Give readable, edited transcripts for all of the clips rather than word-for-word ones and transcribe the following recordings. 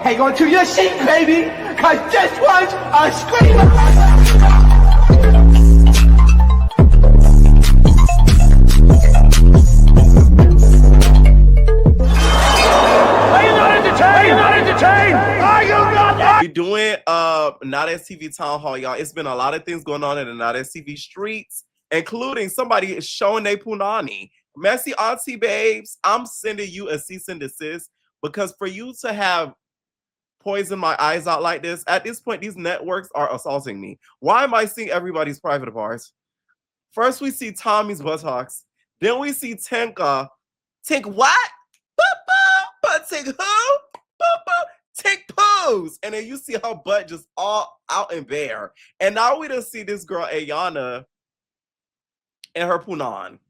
Hang on to your seat, baby, cause this one's a screamer. We're doing Nowthatstv Town Hall, y'all. It's been a lot of things going on in the Nowthatstv streets, including somebody showing their punani. Messy auntie babes, I'm sending you a cease and desist, because for you to have poisoned my eyes out like this, at this point, these networks are assaulting me. Why am I seeing everybody's private parts? First, we see Tommy's buttocks. Then we see Tinka. Tink what? Tink who? Tink pose. And then you see her butt just all out and bare. And now we done see this girl, Ayana, and her punan.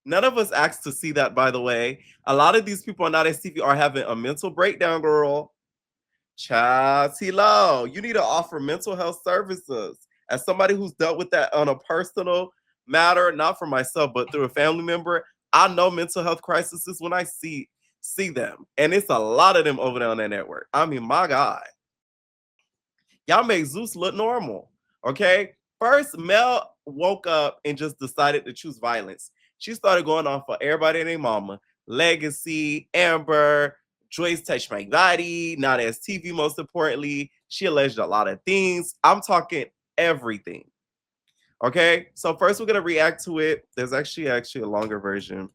None of us asked to see that, by the way. A lot of these people on Nowthatstv are having a mental breakdown, girl. Child, T-Lo, you need to offer mental health services. As somebody who's dealt with that on a personal matter, not for myself, but through a family member, I know mental health crises when I see them. And it's a lot of them over there on that network. I mean, my God. Y'all make Zeus look normal, okay? First, Mel woke up and just decided to choose violence. She started going on for everybody and their mama. Legacy, Amber, Joyce touched my body, Nowthatstv, most importantly. She alleged a lot of things. I'm talking everything. Okay, so first we're gonna react to it. There's actually a longer version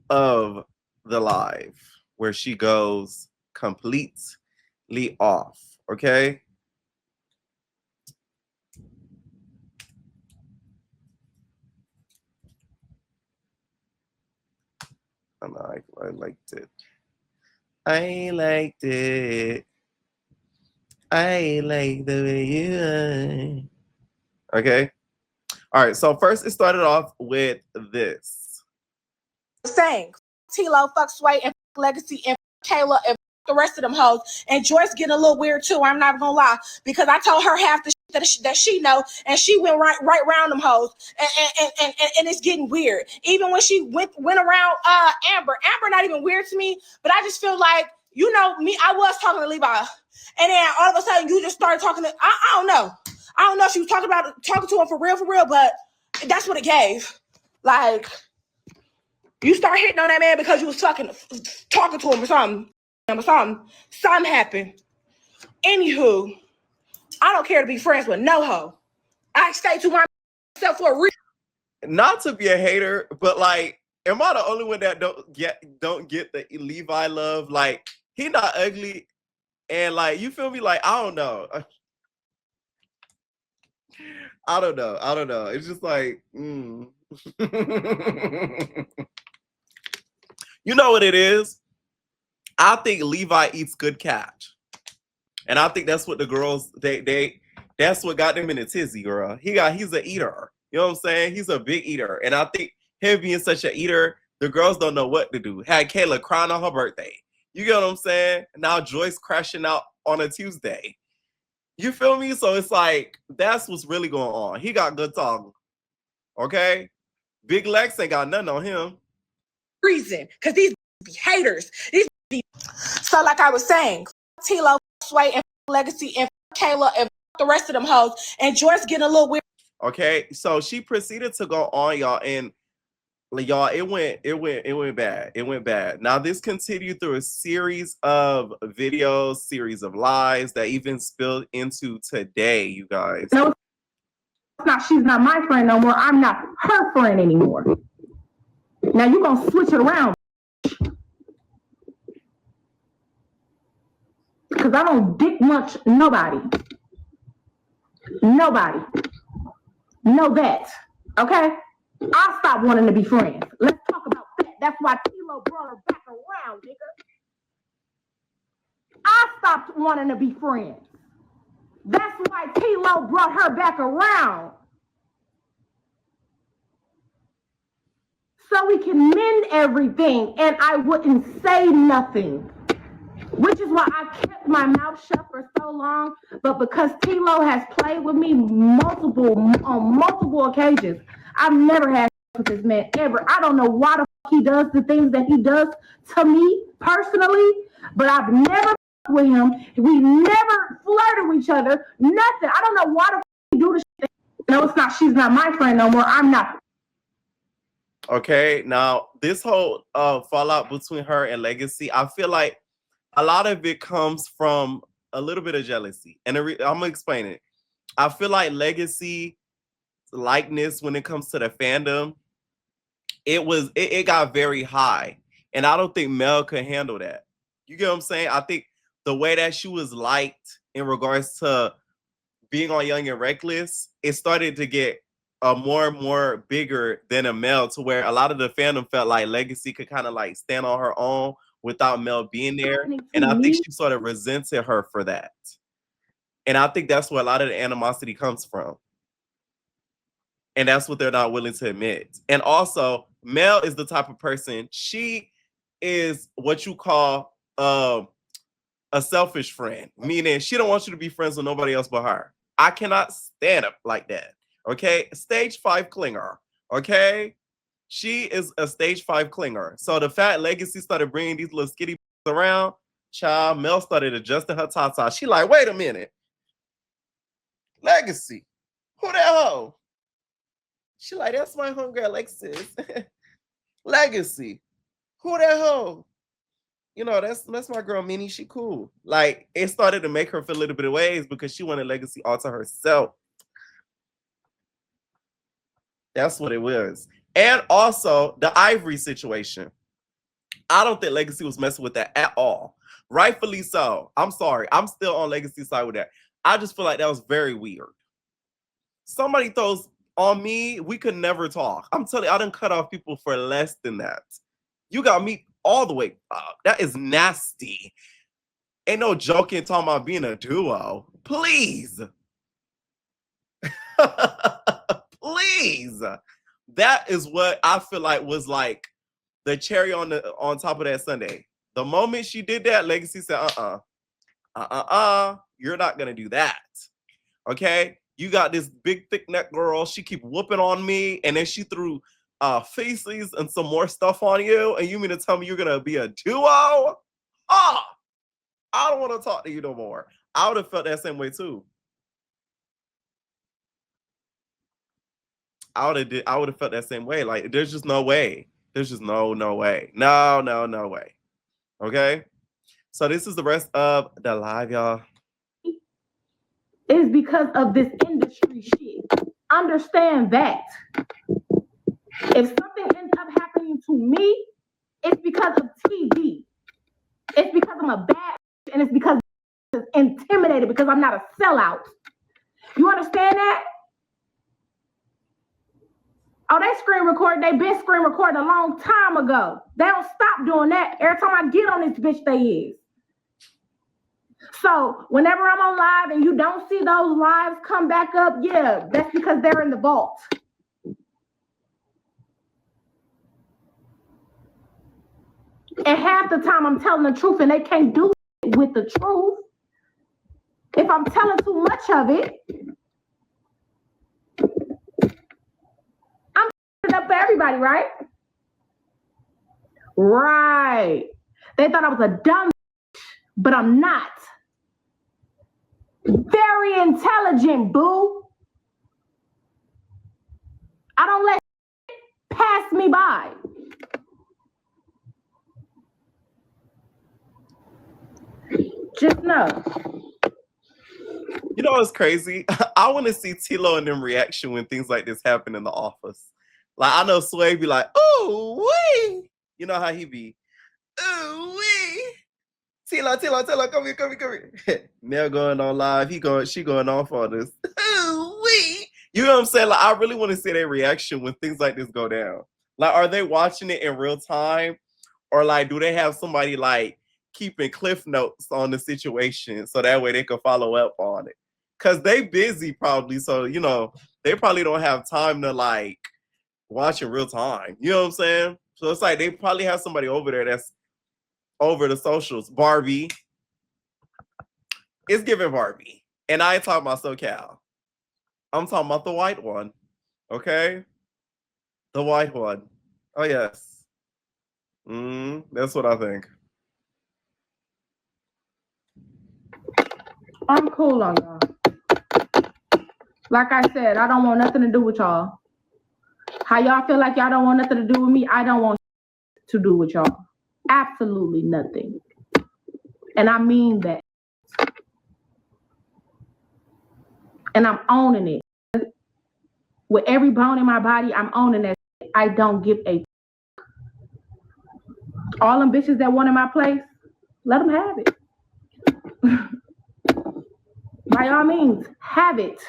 of the live where she goes completely off. Okay. I liked it. I liked it. I like the way you are. Okay. All right. So first it started off with this. Saying T-Lo, fuck Sway, and Legacy, and Kayla, and the rest of them hoes. And Joyce getting a little weird too. I'm not gonna lie, because I told her half the shit that she know, and she went right around them hoes, and it's getting weird. Even when she went around Amber not even weird to me, but I just feel like, you know me, I was talking to Levi, and then all of a sudden you just started talking to I don't know if she was talking to him for real, but that's what it gave. Like, you start hitting on that man because you was talking to him or something. Something happened. Anywho, I don't care to be friends with no hoe. I stay to myself for a reason. Not to be a hater, but like, am I the only one that don't get the Levi love? Like, he not ugly, and like, you feel me? Like, I don't know. I don't know. It's just like, You know what it is? I think Levi eats good catch. And I think that's what the girls, that's what got them in a tizzy, girl. He's an eater. You know what I'm saying? He's a big eater. And I think him being such an eater, the girls don't know what to do. Had Kayla crying on her birthday. You get what I'm saying? Now Joyce crashing out on a Tuesday. You feel me? So it's like, that's what's really going on. He got good tongue. Okay? Big Lex ain't got nothing on him. Reason, because these be haters. So like I was saying, T-Lo, Sway, and Legacy, and Kayla, and the rest of them hoes, and Joyce getting a little weird. Okay, so she proceeded to go on, y'all, and y'all, it went bad. It went bad. Now this continued through a series of videos, series of lies that even spilled into today, you guys. No, she's not my friend no more. I'm not her friend anymore. Now you're gonna switch it around. Because I don't dick much nobody. Nobody. Know that. Okay? I stopped wanting to be friends. Let's talk about that. That's why T-Lo brought her back around, nigga. I stopped wanting to be friends. That's why T-Lo brought her back around. So we can mend everything, and I wouldn't say nothing. Which is why I kept my mouth shut for so long. But because T-Lo has played with me on multiple occasions, I've never had with this man ever. I don't know why the fuck he does the things that he does to me personally, but I've never with him. We never flirted with each other. Nothing. I don't know why the he do this shit. No, it's not. She's not my friend no more. I'm not. Okay, now this whole fallout between her and Legacy, I feel like a lot of it comes from a little bit of jealousy, and I'm gonna explain it. I feel like Legacy likeness when it comes to the fandom, it got very high, and I don't think Mel could handle that. You get what I'm saying? I think the way that she was liked in regards to being on Young and Reckless, it started to get more and more bigger than a Mel, to where a lot of the fandom felt like Legacy could kind of like stand on her own without Mel being there, and I think she sort of resented her for that. And I think that's where a lot of the animosity comes from. And that's what they're not willing to admit. And also, Mel is the type of person, she is what you call a selfish friend, meaning she don't want you to be friends with nobody else but her. I cannot stand up like that. Okay, stage 5 clinger. Okay, she is a stage 5 clinger. So the fact Legacy started bringing these little skitty around, child, Mel started adjusting her tata. She like, wait a minute, Legacy, who that hoe? She like, that's my homegirl Alexis. Legacy, who that hoe? You know, that's my girl Minnie. She cool. Like, it started to make her feel a little bit of ways because she wanted Legacy all to herself. That's what it was. And also the Ivory situation. I don't think Legacy was messing with that at all. Rightfully so. I'm sorry. I'm still on Legacy's side with that. I just feel like that was very weird. Somebody throws on me, we could never talk. I'm telling you, I done cut off people for less than that. You got me all the way up. That is nasty. Ain't no joking talking about being a duo. Please. Please. That is what I feel like was like the cherry on top of that sundae. The moment she did that, Legacy said, you're not gonna do that. Okay? You got this big thick neck girl, she keep whooping on me, and then she threw feces and some more stuff on you, and you mean to tell me you're gonna be a duo? I don't want to talk to you no more. I would have felt that same way too. I would have felt that same way. Like, there's just no way. There's just no way. No way. Okay? So this is the rest of the live, y'all. Is because of this industry shit. Understand that. If something ends up happening to me, it's because of TV. It's because I'm a bad, and it's because I'm intimidated because I'm not a sellout. You understand that? Oh, they screen record. They been screen recording a long time ago. They don't stop doing that. Every time I get on this bitch, they is. So whenever I'm on live and you don't see those lives come back up, yeah, that's because they're in the vault. And half the time I'm telling the truth and they can't do it with the truth. If I'm telling too much of it, I'm it up for everybody, right? Right. They thought I was a dumb bitch, but I'm not. Very intelligent, boo. I don't let pass me by. Just know. You know what's crazy? I want to see Tilo and them reaction when things like this happen in the office. Like, I know Sway be like, ooh, wee. You know how he be, ooh, wee. Tilo, come here. Nell going on live. She going off on this. Ooh, wee. You know what I'm saying? Like, I really want to see their reaction when things like this go down. Like, are they watching it in real time? Or like, do they have somebody like keeping cliff notes on the situation so that way they can follow up on it? Cause they busy probably. So, you know, they probably don't have time to like watch in real time. You know what I'm saying? So it's like they probably have somebody over there that's over the socials. Barbie. It's giving Barbie. And I ain't talking about SoCal. I'm talking about the white one. Okay? The white one. Oh, yes. That's what I think. I'm cool on y'all. Like I said, I don't want nothing to do with y'all. How y'all feel like y'all don't want nothing to do with me, I don't want to do with y'all. Absolutely nothing. And I mean that. And I'm owning it. With every bone in my body, I'm owning that. I don't give a. All them bitches that want in my place, let them have it. By all means, have it.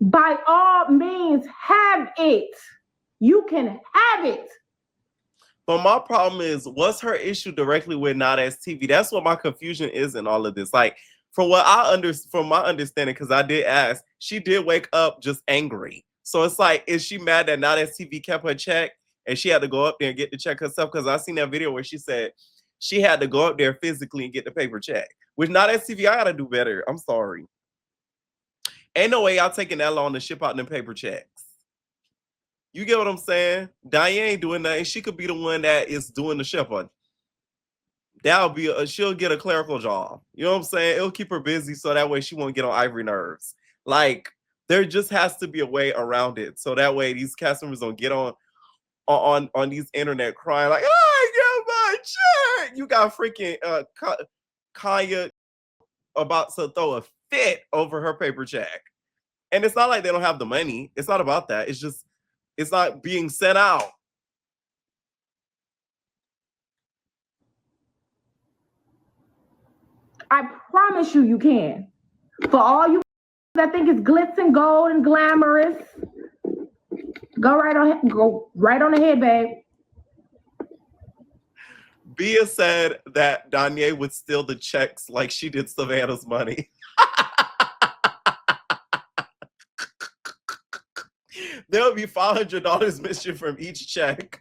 By all means, have it. You can have it. But my problem is, what's her issue directly with Nowthatstv? That's what my confusion is in all of this. Like, from my understanding, because I did ask, she did wake up just angry. So it's like, is she mad that Nowthatstv kept her check and she had to go up there and get the check herself? Because I seen that video where she said she had to go up there physically and get the paper check. With Nowthatstv, I gotta do better. I'm sorry. Ain't no way y'all taking that long to ship out them paper checks. You get what I'm saying? Diane ain't doing nothing. She could be the one that is doing the shipping. That'll be she'll get a clerical job. You know what I'm saying? It'll keep her busy so that way she won't get on ivory nerves. Like, there just has to be a way around it. So that way these customers don't get on these internet crying like, oh, I get my check. You got freaking Kaya about to throw a fit over her paper check. And it's not like they don't have the money. It's not about that. It's just, it's not being sent out. I promise you, you can. For all you that think it's glitz and gold and glamorous, go right on ahead, babe. Bia said that Danye would steal the checks like she did Savannah's money. There'll be $500 missing from each check.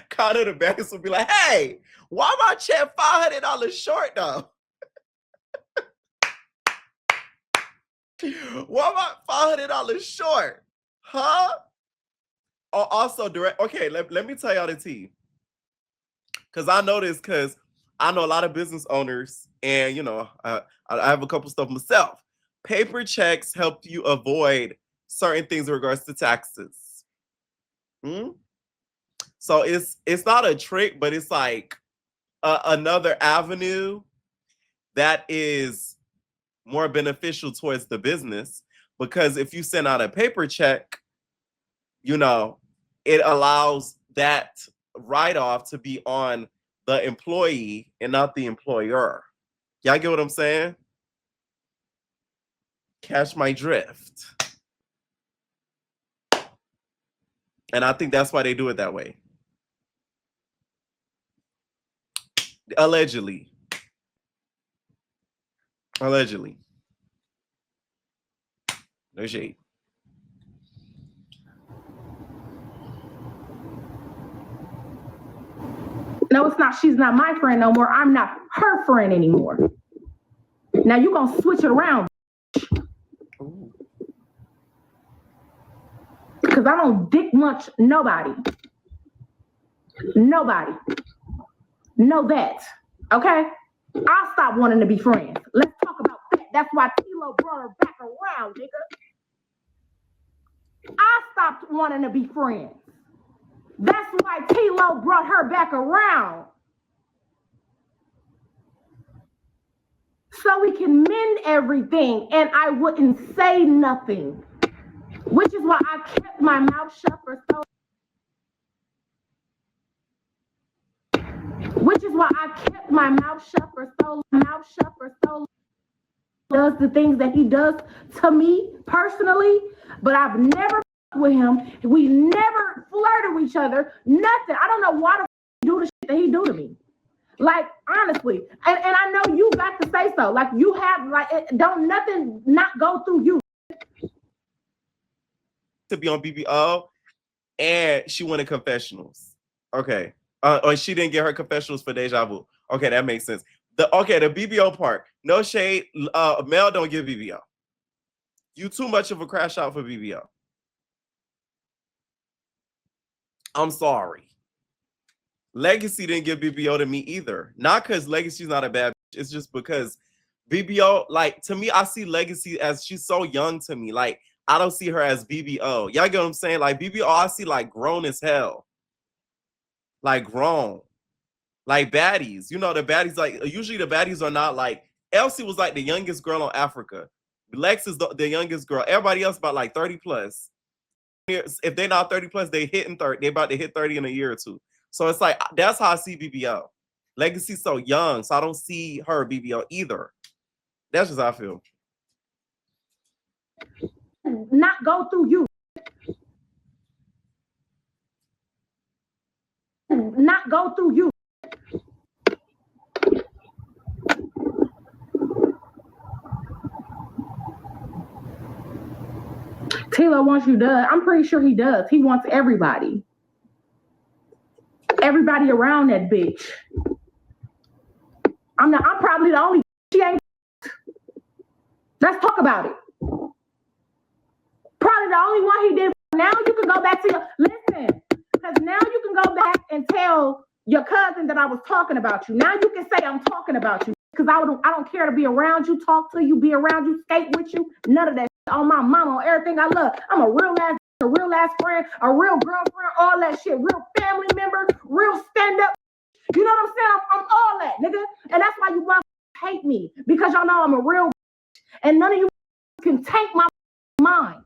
Connor the banks will be like, hey, why my check $500 short though? Why am I $500 short? Huh? Oh, also, okay, let me tell y'all the tea. Because I know this, because I know a lot of business owners, and, you know, I have a couple stuff myself. Paper checks help you avoid certain things in regards to taxes. So it's not a trick, but it's like another avenue that is more beneficial towards the business, because if you send out a paper check, you know, it allows that write-off to be on the employee and not the employer. Y'all get what I'm saying? Catch my drift. And I think that's why they do it that way. Allegedly. Allegedly. No shade. No, it's not. She's not my friend no more. I'm not her friend anymore. Now you gonna switch it around. Because I don't dick much nobody. Nobody. Know that. Okay? I'll stop wanting to be friends. Let's talk about that. That's why Tilo brought her back around, nigga. I stopped wanting to be friends. That's why Tilo brought her back around. So we can mend everything and I wouldn't say nothing. Which is why I kept my mouth shut for so. Which is why I kept my mouth shut for so. Does the things that he does to me personally, but I've never with him. We never flirted with each other. Nothing. I don't know why the do the shit that he do to me. Like, honestly, and I know you got to say so. Like, you have, like, don't nothing not go through you. To be on BBO, and she wanted confessionals. Okay. Or she didn't get her confessionals for Deja Vu. Okay, that makes sense. The BBO part. No shade. Mel don't give BBO. You too much of a crash out for BBO. I'm sorry. Legacy didn't give BBO to me either. Not because Legacy's not a bad bitch. It's just because BBO, like, to me, I see Legacy as she's so young to me. Like, I don't see her as BBO. Y'all get what I'm saying? Like, BBO, I see like grown as hell. Like, grown. Like baddies. You know, the baddies, like, usually the baddies are not like, Elsie was like the youngest girl on Africa. Lex is the youngest girl. Everybody else about like 30 plus. If they're not 30 plus, they hitting 30. They about to hit 30 in a year or two. So it's like, that's how I see BBO. Legacy's so young, so I don't see her BBO either. That's just how I feel. Not go through you. Not go through you. Tilo wants you done. I'm pretty sure he does. He wants everybody. Everybody around that bitch. I'm probably the only she ain't. Let's talk about it. Probably the only one he did. Now you can go back to your listen, because now you can go back and tell your cousin that I was talking about you. Now you can say I'm talking about you, because I don't care to be around you, talk to you, be around you, skate with you, none of that. On my mama, on everything I love. I'm a real ass friend, a real girlfriend, all that shit, real family member, real stand up. You know what I'm saying? I'm all that, nigga. And that's why you hate me, because y'all know I'm a real, and none of you can tank my mind.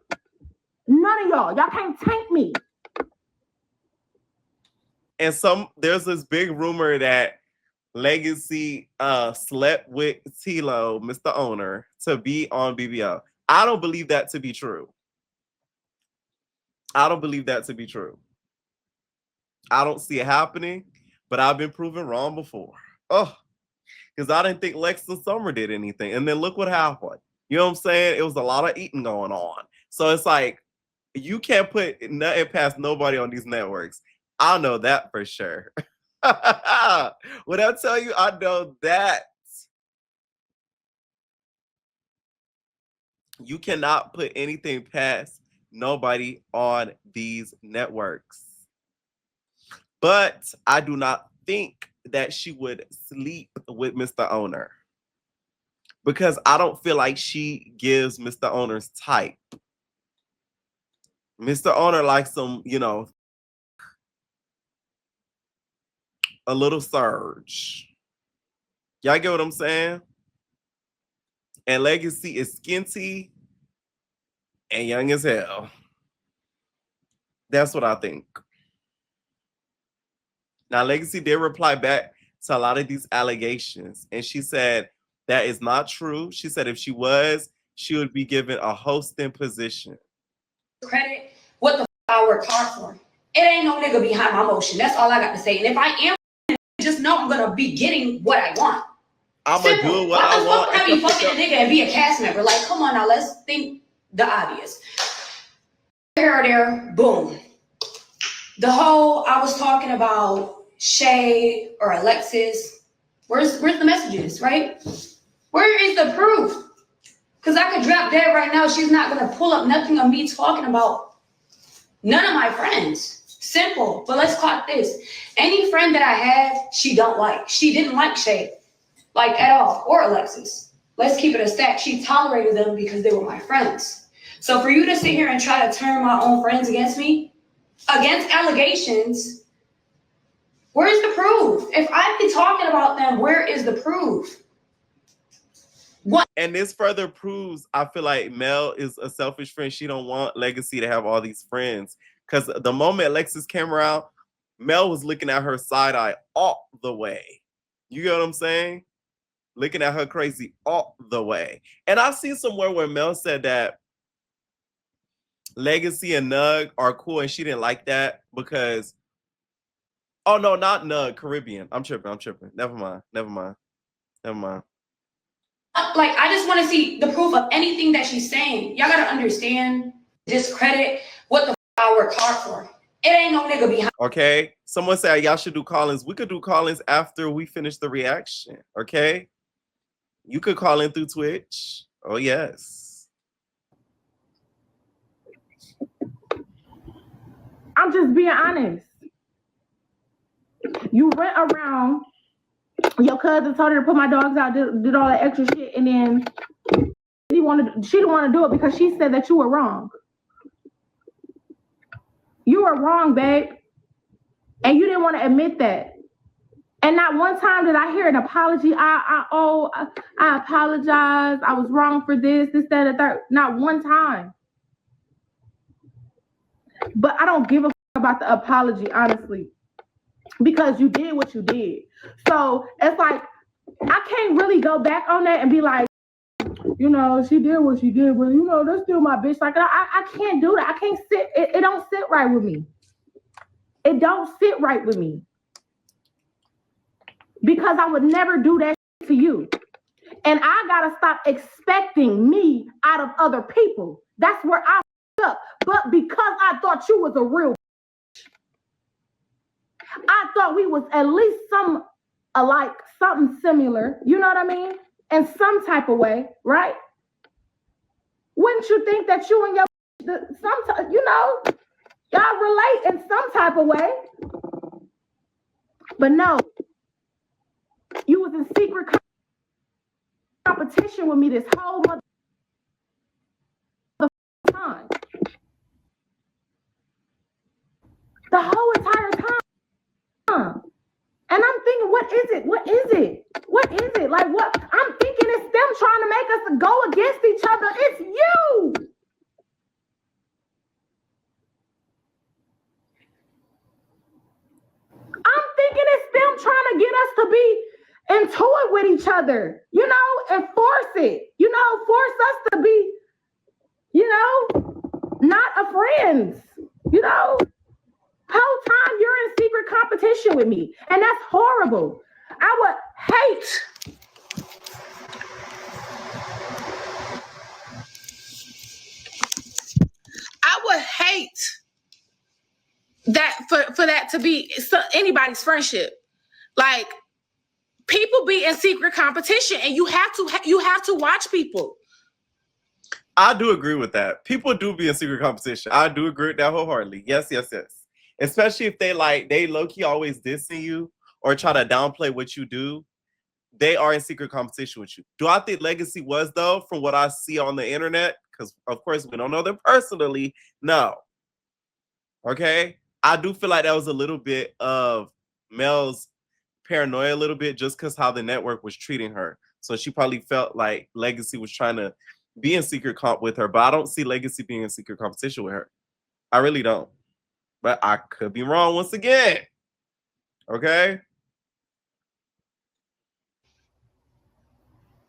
None of y'all can't tank me. And there's this big rumor that Legacy slept with Tilo, Mr. Owner, to be on BBO. I don't believe that to be true. I don't believe that to be true. I don't see it happening, but I've been proven wrong before. Oh, because I didn't think Lex and Summer did anything. And then look what happened. You know what I'm saying? It was a lot of eating going on. So it's like, you can't put nothing past nobody on these networks. I know that for sure. When I tell you, I know that. You cannot put anything past nobody on these networks. But I do not think that she would sleep with Mr. Owner, because I don't feel like she gives Mr. Owner's type. Mr. Owner likes some, you know, a little surge. Y'all get what I'm saying? And Legacy is skinty and young as hell. That's what I think. Now, Legacy did reply back to a lot of these allegations, and she said that is not true. She said if she was, she would be given a hosting position. Credit what the I work hard for. It ain't no nigga behind my motion. That's all I got to say. And if I am, just know I'm gonna be getting what I want. I'm gonna do what I want. Why the fuck would I be fucking a nigga and be a cast member? Like, come on now, let's think the obvious. Here or there, boom. The whole I was talking about Shay or Alexis. Where's the messages, right? Where is the proof? Because I could drop dead right now. She's not gonna pull up nothing on me talking about none of my friends. Simple. But let's clock this. Any friend that I had, she don't like. She didn't like Shay, like at all, or Alexis. Let's keep it a stack. She tolerated them because they were my friends. So for you to sit here and try to turn my own friends against me, against allegations, where's the proof? If I've been talking about them, where is the proof? What? And this further proves, I feel like Mel is a selfish friend. She don't want Legacy to have all these friends. Because the moment Alexis came around, Mel was looking at her side eye all the way. You get what I'm saying? Looking at her crazy all the way. And I've seen somewhere where Mel said that Legacy and Nug are cool, and she didn't like that because, oh no, not Nug, Caribbean. I'm tripping. Never mind. Like, I just want to see the proof of anything that she's saying. Y'all gotta understand, discredit what the I work hard for. It ain't no nigga behind. Okay. Someone said y'all should do call-ins. We could do call-ins after we finish the reaction. Okay. You could call in through Twitch. Oh yes. I'm just being honest. You went around, your cousin told her to put my dogs out, did all that extra shit, and then she didn't want to do it because she said that you were wrong. You were wrong, babe. And you didn't want to admit that. And not one time did I hear an apology. I apologize. I was wrong for this, that, and the third. Not one time. But I don't give a about the apology, honestly, because you did what you did. So it's like, I can't really go back on that and be like, you know, she did what she did, but you know, that's still my bitch. Like, I can't do that. I can't sit. It don't sit right with me. It don't sit right with me. Because I would never do that to you. And I gotta stop expecting me out of other people. That's where I fucked up. But because I thought you was a real, I thought we was at least some alike, something similar. You know what I mean? In some type of way, right? Wouldn't you think that you and your, you know, y'all relate in some type of way? But no. You was in secret competition with me this whole mother time. The whole entire time. And I'm thinking, what is it? What is it? What is it? Like, what? I'm thinking it's them trying to make us go against each other. It's you. I'm thinking it's them trying to get us to be into it with each other, you know, and force it, you know, force us to be, you know, not a friends, you know. Whole time you're in secret competition with me, and that's horrible. I would hate that for that to be anybody's friendship. Like, people be in secret competition, and you have to watch people. I do agree with that. People do be in secret competition. I do agree with that wholeheartedly. Yes. Especially if they low-key always dissing you or try to downplay what you do. They are in secret competition with you. Do I think Legacy was, though, from what I see on the internet? Because, of course, we don't know them personally. No. Okay? I do feel like that was a little bit of Mel's paranoia a little bit, just because how the network was treating her. So she probably felt like Legacy was trying to be in secret comp with her, but I don't see Legacy being in secret competition with her. I really don't. But I could be wrong once again. Okay?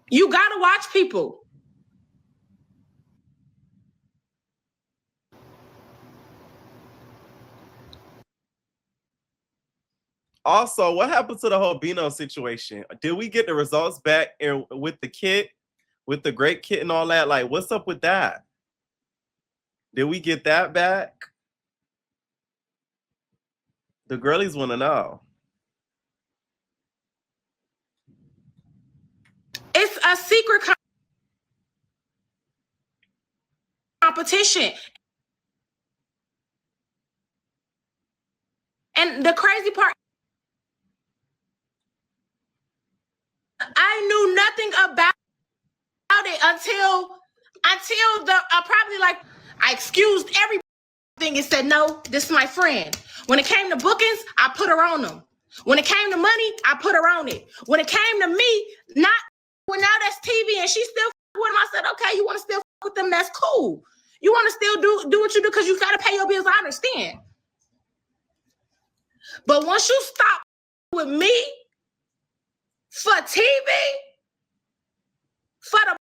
You gotta watch people. Also, what happened to the whole Bino situation? Did we get the results back with the kit, with the great kit and all that? Like, what's up with that? Did we get that back? The girlies want to know. It's a secret competition. And the crazy part, I knew nothing about it until I excused everything and said, no, this is my friend. When it came to bookings, I put her on them. When it came to money, I put her on it. When it came to me, Now That's TV, and she still with them, I said, okay, you want to still with them, that's cool. You want to still do what you do because you got to pay your bills, I understand. But once you stop with me for TV, for the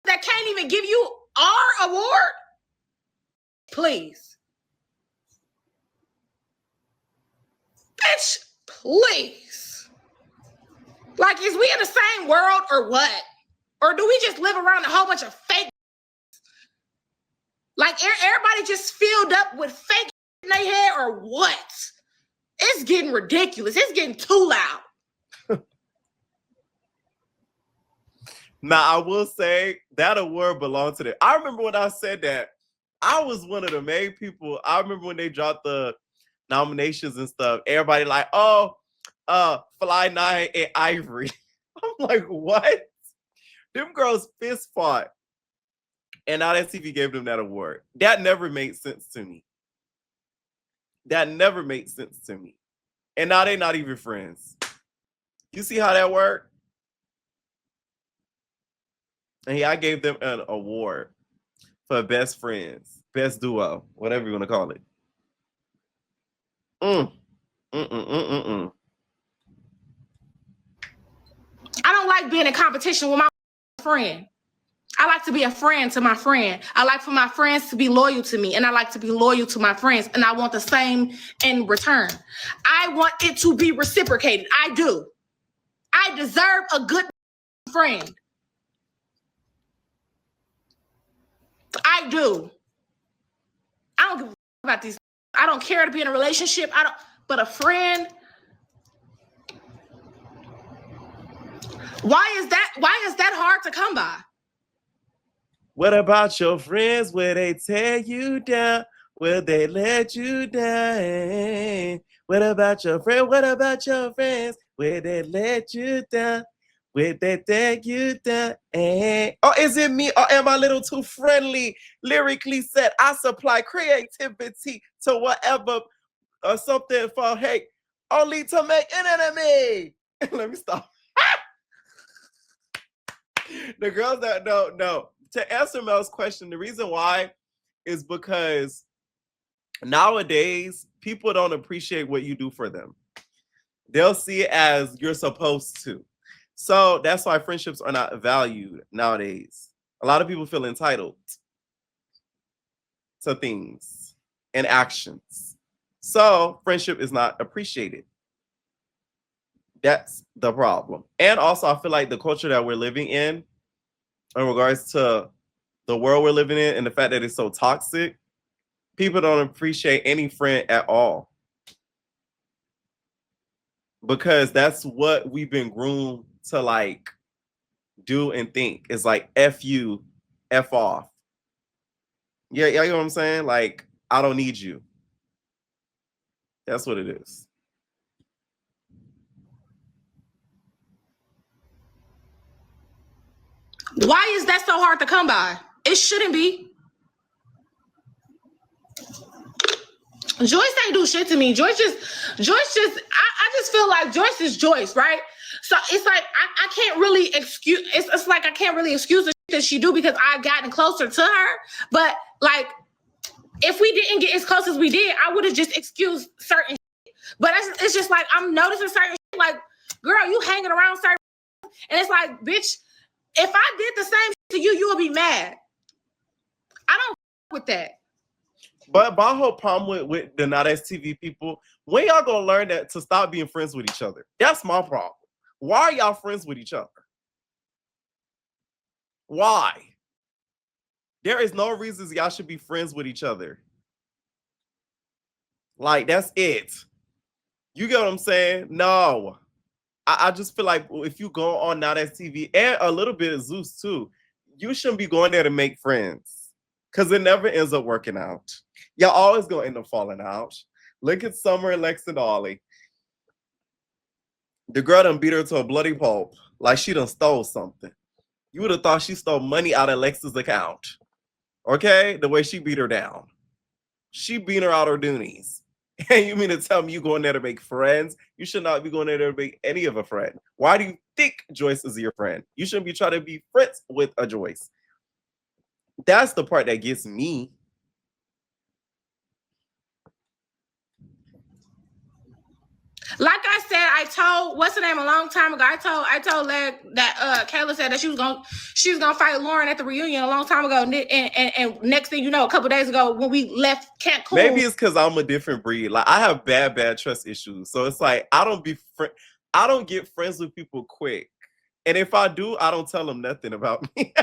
that can't even give you our award, please. Bitch, please. Like, is we in the same world or what? Or do we just live around a whole bunch of fake? Like, everybody just filled up with fake in their head or what? It's getting ridiculous. It's getting too loud. Now, I will say that award belonged to them. I remember when I said that, I was one of the main people. I remember when they dropped the nominations and stuff. Everybody like, oh, Fly 9 and Ivory. I'm like, what? Them girls fist fought. And now that TV gave them that award. That never made sense to me. That never made sense to me. And now they're not even friends. You see how that worked? And I gave them an award for best friends, best duo, whatever you want to call it. I don't like being in competition with my friend. I like to be a friend to my friend. I like for my friends to be loyal to me, and I like to be loyal to my friends, and I want the same in return. I want it to be reciprocated. I do. I deserve a good friend. I do. I don't give a about these. I don't care to be in a relationship. But a friend. Why is that hard to come by? What about your friends? Will they tear you down? Will they let you down? What about your friend? What about your friends? Will they let you down? Will they tear you down? Or is it me? Or am I a little too friendly? Lyrically said, I supply creativity to whatever or something for hate, only to make an enemy. Let me stop. The girls that don't know. To answer Mel's question, the reason why is because nowadays people don't appreciate what you do for them. They'll see it as you're supposed to. So that's why friendships are not valued nowadays. A lot of people feel entitled to things and actions. So friendship is not appreciated. That's the problem. And also, I feel like the culture that we're living in regards to the world we're living in and the fact that it's so toxic, people don't appreciate any friend at all. Because that's what we've been groomed to like do and think. It's like F you, F off. Yeah, you know what I'm saying? Like, I don't need you. That's what it is. Why is that so hard to come by? It shouldn't be. Joyce ain't do shit to me. Joyce just, I just feel like Joyce is Joyce, right? So it's like, I can't really excuse, it's like I can't really excuse the shit that she do because I've gotten closer to her. But like, if we didn't get as close as we did, I would have just excused certain shit. But it's just like, I'm noticing certain shit, like, girl, you hanging around certain shit. And it's like, bitch, if I did the same shit to you, you would be mad. I don't with that. But my whole problem with the Nowthatstv people, when y'all gonna learn that to stop being friends with each other? That's my problem. Why are y'all friends with each other? Why? There is no reasons y'all should be friends with each other. Like, that's it. You get what I'm saying? No. I just feel like if you go on Nowthatstv and a little bit of Zeus too, you shouldn't be going there to make friends. Because it never ends up working out. Y'all always gonna end up falling out. Look at Summer and Lex and Ollie. The girl done beat her to a bloody pulp. Like she done stole something. You would have thought she stole money out of Lex's account. Okay? The way she beat her down. She beat her out her doonies. And you mean to tell me you going there to make friends? You should not be going there to make any of a friend. Why do you think Joyce is your friend? You shouldn't be trying to be friends with a Joyce. That's the part that gets me. Like I said, I told what's her name a long time ago. I told Leg that Kayla said that she was gonna fight Lauren at the reunion a long time ago. And next thing you know, a couple days ago when we left Cancun. Maybe it's because I'm a different breed. Like I have bad trust issues. So it's like I don't get friends with people quick. And if I do, I don't tell them nothing about me.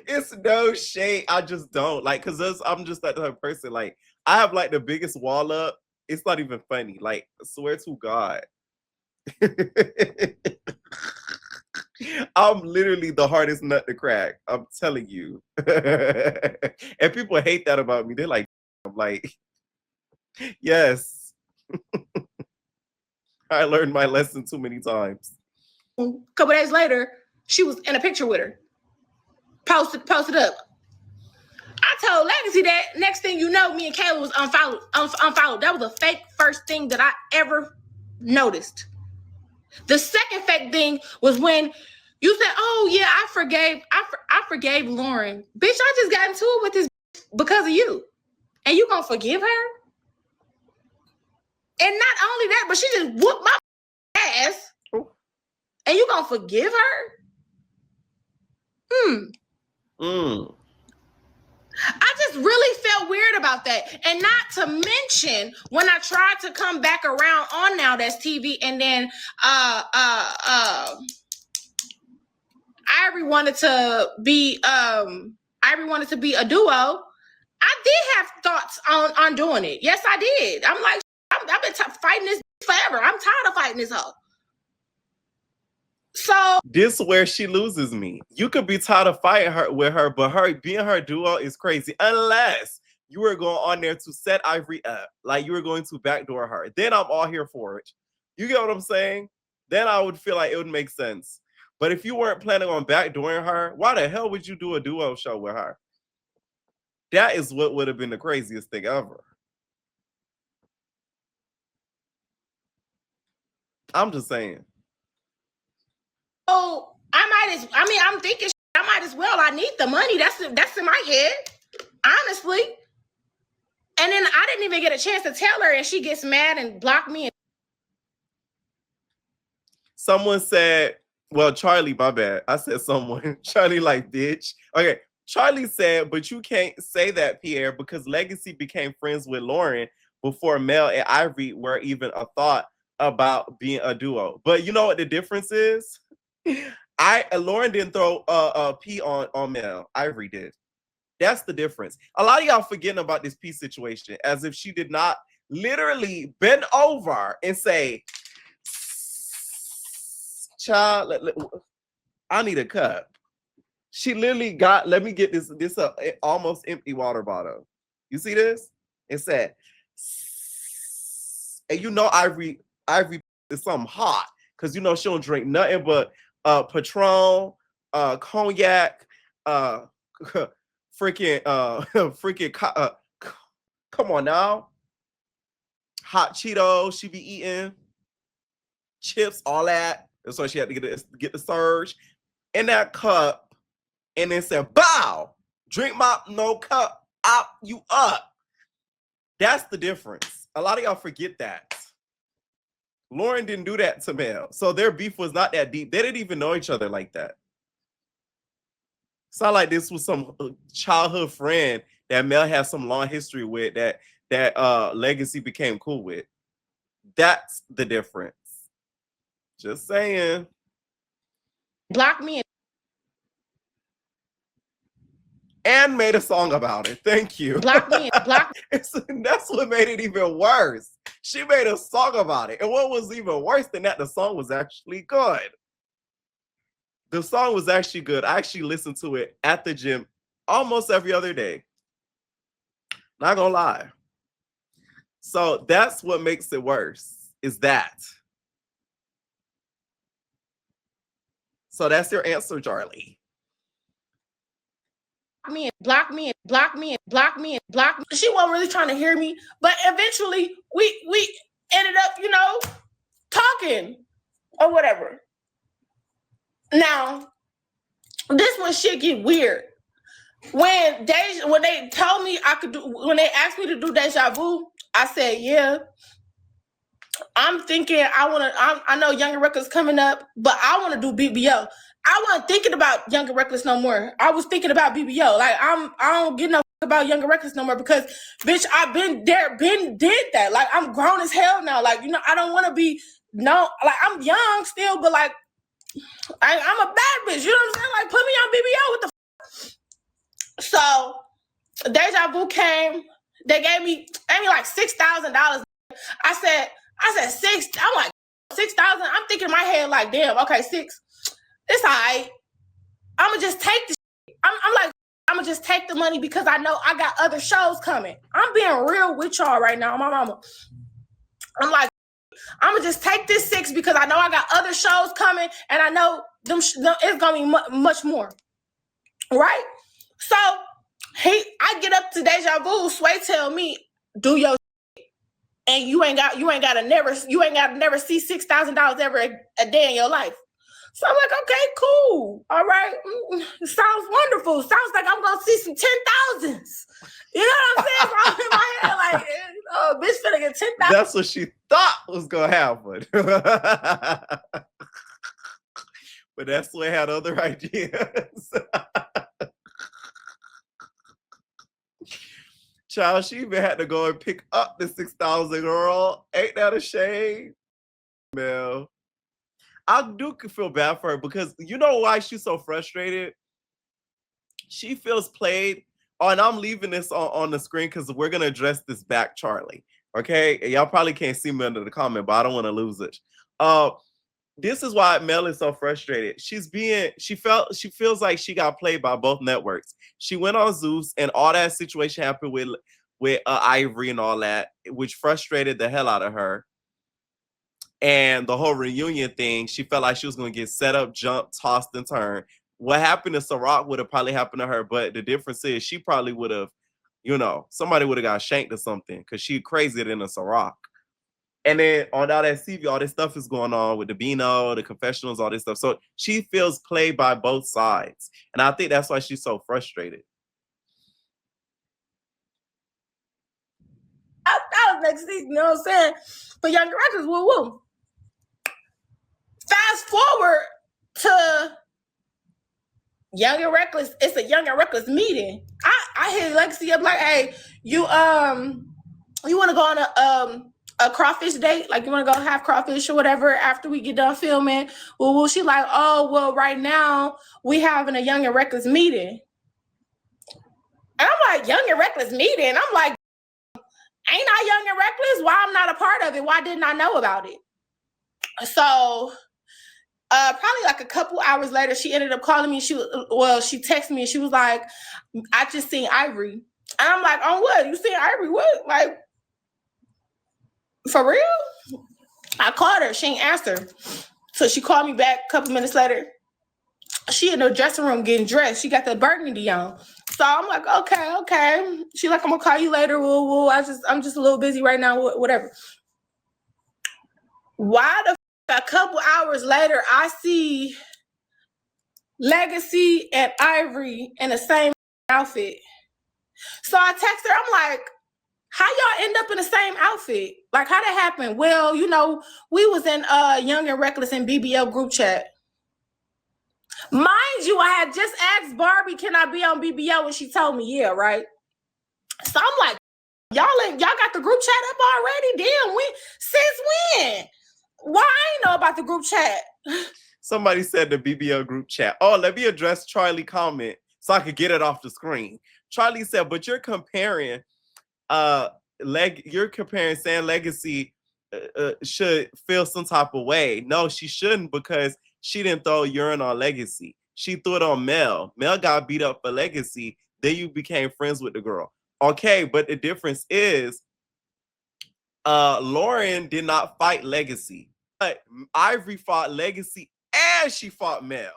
It's no shade. I just don't. Like, because I'm just that type of person. Like, I have like the biggest wall up. It's not even funny. Like, I swear to God. I'm literally the hardest nut to crack. I'm telling you. And people hate that about me. They're like, I'm like, yes. I learned my lesson too many times. A couple days later, she was in a picture with her. Posted up. I told Legacy that next thing you know, me and Kayla was unfollowed. That was a fake first thing that I ever noticed. The second fake thing was when you said, "Oh yeah, I forgave Lauren." Bitch, I just got into it with this because of you, and you gonna forgive her? And not only that, but she just whooped my ass, and you gonna forgive her? I just really felt weird about that. And not to mention when I tried to come back around on Nowthatstv, and then Ivory wanted to be a duo. I did have thoughts on doing it. Yes, I did. I'm like, I've been fighting this forever. I'm tired of fighting this hoe. So this is where she loses me. You could be tired of fighting her with her, but her being her duo is crazy. Unless you were going on there to set Ivory up, like you were going to backdoor her. Then I'm all here for it. You get what I'm saying? Then I would feel like it would make sense. But if you weren't planning on backdooring her, why the hell would you do a duo show with her? That is what would have been the craziest thing ever. I'm just saying. Oh, I'm thinking I might as well. I need the money. That's in my head, honestly. And then I didn't even get a chance to tell her, and she gets mad and blocked me. Someone said, well, Charlie, my bad. I said someone. Charlie like, bitch. Okay, Charlie said, but you can't say that, Pierre, because Legacy became friends with Lauren before Mel and Ivory were even a thought about being a duo. But you know what the difference is? Lauren didn't throw a pee on Mel. Ivory did. That's the difference. A lot of y'all forgetting about this pee situation as if she did not literally bend over and say, child, I need a cup. She literally got, let me get this almost empty water bottle. You see this? It said, and you know Ivory is something hot because you know she don't drink nothing but Patron, cognac, come on now, hot Cheetos she be eating, chips, all that. And so she had to get the surge in that cup, and then said, "Bow, drink my no cup, out you up." That's the difference. A lot of y'all forget that. Lauren didn't do that to Mel, so their beef was not that deep. They didn't even know each other like that. It's not like this was some childhood friend that Mel had some long history with that Legacy became cool with. That's the difference. Just saying. Block me and made a song about it. Thank you. Block me. That's what made it even worse. She made a song about it. And what was even worse than that, the song was actually good. The song was actually good. I actually listened to it at the gym almost every other day. Not gonna lie. So that's what makes it worse, is that. So that's your answer, Charlie. Block me. She wasn't really trying to hear me, but eventually we ended up, talking or whatever. Now, this one shit get weird. When they told me when they asked me to do Deja Vu, I said, yeah. I'm thinking I know Young and Reckless coming up, but I want to do BBO. I wasn't thinking about Young and Reckless no more. I was thinking about BBO. Like I don't get no about Young and Reckless no more because bitch, I've been there, did that. Like I'm grown as hell now. Like, I don't want to be like I'm young still, but like I'm a bad bitch. You know what I'm saying? Like put me on BBO. What the So Deja Vu came. They gave me like $6,000. I said 6. I'm like 6,000. I'm thinking in my head like, damn, okay, 6. It's all right. I'ma just take the I'm like, I'ma just take the money because I know I got other shows coming. I'm being real with y'all right now, my mama. I'm like, I'm gonna just take this 6 because I know I got other shows coming, and I know it's gonna be much more, right? So I get up to Deja Vu. Sway tell me, do your and you ain't got to never see $6,000 ever a day in your life. So I'm like, okay, cool, all right, sounds wonderful. Sounds like I'm gonna see some 10,000s. You know what I'm saying? So I'm in my head like, bitch finna get 10,000. That's what she thought was gonna happen. But that's why I had other ideas. Child, she even had to go and pick up the 6,000, girl. Ain't that a shame? Mel. I do feel bad for her because you know why she's so frustrated? She feels played. Oh, and I'm leaving this on the screen because we're going to address this back, Charlie. Okay? Y'all probably can't see me under the comment, but I don't want to lose it. This is why Mel is so frustrated. She feels like she got played by both networks. She went on Zeus and all that situation happened with Ivory and all that, which frustrated the hell out of her. And the whole reunion thing, she felt like she was going to get set up, jumped, tossed, and turned. What happened to Ciroc would have probably happened to her, but the difference is she probably would have, somebody would have got shanked or something because she crazier than a Ciroc. And then on Nowthatstv, all this stuff is going on with the Beano, the confessionals, all this stuff. So she feels played by both sides. And I think that's why she's so frustrated. That was next season, you know what I'm saying? For Young and Reckless, woo-woo. Fast forward to Young and Reckless. It's a Young and Reckless meeting. I hit Legacy up like, hey, you want to go on a crawfish date? Like, you want to go have crawfish or whatever after we get done filming? Well, she like, oh, well, right now we having a Young and Reckless meeting. And I'm like, Young and Reckless meeting? I'm like, ain't I Young and Reckless? Why I'm not a part of it? Why didn't I know about it? So probably like a couple hours later, she ended up calling me. She texted me and she was like, I just seen Ivory. And I'm like, on what? You seen Ivory? What? Like, for real? I called her. She ain't answer. So she called me back a couple minutes later. She in the dressing room getting dressed. She got the burgundy on. So I'm like, okay. She like, I'm gonna call you later. Woo. I'm just a little busy right now. Whatever. Why the a couple hours later, I see Legacy and Ivory in the same outfit. So I text her. I'm like, how y'all end up in the same outfit? Like, how that happen? Well, we was in Young and Reckless and BBL group chat. Mind you, I had just asked Barbie, can I be on BBL? And she told me, yeah, right? So I'm like, y'all got the group chat up already? Damn, since when? Why I ain't know about the group chat? Somebody said the BBL group chat. Oh, let me address Charlie comment so I could get it off the screen. Charlie said, but you're comparing saying Legacy should feel some type of way. No, she shouldn't, because she didn't throw urine on Legacy. She threw it on Mel. Mel got beat up for Legacy. Then you became friends with the girl. Okay, but the difference is Lauren did not fight Legacy. But Ivory fought Legacy and she fought Mel.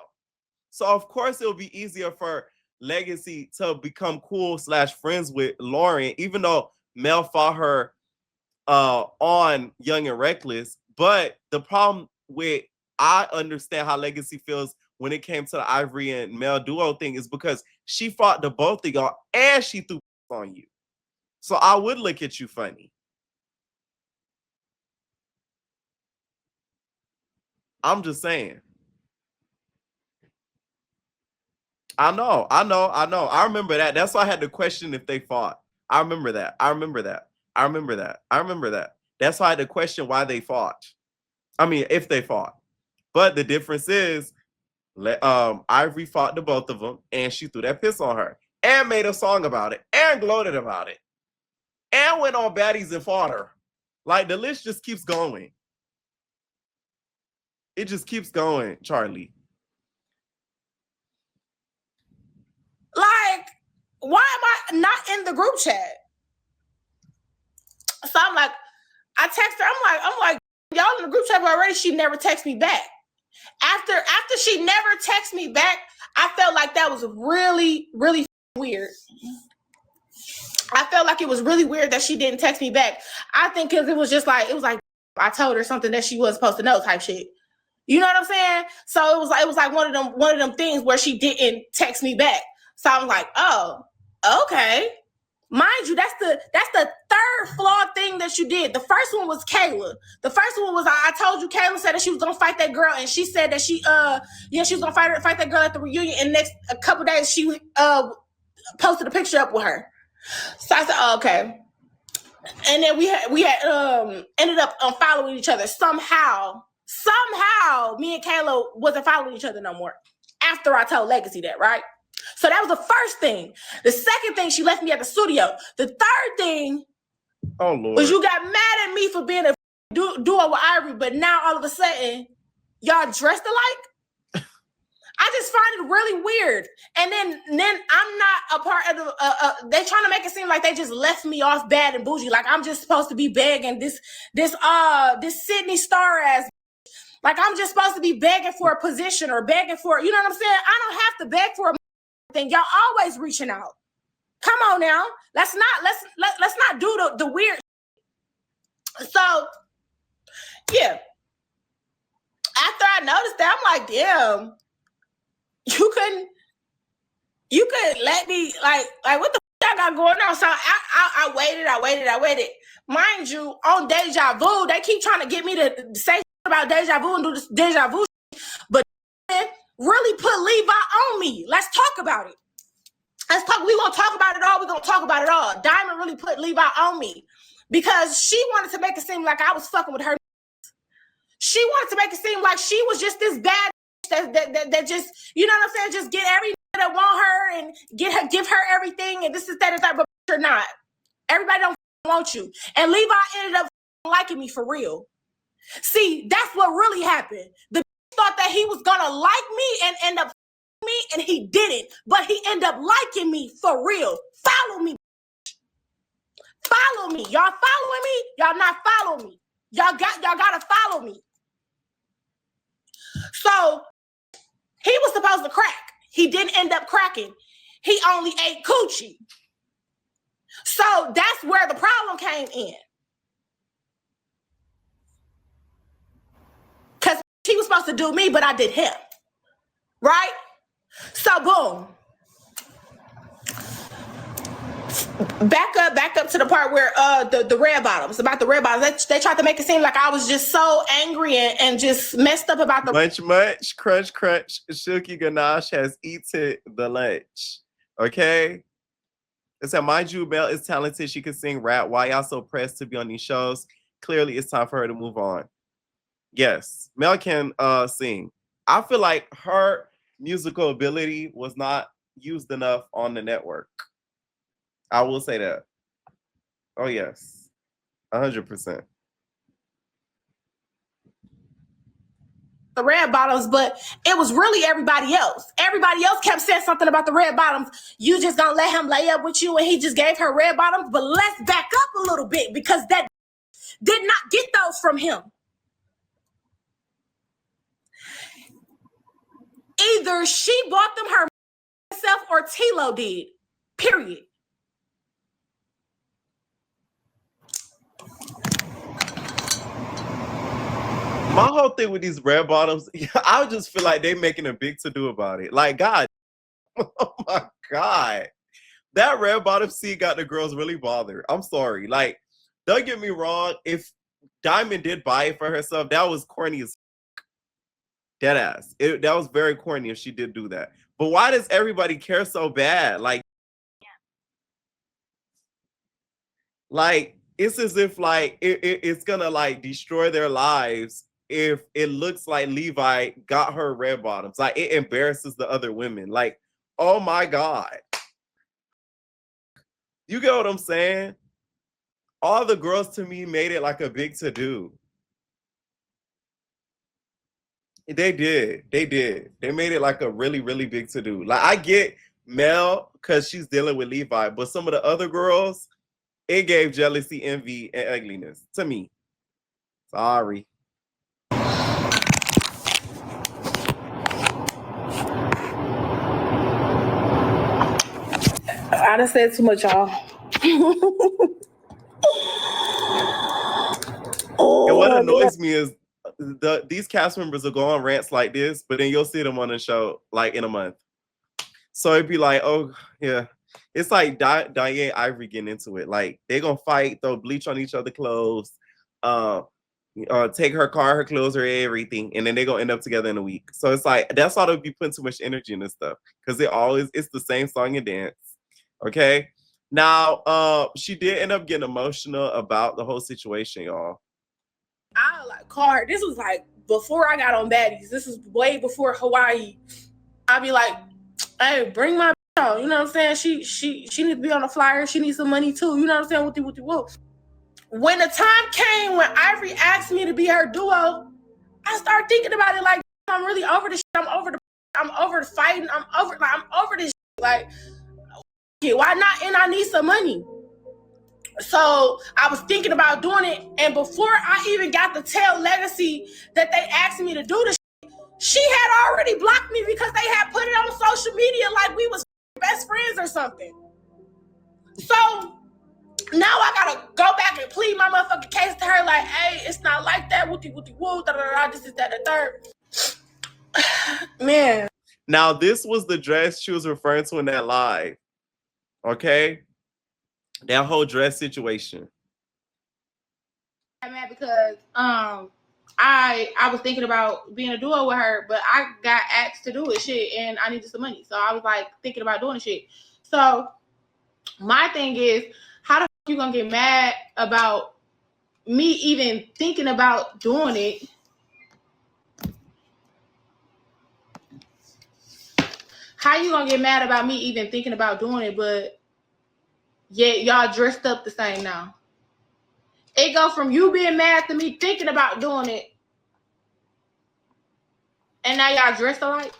So of course it'll be easier for Legacy to become cool / friends with Lauren, even though Mel fought her on Young and Reckless. But the problem with, I understand how Legacy feels when it came to the Ivory and Mel duo thing, is because she fought the both of y'all and she threw on you. So I would look at you funny. I'm just saying. I know. I remember that. That's why I had to question if they fought. I remember that. That's why I had to question why they fought. I mean, if they fought. But the difference is, Ivory fought the both of them, and she threw that piss on her, and made a song about it, and gloated about it, and went on baddies and fought her. Like, the list just keeps going. It just keeps going, Charlie. Like, why am I not in the group chat? So I'm like, I text her. I'm like, y'all in the group chat already, she never texted me back. After she never texted me back, I felt like that was really, really weird. I felt like it was really weird that she didn't text me back. I think because it was like I told her something that she wasn't supposed to know type shit. You know what I'm saying? So it was like one of them things where she didn't text me back. So I was like, oh, okay. Mind you, that's the third flawed thing that you did. The first one was Kayla. The first one was I told you Kayla said that she was gonna fight that girl, and she said that she was gonna fight that girl at the reunion. And next a couple days she posted a picture up with her. So I said, oh, okay. And then we had ended up unfollowing each other somehow. Me and Kayla wasn't following each other no more after I told Legacy that, right? So that was the first thing. The second thing, she left me at the studio. The third thing was you got mad at me for being a duo with Ivory, but now all of a sudden, y'all dressed alike? I just find it really weird. And then I'm not a part of the, they trying to make it seem like they just left me off bad and bougie. Like I'm just supposed to be begging this Sydney Star ass. Like I'm just supposed to be begging for a position or begging for, you know what I'm saying? I don't have to beg for a thing. Y'all always reaching out. Come on now. Let's not do the weird. So yeah. After I noticed that, I'm like, damn, you couldn't let me like what the f- I got going on? So I waited. Mind you, on Deja Vu, they keep trying to get me to say about Deja Vu and do this Deja Vu shit, but really put Levi on me. Let's talk about it. We gonna talk about it all. We're gonna talk about it all. Diamond really put Levi on me because she wanted to make it seem like I was fucking with her. She wanted to make it seem like she was just this bad that just, you know what I'm saying, just get every that want her and give her everything and this is that and that, but you're not. Everybody don't want you. And Levi ended up liking me for real. See, that's what really happened. The thought that he was gonna like me and end up me, and he didn't. But he ended up liking me for real. Follow me. Follow me. Y'all following me? Y'all not following me. Y'all gotta follow me. So he was supposed to crack. He didn't end up cracking. He only ate coochie. So that's where the problem came in. Because he was supposed to do me, but I did him. Right? So boom. Back up to the part where the red bottoms, about the red bottoms. They tried to make it seem like I was just so angry and just messed up about the Munch, crunch, Shooky Ganache has eaten the lunch. Okay? It said, mind you, Mel is talented. She can sing rap. Why y'all so pressed to be on these shows? Clearly, it's time for her to move on. Yes, Mel can sing. I feel like her musical ability was not used enough on the network. I will say that. Oh, yes. 100%. the red bottoms, but it was really everybody else. Everybody else kept saying something about the red bottoms. You just gonna let him lay up with you and he just gave her red bottoms. But let's back up a little bit because that did not get those from him. Either she bought them herself or Tilo did. Period. My whole thing with these red bottoms, I just feel like they making a big to-do about it. Like, God, oh my God. That red bottom scene got the girls really bothered. I'm sorry. Like, don't get me wrong. If Diamond did buy it for herself, that was corny as dead ass. That was very corny if she did do that. But why does everybody care so bad? Like, it's as if like it's gonna like destroy their lives if it looks like Levi got her red bottoms. Like, it embarrasses the other women. Like, oh my God. You get what I'm saying? All the girls to me made it like a big to-do. They did. They made it like a really, really big to-do. Like, I get Mel because she's dealing with Levi, but some of the other girls, it gave jealousy, envy, and ugliness to me. Sorry. I done said too much, y'all. And what annoys me is these cast members will go on rants like this, but then you'll see them on the show like in a month. So it'd be like, oh yeah, it's like Diane Ivory getting into it. Like they're gonna fight, throw bleach on each other's clothes, take her car, her clothes, her everything, and then they're gonna end up together in a week. So it's like that's why they'll be putting too much energy in this stuff because it's the same song and dance. Okay. Now she did end up getting emotional about the whole situation, y'all. I like card. This was like before I got on Baddies. This was way before Hawaii. I'd be like, hey, bring my on. You know what I'm saying? She needs to be on the flyer. She needs some money too. You know what I'm saying? Whoop. When the time came when Ivory asked me to be her duo, I started thinking about it like I'm really over this shit. I'm over the fighting. I'm over this shit. Like, why not? And I need some money. So I was thinking about doing it, and before I even got to tell Legacy that they asked me to do this, she had already blocked me because they had put it on social media like we was best friends or something. So now I gotta go back and plead my motherfucking case to her like, hey, it's not like that, woo, this is that, the third. Man. Now this was the dress she was referring to in that live. Okay? That whole dress situation. I'm mad because I was thinking about being a duo with her, but I got asked to do it shit and I needed some money. So I was like thinking about doing shit. So my thing is, how the fuck you gonna get mad about me even thinking about doing it? How you gonna get mad about me even thinking about doing it, but yet y'all dressed up the same now? It go from you being mad to me thinking about doing it, and now y'all dressed alike.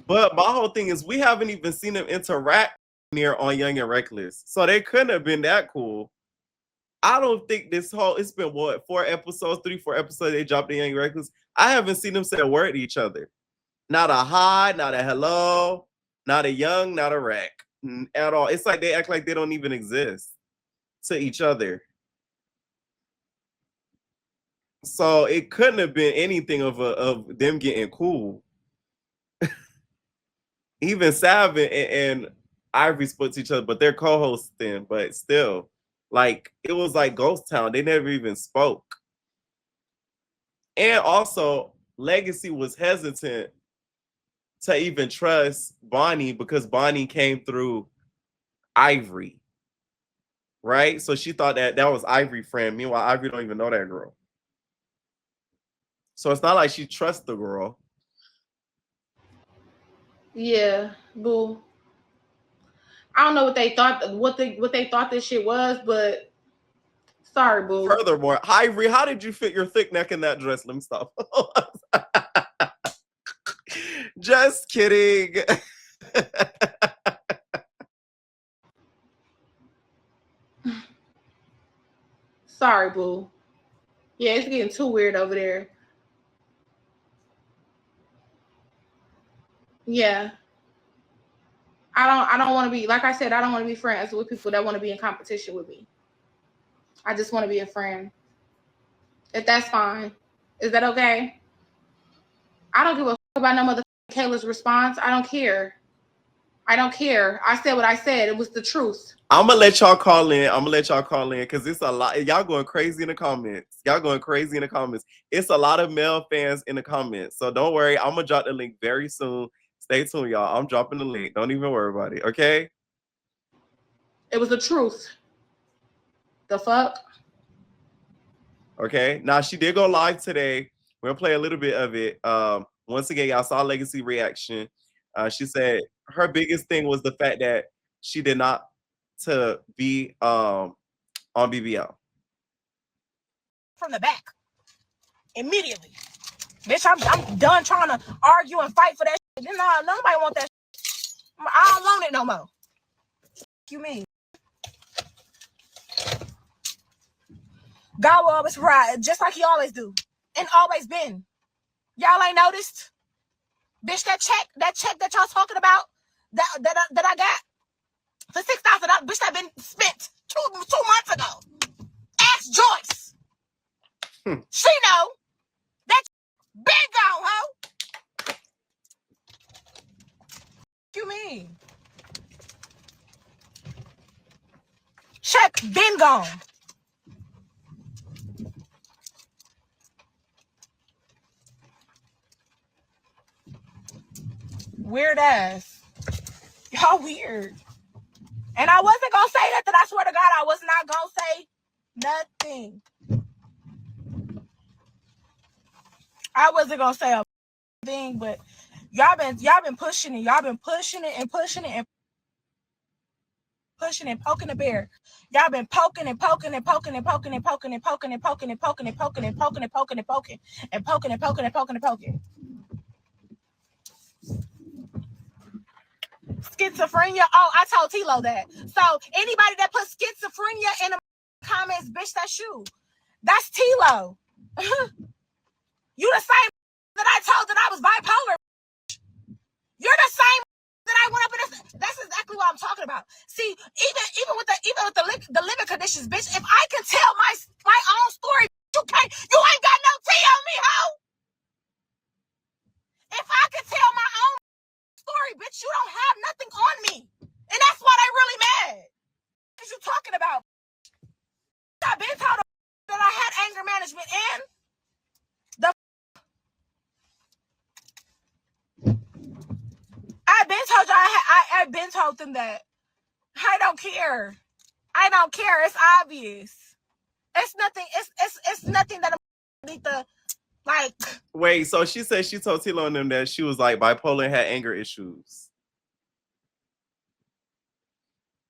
But my whole thing is we haven't even seen them interact near on Young and Reckless. So they couldn't have been that cool. I don't think it's been what, 4 episodes, 3-4 episodes they dropped the Young and Reckless. I haven't seen them say a word to each other. Not a hi, not a hello, not a young, not a wreck at all. It's like they act like they don't even exist to each other. So it couldn't have been anything of them getting cool. Even Sav and Ivory spoke to each other, but they're co-hosts then. But still, like it was like Ghost Town. They never even spoke. And also, Legacy was hesitant to even trust Bonnie because Bonnie came through Ivory, right? So she thought that was Ivory's friend. Meanwhile, Ivory don't even know that girl. So it's not like she trusts the girl. Yeah, boo. I don't know what they thought this shit was, but sorry, boo. Furthermore, Ivory, how did you fit your thick neck in that dress? Let me stop. Just kidding. Sorry, boo. Yeah, it's getting too weird over there. Yeah. I don't want to be, like I said, I don't want to be friends with people that want to be in competition with me. I just want to be a friend. If that's fine. Is that okay? I don't give a fuck about no mother Kayla's response. I don't care. I said what I said. It was the truth. I'm gonna let y'all call in because it's a lot. Y'all going crazy in the comments. It's a lot of male fans in the comments. So don't worry. I'm gonna drop the link very soon. Stay tuned, y'all. I'm dropping the link. Don't even worry about it. Okay? It was the truth. The fuck? Okay. Now she did go live today. We're gonna play a little bit of it. Once again, y'all saw Legacy reaction. She said her biggest thing was the fact that she did not to be on BBL. From the back. Immediately. Bitch, I'm done trying to argue and fight for that shit. Nah, nobody want that shit. I don't want it no more. You mean? God will always ride, just like he always do. And always been. Y'all ain't noticed? Bitch, that check that y'all talking about, that I got for $6,000, bitch, that been spent two months ago. Ask Joyce. She know. That been gone, ho. What you mean? Check been gone. Weird ass. Y'all weird. And I wasn't gonna say nothing. I swear to God, I was not gonna say nothing. I wasn't gonna say a thing, but y'all been pushing it. Y'all been pushing it and pushing it and pushing and poking the bear. Y'all been poking and poking and poking and poking and poking and poking and poking and poking and poking and poking and poking and poking and poking and poking and poking and poking. Schizophrenia. Oh, I told Tilo that. So anybody that put schizophrenia in the comments, bitch, that's you. That's Tilo. You the same that I told that I was bipolar. You're the same that I went up in this. That's exactly what I'm talking about. See, even with the living conditions, bitch. If I can tell my own story, you can't. You ain't got no tea on me, ho. If I can tell my own story, bitch, you don't have nothing on me, and that's why they really mad. What you talking about? I've been told that I had anger management and I've been told y'all I've been told them that. I don't care. I don't care. It's obvious. It's nothing. It's nothing that I need to like. Wait, so she said she told Tilo and them that she was like bipolar and had anger issues.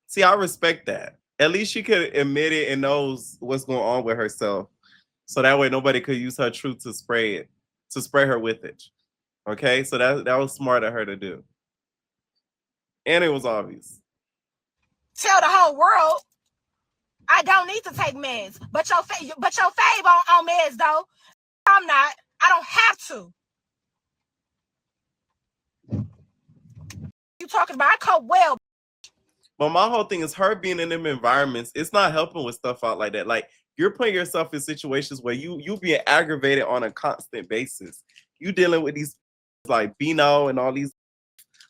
See, I respect that. At least she could admit it and knows what's going on with herself. So that way nobody could use her truth to spray her with it. Okay? So that was smart of her to do. And it was obvious. Tell the whole world I don't need to take meds. But your fave on meds though. I'm not. I don't have to. You talking about I cope well. But my whole thing is her being in them environments, it's not helping with stuff out like that. Like you're putting yourself in situations where you being aggravated on a constant basis. You dealing with these like Bino and all these,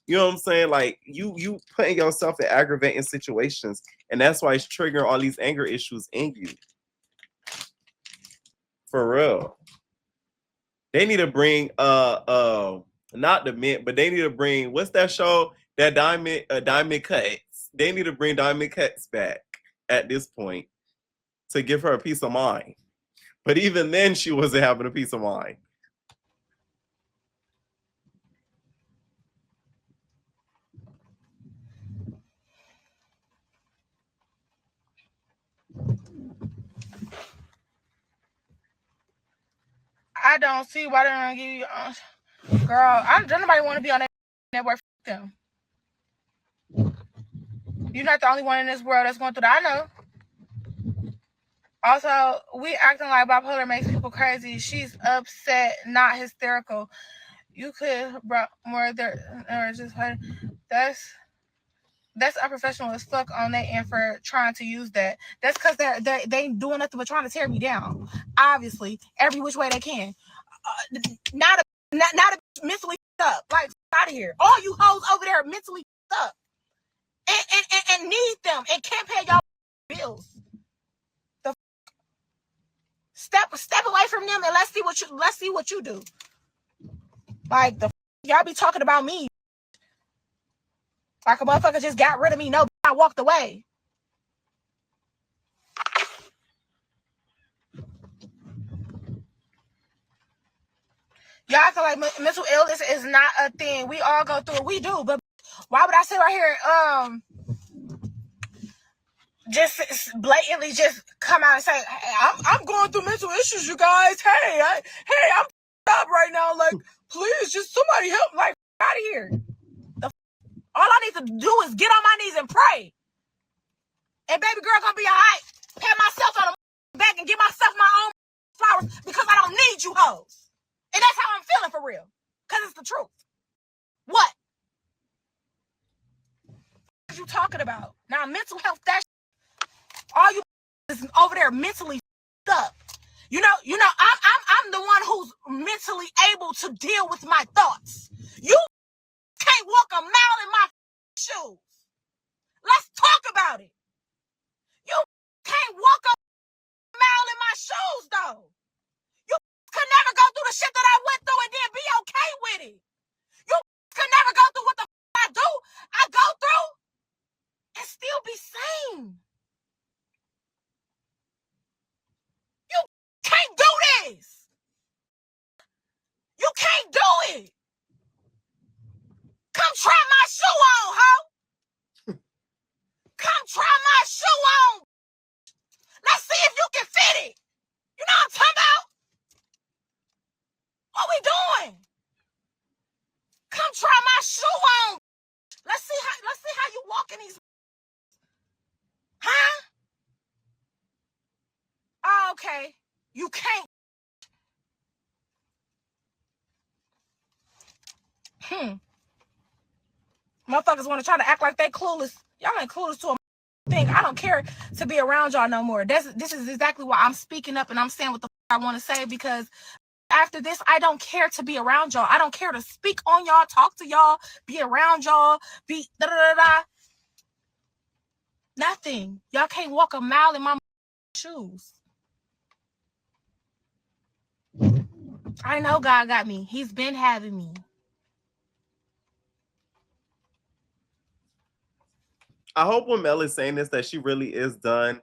you know what I'm saying? Like you putting yourself in aggravating situations, and that's why it's triggering all these anger issues in you. For real. They need to bring not the Mint, but they need to bring, what's that show? That Diamond Cuts. They need to bring Diamond Cuts back at this point to give her a peace of mind. But even then, she wasn't having a peace of mind. I don't see why they don't give you. Girl, don't nobody want to be on that network. Them. You're not the only one in this world that's going through that. I know. Also, we acting like bipolar makes people crazy. She's upset, not hysterical. You could brought more there or just that's unprofessional as fuck on their end for trying to use that. That's because they ain't doing nothing but trying to tear me down. Obviously, every which way they can. Not a mentally up. Like out of here. All you hoes over there are mentally up and need them and can't pay y'all bills. Step away from them and let's see what you do. Like y'all be talking about me like a motherfucker just got rid of me. No, I walked away. Y'all feel like mental illness is not a thing. We all go through it. We do, but why would I sit right here just blatantly just come out and say, hey, I'm going through mental issues, you guys. Hey, I'm up right now. Like, please, just somebody help. Like, out of here. All I need to do is get on my knees and pray. And baby girl gonna be all right. Pat myself on the back and give myself my own flowers because I don't need you hoes. And that's how I'm feeling for real. Because it's the truth. What? What are you talking about? Now, mental health, that all you is over there mentally up. You know, I'm the one who's mentally able to deal with my thoughts. You can't walk a mile in my shoes. Let's talk about it. You can't walk a mile in my shoes, though. You could never go through the shit that I went through and then be okay with it. You could never go through what the I do. I go through and still be sane. You can't do this. You can't do it. Come try my shoe on, ho. Come try my shoe on. Let's see if you can fit it. You know what I'm talking about? What we doing? Come try my shoe on. Let's see how you walk in these. Huh? Oh, okay. You can't. Motherfuckers want to try to act like they clueless. Y'all ain't clueless to a thing. I don't care to be around y'all no more. This is exactly why I'm speaking up and I'm saying what the I want to say, because after this, I don't care to be around y'all. I don't care to speak on y'all, talk to y'all, be around y'all, be da-da-da-da. Nothing. Y'all can't walk a mile in my shoes. I know God got me. He's been having me. I hope when Mel is saying this that she really is done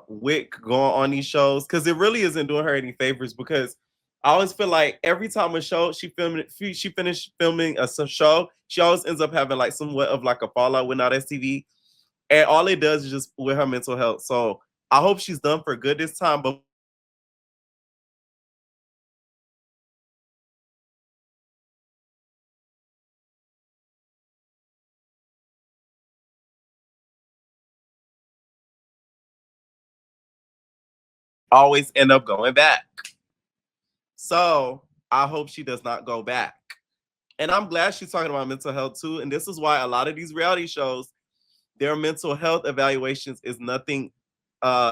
with going on these shows, because it really isn't doing her any favors, because I always feel like every time a show she finished filming a show, she always ends up having like somewhat of like a fallout with Nowthatstv, and all it does is just with her mental health. So I hope she's done for good this time, but always end up going back. So I hope she does not go back. And I'm glad she's talking about mental health too. And this is why a lot of these reality shows, their mental health evaluations is nothing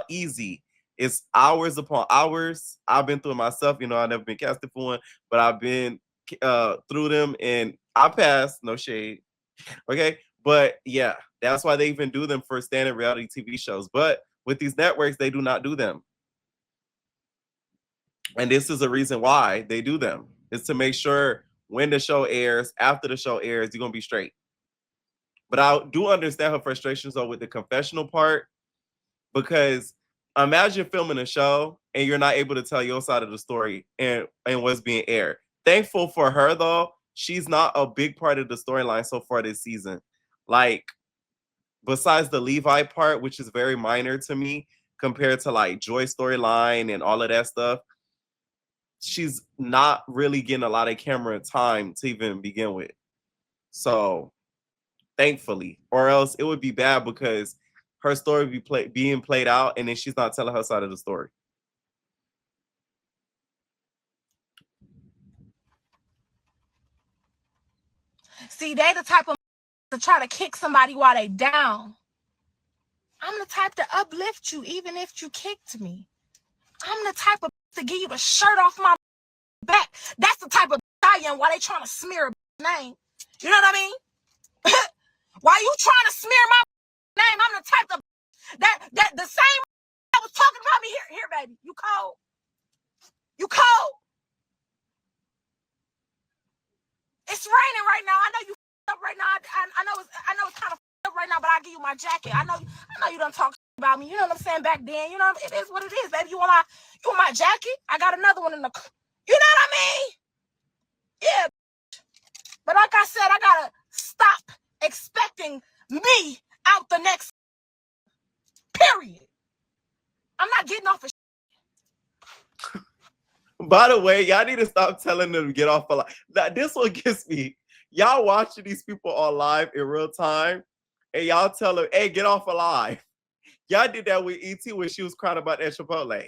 easy. It's hours upon hours. I've been through it myself. You know, I've never been casted for one, but I've been through them and I passed. No shade. Okay. But yeah, that's why they even do them for standard reality TV shows. But with these networks, they do not do them. And this is a reason why they do them. It's to make sure when the show airs, after the show airs, you're going to be straight. But I do understand her frustrations though with the confessional part, because imagine filming a show and you're not able to tell your side of the story and what's being aired. Thankful for her though, she's not a big part of the storyline so far this season. Like, besides the Levi part, which is very minor to me compared to like Joy's storyline and all of that stuff, she's not really getting a lot of camera time to even begin with. So thankfully, or else it would be bad because her story would be being played out and then she's not telling her side of the story. See, they the type of to try to kick somebody while they down. I'm the type to uplift you even if you kicked me. I'm the type of to give you the shirt off my back. That's the type of I am while they trying to smear a name. You know what I mean? While you trying to smear my name, I'm the type of that the same that was talking about me. Here, baby. You cold? You cold? It's raining right now. I know you up right now. I know it's kind of up right now, but I'll give you my jacket. I know you done talk about me. You know what I'm saying? Back then, you know, it is what it is, baby. You want my jacket? I got another one in the. You know what I mean? Yeah. But like I said, I gotta stop expecting me out the next. Period. I'm not getting off of. By the way, y'all need to stop telling them to get off of live. Now, this one gets me. Y'all watching these people on live in real time, and y'all tell them, hey, get off of live. Y'all did that with ET when she was crying about that Chipotle.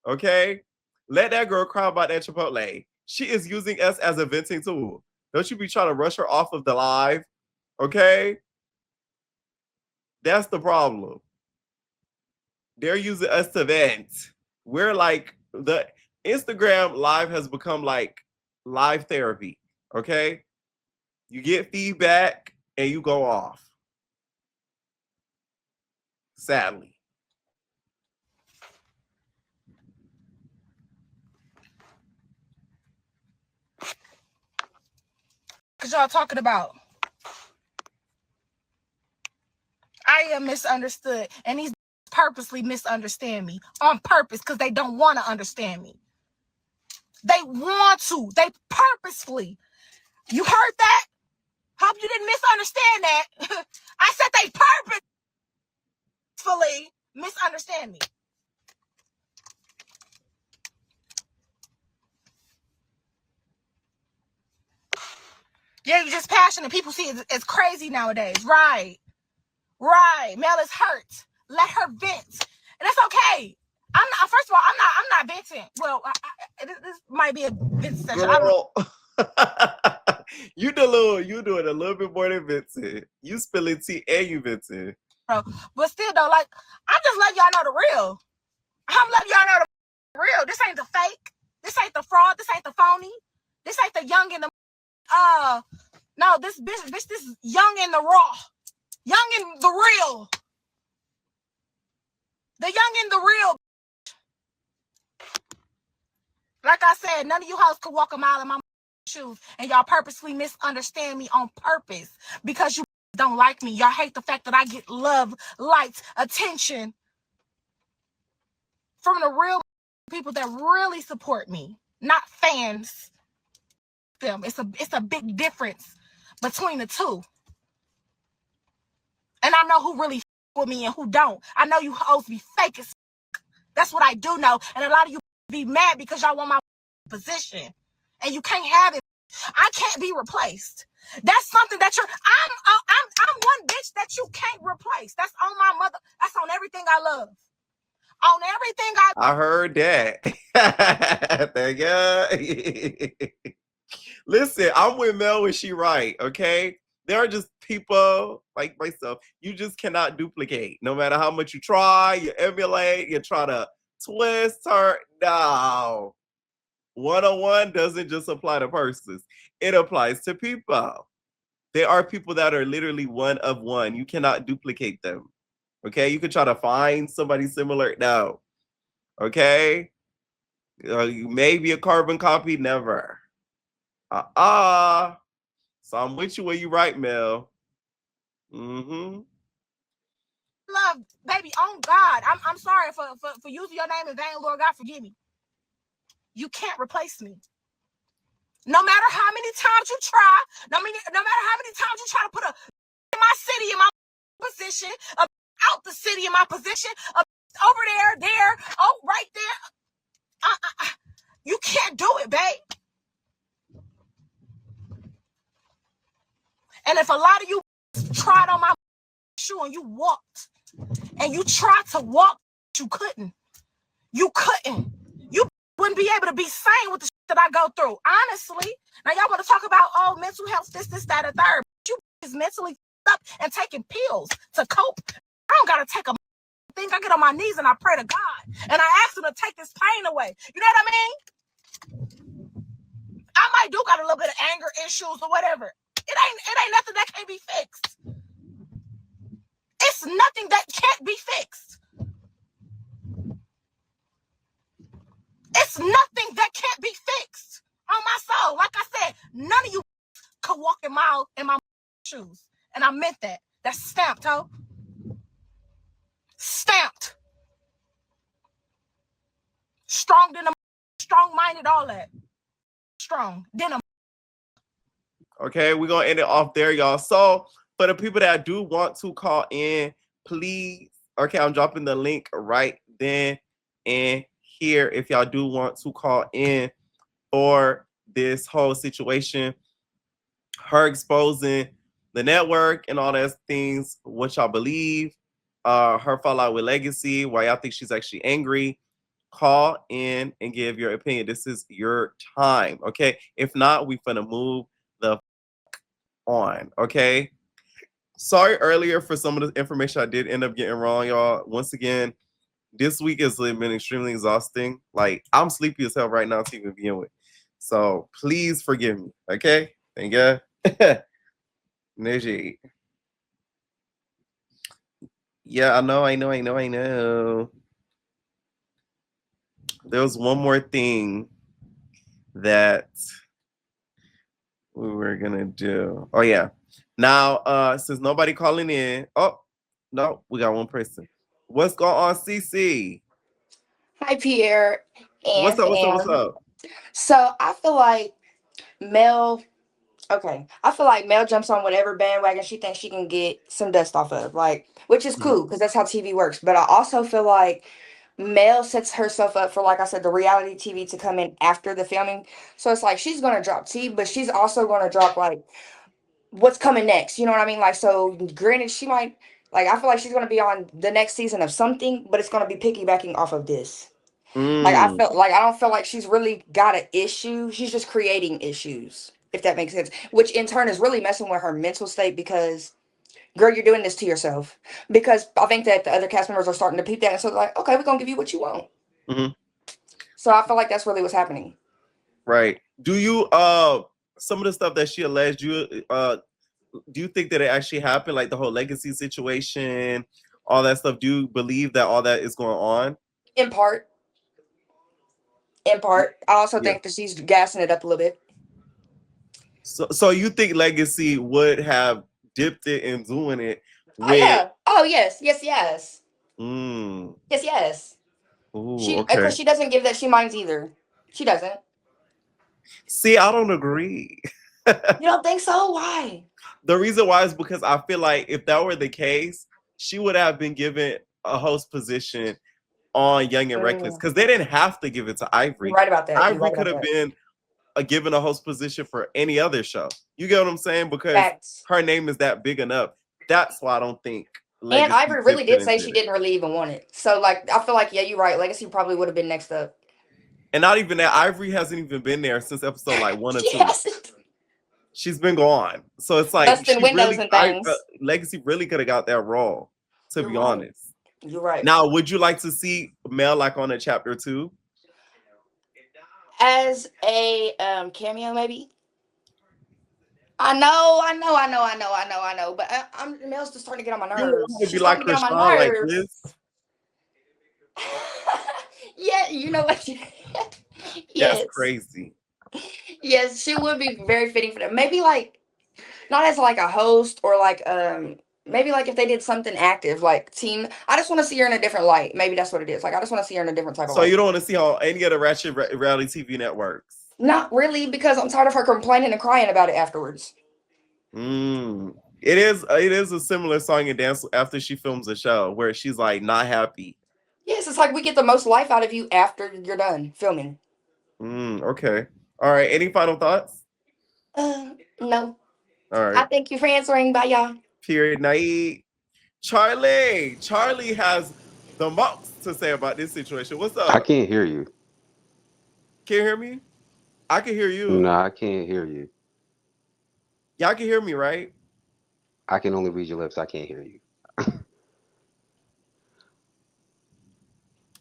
Okay? Let that girl cry about that Chipotle. She is using us as a venting tool. Don't you be trying to rush her off of the live, okay? That's the problem. They're using us to vent. We're like, the Instagram live has become like live therapy, okay? You get feedback and you go off. Sadly. Cause y'all talking about I am misunderstood, and these purposely misunderstand me on purpose because they don't want to understand me. They want to. They purposefully. You heard that? Hope you didn't misunderstand that. I said they purposefully misunderstand me. Yeah, you're just passionate. People see it as crazy nowadays. Right. Right. Mel is hurt. Let her vent. And that's okay. I'm not, first of all, I'm not venting. Well, this might be a vent session. Girl. You doing a little bit more than venting. You spilling tea and you venting. But still though, like, I'm just letting y'all know the real. I'm letting y'all know the real. This ain't the fake. This ain't the fraud. This ain't the phony. This ain't the young and the no, this bitch, this is young and the raw. Young and the real. The young and the real. Like I said, none of you hoes could walk a mile in my shoes, and y'all purposely misunderstand me on purpose because you don't like me. Y'all hate the fact that I get love, likes, attention from the real people that really support me, not fans. Them. It's a big difference between the two. And I know who really with me and who don't. I know you hoes be fake as that's what I do know. And a lot of you be mad because y'all want my position. And you can't have it. I can't be replaced. That's something that I'm one bitch that you can't replace. That's on my mother. That's on everything I love. On everything I heard that. Thank you. Listen, I'm with Mel when she right, okay? There are just people like myself you just cannot duplicate. No matter how much you try, you emulate, you try to twist her. No. 101 doesn't just apply to persons. It applies to people. There are people that are literally one of one. You cannot duplicate them. Okay? You could try to find somebody similar. No. Okay? Maybe a carbon copy, never. So I'm with you where you right, Mel. love, baby, on God. I'm sorry for using your name in vain, Lord God, forgive me. You can't replace me. No matter how many times you try, no matter how many times you try to put in my city in my position, out the city in my position, over there, oh, right there. You can't do it, babe. And if a lot of you tried on my shoe and you walked, and you tried to walk, you couldn't. You couldn't. You wouldn't be able to be sane with the shit that I go through. Honestly. Now y'all want to talk about, oh, mental health, this, that, and third. You is mentally up and taking pills to cope. I don't gotta take a thing. I get on my knees and I pray to God. And I ask him to take this pain away. You know what I mean? I might do got a little bit of anger issues or whatever. It ain't nothing that can't be fixed. It's nothing that can't be fixed. It's nothing that can't be fixed on my soul. Like I said, none of you could walk in my shoes. And I meant that. That's stamped, ho. Stamped. Strong-minded, all that. Strong. Denim. Okay, we're going to end it off there, y'all. So for the people that do want to call in, please, okay, I'm dropping the link right then and here if y'all do want to call in for this whole situation, her exposing the network and all those things, what y'all believe, her fallout with Legacy, why y'all think she's actually angry. Call in and give your opinion. This is your time, okay? If not, we're gonna move the on. Okay. Sorry earlier for some of the information I did end up getting wrong, y'all. Once again, this week has been extremely exhausting. Like, I'm sleepy as hell right now to even begin with. So please forgive me. Okay. Thank you. Neji. Yeah, I know. There was one more thing that we were gonna do. Oh yeah. Now, since nobody calling in, oh no, we got one person. What's going on, CC? Hi, Pierre and What's up? Sam. So I feel like Mel, I feel like Mel jumps on whatever bandwagon she thinks she can get some dust off of, like, which is Mhm. cool because that's how TV works. But I also feel like Mel sets herself up for, like I said, the reality TV to come in after the filming. So it's like she's gonna drop tea, but she's also gonna drop like what's coming next. You know what I mean? Like, so granted, she might like I feel like she's gonna be on the next season of something, but it's gonna be piggybacking off of this. Like I Mm, felt like I don't feel like she's really got an issue. She's just creating issues, if that makes sense. Which in turn is really messing with her mental state because girl, you're doing this to yourself. Because I think that the other cast members are starting to peep that and so they're like, okay, we're gonna give you what you want. mhm. So I feel like that's really what's happening. Right. Do you some of the stuff that she alleged, do you think that it actually happened, like the whole legacy situation, all that stuff? Do you believe that all that is going on? In part. In part. I also Yeah. think that she's gassing it up a little bit. So you think Legacy would have dipped it and doing it Oh with yeah. Oh yes. Yes, yes. mm, Yes, yes. ooh, She okay. because she doesn't give that she minds either. She doesn't. See, I don't agree. You don't think so? Why? The reason why is because I feel like if that were the case, she would have been given a host position on Young and Reckless because they didn't have to give it to You're Ivory. right about that. You're Ivory right could about have that. been given a host position for any other show. You get what I'm saying? Because Facts. her name is that big enough. That's why I don't think And Legacy Ivory really dipped it did and say did she it. didn't really even want it. So like I feel like yeah, you're right. Legacy probably would have been next up. And not even that, Ivory hasn't even been there since episode like 1 or She 2. hasn't. She's been gone. So it's like Busting windows and things. Legacy really could have got that role, to You're be right. honest. You're right. Now, would you like to see Mel like on a chapter 2? As a cameo, maybe. I know. But I'm Mel's just starting to get on my You don't nerves. want to be She's like starting to get on Krishan my like nerves. this? Yeah, you know what? That's Yes. crazy. Yes, she would be very fitting for that. Maybe like not as like a host or like maybe like if they did something active like team. I just want to see her in a different light. Maybe that's what it is. Like I just want to see her in a different type of So you light. don't want to see how any of the ratchet reality TV networks? Not really because I'm tired of her complaining and crying about it afterwards. It is a similar song and dance after she films a show where she's like not happy. Yes, it's like we get the most life out of you after you're done filming. Okay. All right. Any final thoughts? No. All I right. thank you for answering. Bye, y'all. Period. Naive. Charlie has the most to say about this situation. What's I up? can't hear you. Can you hear me? I can hear No, you. I can't hear you. Y'all can hear me, right? I can only read your lips. I can't hear you.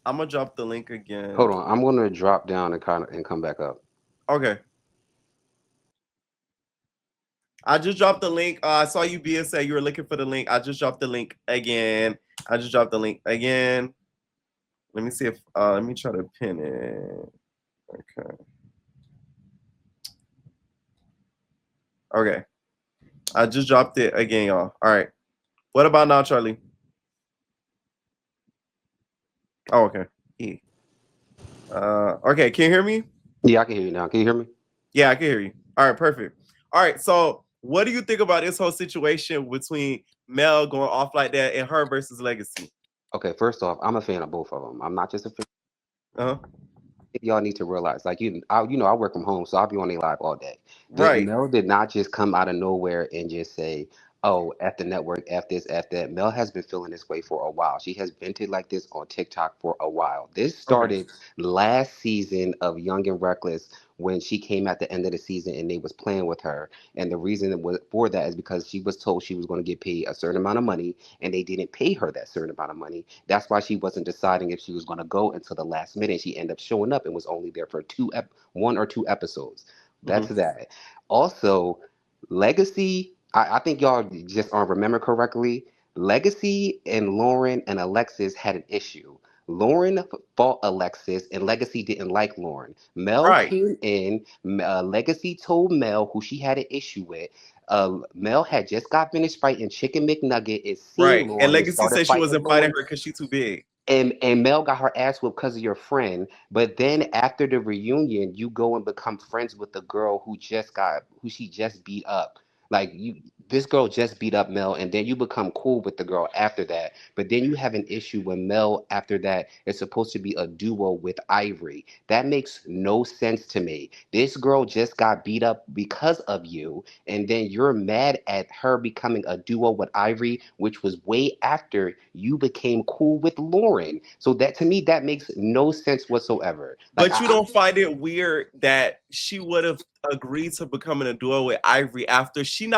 I'm gonna drop the link again. Hold on. I'm gonna drop down and come back up. Okay. I just dropped the link. I saw you say you were looking for the link. I just dropped the link again. Let me see if let me try to pin it. Okay. Okay. I just dropped it again, y'all. All right. What about now, Charlie? Oh, okay. Okay, can you hear me? Yeah, I can hear you now. Can you hear me? Yeah, I can hear you. All right, perfect. All right, so what do you think about this whole situation between Mel going off like that and her versus Legacy? Okay, first off, I'm a fan of both of them. I'm not just a fan. Uh-huh. Y'all need to realize, like I work from home, so I'll be on a live all day. Right. Mel did not just come out of nowhere and just say, "Oh, F the network, F this, F that." Mel has been feeling this way for a while. She has vented like this on TikTok for a while. This started last season of Young and Reckless when she came at the end of the season and they was playing with her. And the reason for that is because she was told she was going to get paid a certain amount of money, and they didn't pay her that certain amount of money. That's why she wasn't deciding if she was going to go until the last minute. She ended up showing up and was only there for 1 or 2 episodes. That's that. Also, Legacy, I think y'all just aren't remember correctly. Legacy and Lauren and Alexis had an issue. Lauren fought Alexis, and Legacy didn't like Lauren. Mel Right. came in. Legacy told Mel, who she had an issue with. Mel had just got finished fighting Chicken McNugget. It seemed Right. And Lauren Legacy started said she fighting wasn't fighting Lauren. her because she's too big. And Mel got her ass whipped because of your friend. But then after the reunion, you go and become friends with the girl who she just beat up. Like this girl just beat up Mel, and then you become cool with the girl after that. But then you have an issue when Mel after that is supposed to be a duo with Ivory. That makes no sense to me. This girl just got beat up because of you, and then you're mad at her becoming a duo with Ivory, which was way after you became cool with Lauren. So that to me, that makes no sense whatsoever. Like, But you don't find it weird that she would have agreed to becoming a duo with Ivory after she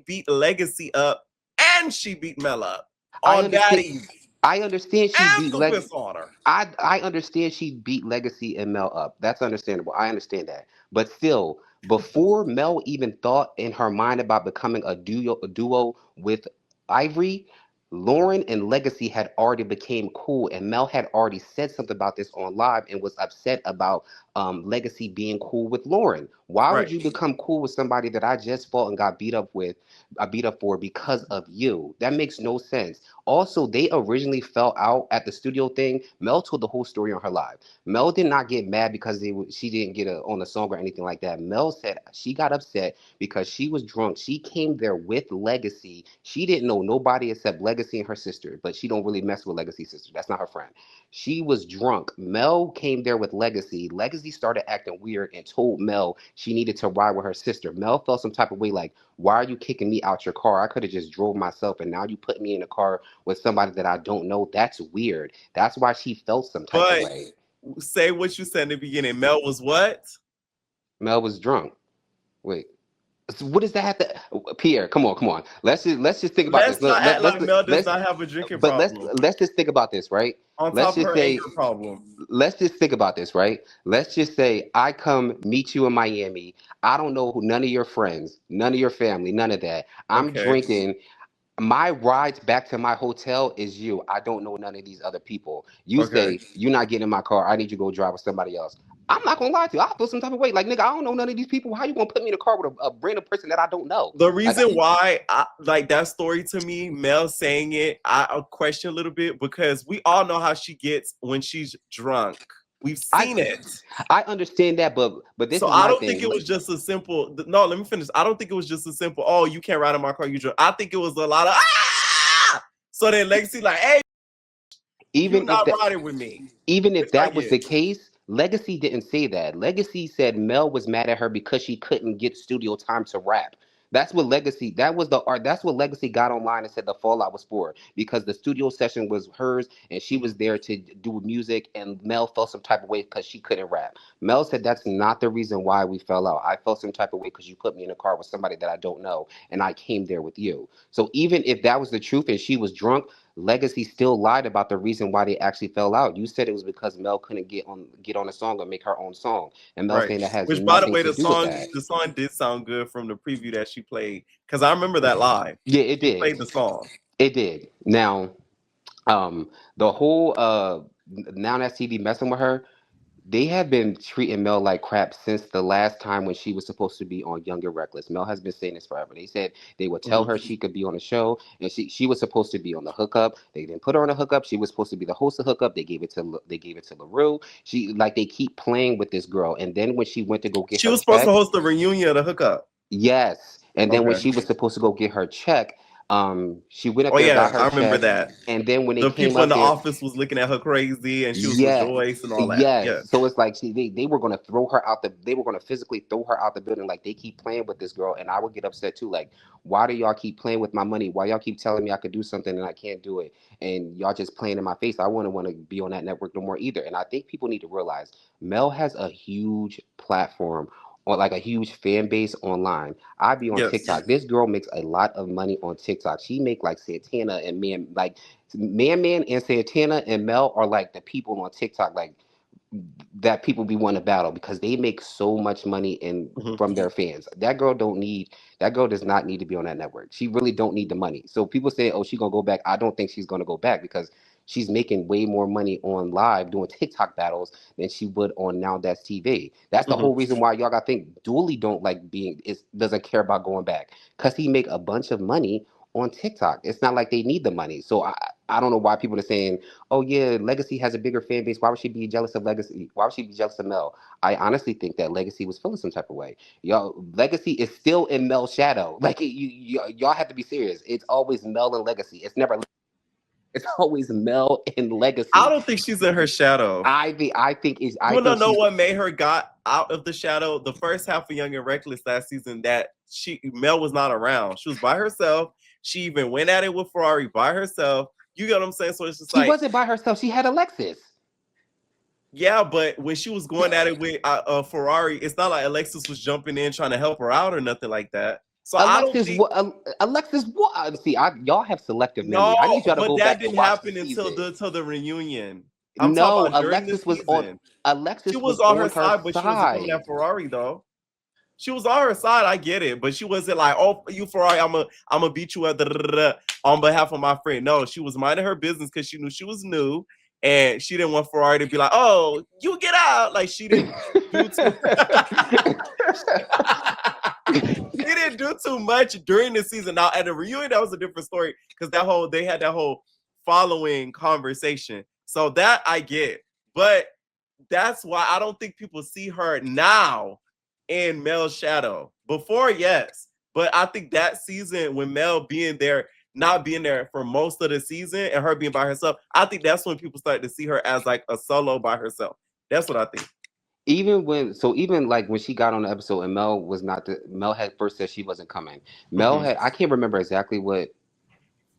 beat Legacy up and she beat Mel up on that evening I understand she and beat the fifth on her. I understand she beat Legacy and Mel up. That's understandable. I understand that. But still, before Mel even thought in her mind about becoming a duo with Ivory, Lauren and Legacy had already became cool, and Mel had already said something about this on live and was upset about Legacy being cool with Lauren. Why would Right. you become cool with somebody that I just fought and got beat up for because of you? That makes no sense. Also, they originally fell out at the studio thing. Mel told the whole story on her live. Mel did not get mad because she didn't get on the song or anything like that. Mel said she got upset because she was drunk. She came there with Legacy. She didn't know nobody except Legacy and her sister, but she don't really mess with Legacy's sister. That's not her friend. She was drunk. Mel came there with Legacy. Legacy started acting weird and told Mel she needed to ride with her sister. Mel felt some type of way like, why are you kicking me out your car? I could have just drove myself, and now you put me in a car with somebody that I don't know. That's weird. That's why she felt some type of But way. say what you said in the beginning. Mel was what? Mel was drunk. Wait. So what does that have to Pierre, come on. Let's just think about Let's this. not act like Mel does Let's not have a drinking but problem let's just think about this, right? on Let's top of just her say anger problem. let's just think about this, right? Let's just say I come meet you in Miami. I don't know none of your friends, none of your family, none of that. I'm Okay. drinking. My rides back to my hotel is you. I don't know none of these other people. You Okay. say you're not getting in my car. I need you to go drive with somebody else. I'm not gonna lie to you. I feel some type of way. Like nigga, I don't know none of these people. How you gonna put me in a car with a random person that I don't know? The Like, reason why I like that story to me, Mel saying it, I question a little bit because we all know how she gets when she's drunk. We've seen it. I understand that, but this So is I my don't think thing. it was just a simple. No, let me finish. I don't think it was just a simple. Oh, you can't ride in my car. You drunk. I think it was a lot of ah. So then Lexi like, hey, you Even if not that riding with me, even if which I that was get. the case, Legacy didn't say that. Legacy said Mel was mad at her because she couldn't get studio time to rap. That's what Legacy. That was the art. That's what Legacy got online and said the fallout was for because the studio session was hers and she was there to do music. And Mel felt some type of way because she couldn't rap. Mel said that's not the reason why we fell out. I felt some type of way because you put me in a car with somebody that I don't know, and I came there with you. So even if that was the truth and she was drunk, Legacy still lied about the reason why they actually fell out. You said it was because Mel couldn't get on a song or make her own song, and Mel Right. saying that has Which, by the nothing way, to the do with song that. the song did sound good from the preview that she played because I remember that live. Yeah, it She did. played the song. It did. Now, the whole Now That TV messing with her, they have been treating Mel like crap since the last time when she was supposed to be on Young and Reckless. Mel has been saying this forever. They said they would tell Mhm. her she could be on the show, and she was supposed to be on the hookup. They didn't put her on the hookup. She was supposed to be the host of hookup. They gave it to LaRue. They keep playing with this girl, and then when she went to go get She her was supposed to check, host the reunion of the hookup. yes, and then when Okay. she was supposed to go get her check, She went up Oh there, yeah, got her I remember check, that. and then when they The came people in up the there, office was looking at her crazy, and she was with yeah, Joyce and all that. yes. Yeah. So it's like they were gonna throw her out they were gonna physically throw her out the building. Like they keep playing with this girl, and I would get upset too. Like, why do y'all keep playing with my money? Why y'all keep telling me I could do something and I can't do it? And y'all just playing in my face. I wouldn't want to be on that network no more either. And I think people need to realize Mel has a huge platform or like a huge fan base online. I be on Yes. TikTok. This girl makes a lot of money on TikTok. She make like Santana and Man and Santana and Mel are like the people on TikTok like that people be wanting to battle because they make so much money in Mhm. from their fans. That girl does not need to be on that network. She really don't need the money. So people say, "Oh, she's gonna go back." I don't think she's gonna go back because she's making way more money on live doing TikTok battles than she would on Now That's TV. That's the whole Mhm. reason why y'all got to think Dooley don't like being is doesn't care about going back because he make a bunch of money on TikTok. It's not like they need the money. So I don't know why people are saying, "Oh yeah, Legacy has a bigger fan base. Why would she be jealous of Legacy? Why would she be jealous of Mel?" I honestly think that Legacy was feeling some type of way. Y'all, Legacy is still in Mel's shadow. Like y'all have to be serious. It's always Mel and Legacy. It's never. It's always Mel and I Legacy. don't think she's in her shadow. I You wanna think know she's what made her got out of the shadow? The first half of Young and Reckless last season, that Mel was not around. She was by herself. She even went at it with Ferrari by herself. You get what I'm saying? So it's just she like, wasn't by herself. She had Alexis. yeah, but when she was going at it with Ferrari, it's not like Alexis was jumping in trying to help her out or nothing like that. So I don't Alexis, think. what? Alexis, what? See, y'all have selective No, memory. I need y'all to but go that back and didn't watch the happen until season. the reunion. I'm talking No, about during the season. She Alexis was was on her on her side, but she wasn't coming side. at Ferrari though. She was on her side, I get it, but she wasn't like, "Oh, you Ferrari, I'm a beat you up on behalf of my friend." No, she was minding her business because she knew she was new, and she didn't want Ferrari to be like, "Oh, you get out!" Like she didn't do too. She didn't do too much during the season. Now at the reunion, that was a different story because they had that whole following conversation. So that I get, but that's why I don't think people see her now in Mel's shadow. Before, yes, but I think that season when Mel being there, not being there for most of the season, and her being by herself, I think that's when people started to see her as like a solo by herself. That's what I think. Even like when she got on the episode and Mel had first said she wasn't coming. Mel Mhm. had I can't remember exactly what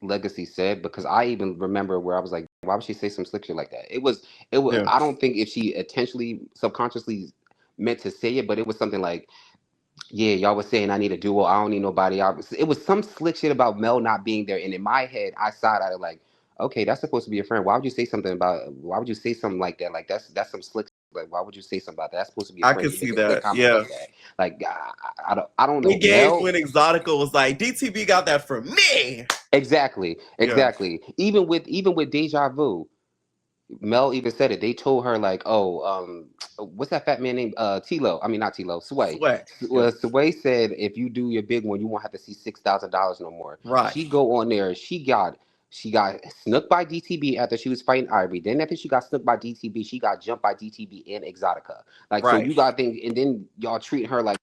Legacy said because I even remember where I was like, why would she say some slick shit like that? It was Yeah. I don't think if she intentionally subconsciously meant to say it, but it was something like, yeah, y'all was saying I need a duo. I don't need nobody. It was some slick shit about Mel not being there, and in my head, I side out like, okay, that's supposed to be a friend. Why would you say something about? Why would you say something like that? Like that's some slick. Like why would you say something about that? That's supposed to be a I friend. could You see make a slick that. comment Yeah. like that. Like I don't know. It gave Mel when Exotica was like, DTB got that from me. exactly, Yeah. exactly. Even with Deja Vu. Mel even said it. They told her like, "Oh, what's that fat man named? Tilo. I mean, not Tilo. Sway. Sweat. Yeah. Well, Sway said if you do your big one, you won't have to see $6,000 no more. Right. She go on there. She got snooked by DTB after she was fighting Ivory. Then after she got snooked by DTB, she got jumped by DTB and Exotica. Like so, Right. you got to think, and then y'all treat her like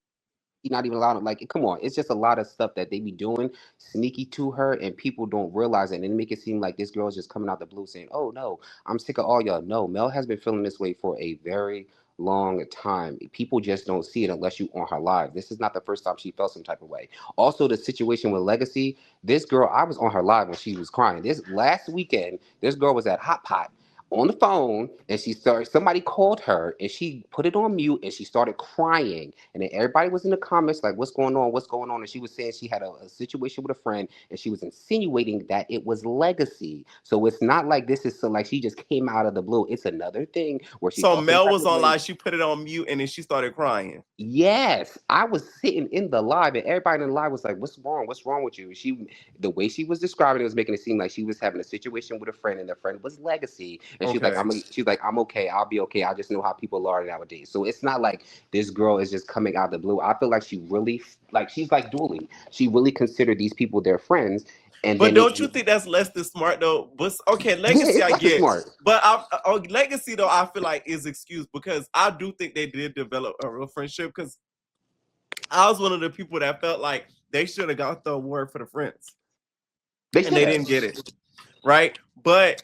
not even allowed to like come on, it's just a lot of stuff that they be doing sneaky to her and people don't realize it and make it seem like this girl is just coming out the blue saying, "Oh no, I'm sick of all y'all." No, Mel has been feeling this way for a very long time. People just don't see it unless you on her live. This is not the first time she felt some type of way. Also, the situation with Legacy, this girl, I was on her live when she was crying. This last weekend, this girl was at Hot Pot on the phone and somebody called her and she put it on mute and she started crying and then everybody was in the comments like, what's going on, and she was saying she had a situation with a friend and she was insinuating that it was Legacy. So it's not like this is so like she just came out of the blue. It's another thing where she So felt some Mel type was of on way. live. She put it on mute and then she started crying. Yes, I was sitting in the live, and everybody in the live was like, "What's wrong? What's wrong with you?" The way she was describing it was making it seem like she was having a situation with a friend, and the friend was Legacy, and Okay. she's like, "I'm okay, I'll be okay. I just know how people are nowadays." So it's not like this girl is just coming out the blue. I feel like she really, like, she's like Dooley. She really considered these people their friends, and But then don't you think that's less than smart though? But okay, yeah, Legacy it's I less than get, smart. but Legacy though I feel like is excused because I do think they did develop a real friendship because I was one of the people that felt like they should have got the award for the friends. and they didn't get it, right? But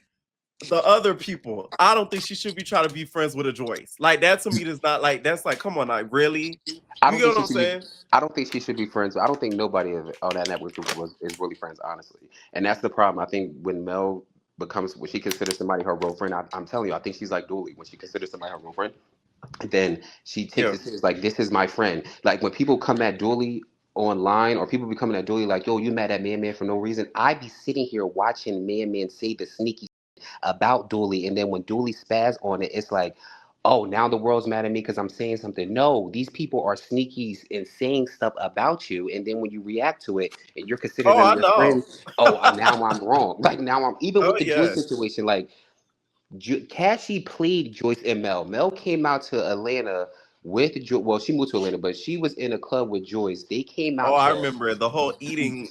the other people, I don't think she should be trying to be friends with a Joyce. Like that to me is not like that's like, come on, like really? I You don't get think what she I'm should be. saying? I don't think she should be friends. I don't think nobody on that network is really friends, honestly. And that's the problem. I think when Mel becomes when she considers somebody her real friend, I'm telling you, I think she's like Dooley. When she considers somebody her real friend, then she takes Yeah. it serious. Like this is my friend. Like when people come at Dooley online or people be coming at Dooley like, yo, you mad at Man Man for no reason. I be sitting here watching Man Man say the sneaky about Dooley, and then when Dooley spaz on it, it's like, oh, now the world's mad at me because I'm saying something. No, these people are sneakies and saying stuff about you, and then when you react to it and you're considering Oh, them I your know. friend, oh, now I'm wrong. Like now I'm even Oh with the Joyce yes. situation, like Cassie played Joyce and Mel. Mel came out to Atlanta with well, she moved to Atlanta, but she was in a club with Joyce. They came Oh, out I to remember the whole eating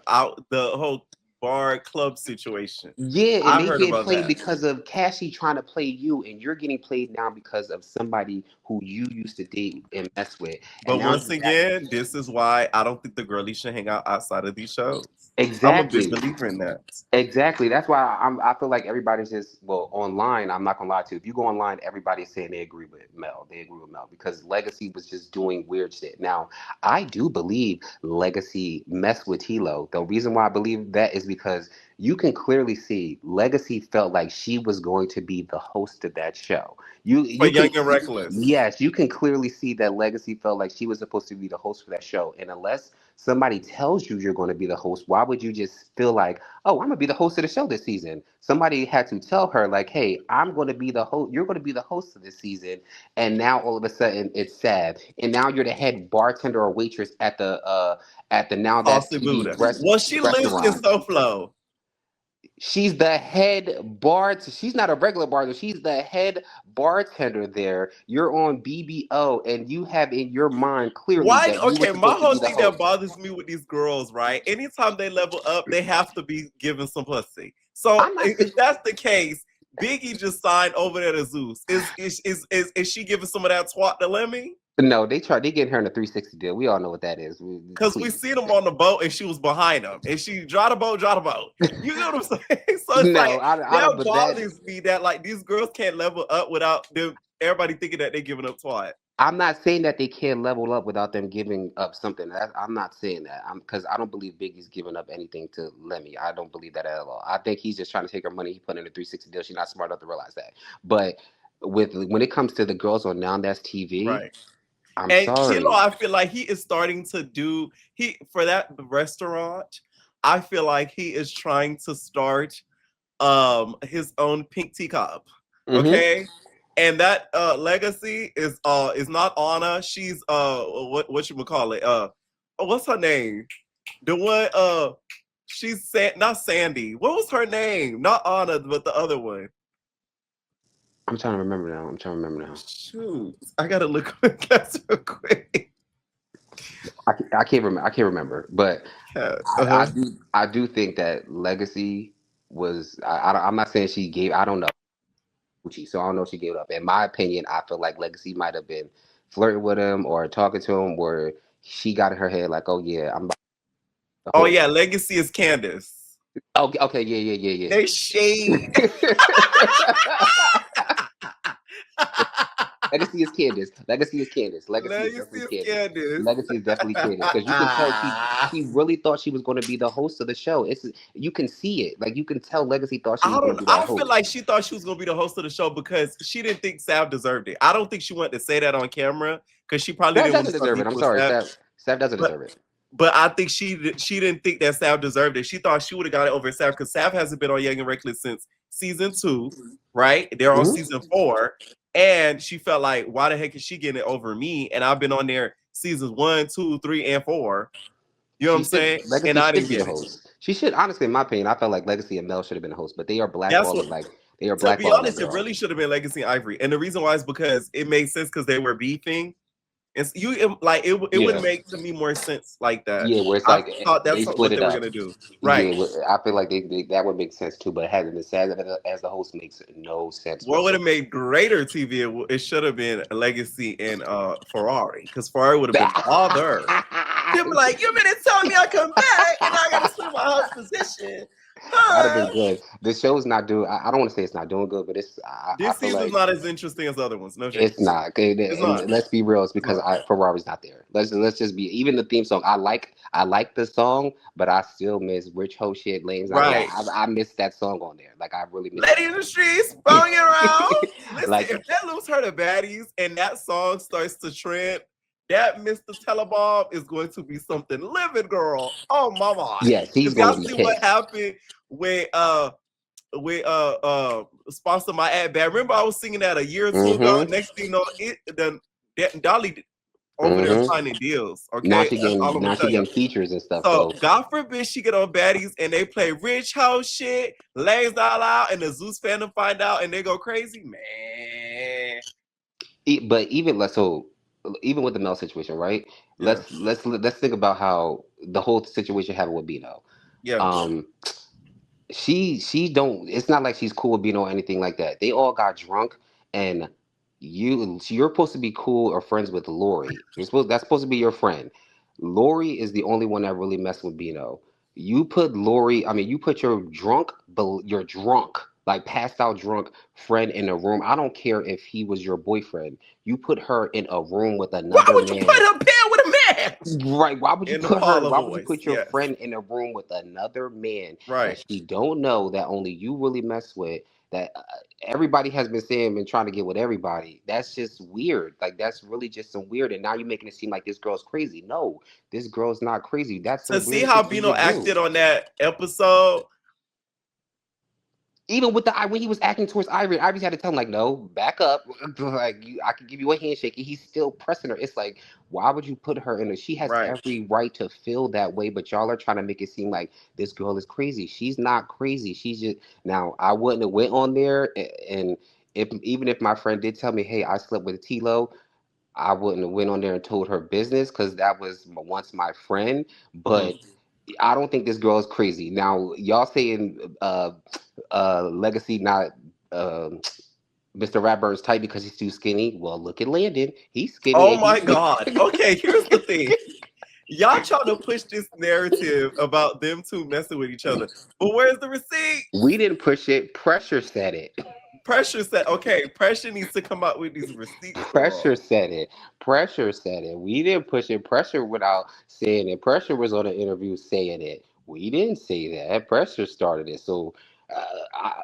out, the whole bar club situation. yeah, and I they heard get about played that. because of Cassie trying to play you, and you're getting played now because of somebody who you used to date and mess with, and But now once you act again, this is why I don't think the girlies should hang out outside of these shows. I'm a big exactly. believer in that. Exactly. That's why I feel like everybody's just well online. I'm not gonna lie to you. If you go online, everybody's saying they agree with Mel. They agree with Mel because Legacy was just doing weird shit. Now, I do believe Legacy messed with Tilo. The reason why I believe that is because you can clearly see Legacy felt like she was going to be the host of that show. For You Young can and Reckless. yes, you can clearly see that Legacy felt like she was supposed to be the host for that show. And unless somebody tells you you're going to be the host, why would you just feel like, oh, I'm gonna be the host of the show this season? Somebody had to tell her, like, hey, I'm gonna be the host. You're gonna be the host of this season, and now all of a sudden it's sad, and now you're the head bartender or waitress at the Now That's Saucy TV Buddha. Well, she lives in restaurant. SoFlo. She's the head bar. She's not a regular bartender. She's the head bartender there. You're on BBO, and you have in your mind clearly Why? that you were Okay, my supposed to whole be the thing that host. bothers me with these girls, right? Anytime they level up, they have to be given some pussy. So I'm not saying. if that's the case, Biggie just signed over there to Zeus. Is she giving some of that twat to Lemmy? No, they getting her in a 360 deal. We all know what that is. Because we Please. seen them on the boat and she was behind them. And she draw the boat, draw the boat. You know what I'm saying? So it's No, like I don't. that But that bothers me that like these girls can't level up without them everybody thinking that they're giving up twat. I'm not saying that they can't level up without them giving up something. I'm not saying that. Because I don't believe Biggie's giving up anything to Lemmy. I don't believe that at all. I think he's just trying to take her money. He put in a 360 deal. She's not smart enough to realize that. But when it comes to the girls on Now That's TV, Right. I'm And Kilo, sorry. I feel like he is starting to do he for that restaurant. I feel like he is trying to start his own pink teacup. Hmm. Okay. And that legacy is not Anna. She's what you would call it? What's her name? The one she's not Sandy. What was her name? Not Anna, but the other one. I'm trying to remember now. I'm trying to remember now. Shoot. I gotta look at that real quick. I can't remember. I can't remember. But Yeah. I do. I do think that Legacy was. I'm not saying she gave. I don't know. Gucci, so I don't know if she gave it up. In my opinion, I feel like Legacy might have been flirting with him or talking to him, where she got in her head like, "Oh yeah, I'm about to Oh host." yeah, Legacy is Candace. Okay, okay, yeah, They shade. yeah. Legacy is Candace. Legacy is Candace. Legacy is Legacy definitely is Candace. Candace. Legacy is definitely Candace because you can tell she really thought she was going to be the host of the show. It's you can see it, like you can tell Legacy thought she was I going don't. to be that I feel host. like she thought she was gonna be the host of the show because she didn't think Sav deserved it. I don't think she wanted to say that on camera because she probably Steph didn't want doesn't to start deserve it. beefing I'm with sorry, Sav. Steph doesn't But deserve it. but I think she didn't think that Sav deserved it. She thought she would have got it over Sav because Sav hasn't been on Young and Reckless since season 2, right? They're on Hmm. season 4, and she felt like, why the heck is she getting it over me? And I've been on there seasons 1, 2, 3, and 4. You know what She I'm should saying? And Legacy I should didn't be the get it. host. She should honestly, in my opinion, I felt like Legacy and Mel should have been the host, but they are That's what. blackballing like they are To be blackballing that honest, it girl. really should have been Legacy and Ivory, and the reason why is because it made sense because they were beefing. And like it would Yeah, make to me more sense like that. yeah, where it's I like thought they that's split what they it were up. gonna do, right? Yeah, I feel like that would make sense too, but having the Sad as the host makes no sense What would whatsoever. have made greater TV? It should have been Legacy and Ferrari because Ferrari would have been bother. She'll be like, you mean to tell me I come back and I gotta sleep my husband's position? That'd have been good. The show's not doing. I don't want to say it's not doing good, but I This feel season's like not as interesting as other ones. No shade. it's not. Okay, It's not. and let's be real. It's because not. Ferrari's not there. Let's just be. Even the theme song, I like the song, but I still miss Rich Ho shit. Lane's not there. Right. I miss that song on there. Like I really miss. Lady in the streets, throwing it around. Listen, Like- if that lose her to baddies and that song starts to trend, that Mr. Telebob is going to be something living, girl. Oh mama. Yes, he's y'all gonna be see pissed. what happened with sponsor my ad bad. Remember I was singing that a year or two ago. Next thing you know, Dolly over there signing deals. Okay, Now she that's all I'm gonna tell you. getting features and stuff. So God forbid she get on baddies and they play rich hoe shit, Lane's not out, and the Zeus fandom find out and they go crazy, man. But even less so, even with the Mel situation, right? Yeah. Let's think about how the whole situation happened with Bino. Yeah. She don't. It's not like she's cool with Bino or anything like that. They all got drunk, and you're supposed to be cool or friends with Lori. That's supposed to be your friend. Lori is the only one that really messed with Bino. You put Lori. I mean, you put your drunk, like passed out drunk friend in a room. I don't care if he was your boyfriend. You put her in a room with another Why would man. you put her pair with a man? Right. Why would you In the put her? parlor Why would you voice, put your yes. friend in a room with another man Right. that she don't know, that only you really mess with? That everybody has been saying, been trying to get with everybody. That's just weird. Like that's really just some weird. And now you're making it seem like this girl's crazy. No, this girl's not crazy. That's To some see weird how shit you Bino would do. acted on that episode. Even with when he was acting towards Ivory had to tell him like, no, back up. Like I could give you a handshake. And he's still pressing her. It's like, why would you put her in a? She has Right. every right to feel that way, but y'all are trying to make it seem like this girl is crazy. She's not crazy. She's just now. I wouldn't have went on there, and even if my friend did tell me, hey, I slept with T-Lo, I wouldn't have went on there and told her business because that was once my friend, but. I don't think this girl is crazy. Now, y'all saying Legacy not Mr. Ratburn's type because he's too skinny. Well, look at Landon. He's skinny. Oh and my he's God. Okay, here's the thing. Y'all trying to push this narrative about them two messing with each other. But where's the receipt? We didn't push it. Pressure said it. Pressure said, okay, Pressure needs to come out with these receipts. Pressure said it. Pressure said it. We didn't push it. Pressure without saying it. Pressure was on the interview saying it. We didn't say that. Pressure started it. So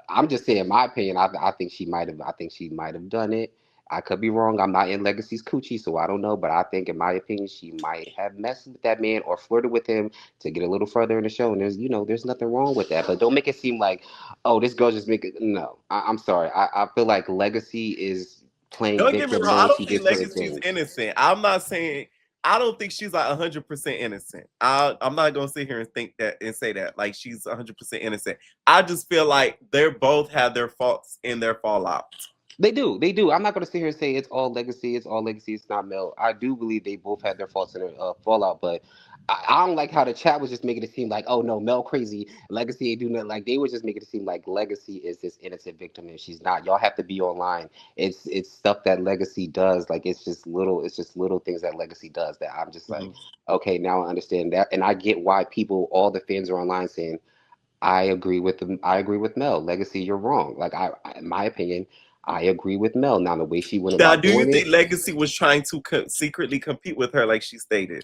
I'm just saying my opinion. I think she might have. I think she might have done it. I could be wrong. I'm not in Legacy's coochie, so I don't know. But I think, in my opinion, she might have messed with that man or flirted with him to get a little further in the show. And there's nothing wrong with that. But don't make it seem like, oh, this girl just make it. No, I'm sorry. I feel like Legacy is playing Don't get me victim wrong. I when don't she think did certain Legacy's things. innocent. I'm not saying. I don't think she's like 100% innocent. I'm not gonna sit here and think that and say that like she's 100% innocent. I just feel like they both have their faults in their fallout. They do. I'm not going to sit here and say it's all Legacy. It's not Mel. I do believe they both had their faults in their fallout, but I don't like how the chat was just making it seem like, oh no, Mel crazy, Legacy ain't do nothing. Like they were just making it seem like Legacy is this innocent victim and she's not. Y'all have to be online. It's stuff that Legacy does. Like it's just little things that Legacy does that I'm just like, okay, now I understand that, and I get why all the fans are online saying, I agree with them. I agree with Mel. Legacy, you're wrong. Like in my opinion, I agree with Mel. Now the way she went Now, about do you doing think it. Legacy was trying to secretly compete with her, like she stated?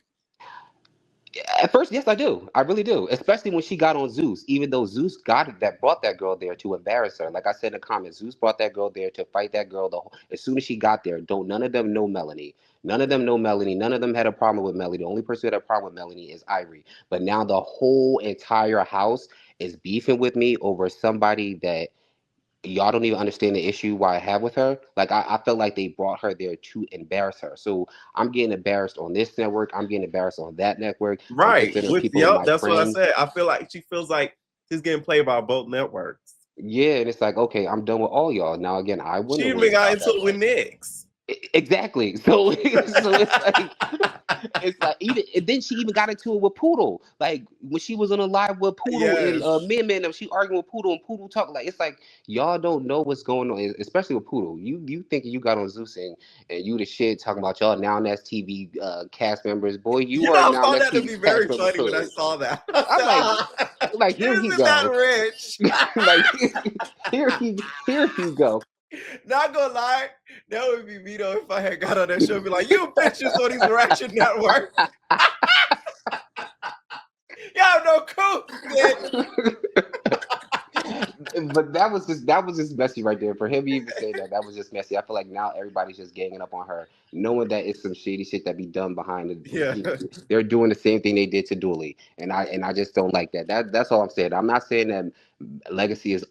At first, yes, I do. I really do. Especially when she got on Zeus, even though Zeus brought that girl there to embarrass her. Like I said in the comments, Zeus brought that girl there to fight that girl. As soon as she got there, none of them know Melanie. None of them know Melanie. None of them had a problem with Melanie. The only person who had a problem with Melanie is Ivory. But now the whole entire house is beefing with me over somebody that y'all don't even understand the issue why I have with her. Like I felt like they brought her there to embarrass her. So I'm getting embarrassed on this network. I'm getting embarrassed on that network. I'm Right. considering people my That's friends. what I said. I feel like she feels like she's getting played by both networks. Yeah, and it's like, okay, I'm done with all y'all. Now again, I wouldn't She have even got went into it with Nyx. Exactly. So it's like It's like even and then she even got into it with Poodle. Like when she was on a live with Poodle and Yes. Man, she arguing with Poodle and Poodle talk like it's like y'all don't know what's going on, especially with Poodle. You thinking you got on Zeus and you the shit talking about y'all Now That's TV cast members. Boy, you are I Now found That's that to TV be cast very member funny when I too. saw that. I I'm like, said, here he isn't that go. rich? Like here he go. Not gonna lie, that would be me though if I had got on that show and be like, you bitches on these ratchet networks. Y'all no cool, bitch. But that was just messy right there. For him to even say that was just messy. I feel like now everybody's just ganging up on her, knowing that it's some shady shit that be done behind the. Yeah. They're doing the same thing they did to Dooley, and I just don't like that. That's all I'm saying. I'm not saying that Legacy is.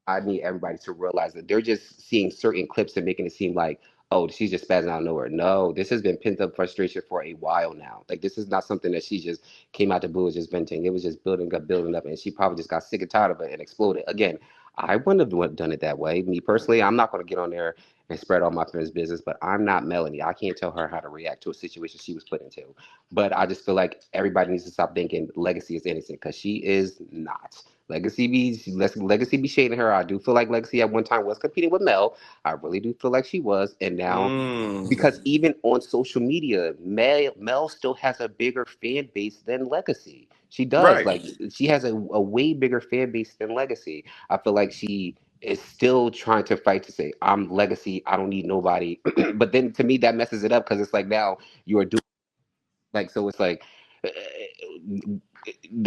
I need everybody to realize that they're just seeing certain clips and making it seem like, oh, she's just spazzing out of nowhere. No, this has been pent up frustration for a while now. Like this is not something that she just came out the blue and just venting. It was just building up, and she probably just got sick and tired of it and exploded. Again, I wouldn't have done it that way. Me personally, I'm not going to get on there and spread all my friends' business, but I'm not Melanie. I can't tell her how to react to a situation she was put into. But I just feel like everybody needs to stop thinking Legacy is innocent because she is not. Legacy be shading her. I do feel like Legacy at one time was competing with Mel. I really do feel like she was, and now because even on social media, Mel still has a bigger fan base than Legacy. She does. Right. Like she has a way bigger fan base than Legacy. I feel like she is still trying to fight to say, I'm Legacy, I don't need nobody. But then to me that messes it up because it's like now you are doing like so it's like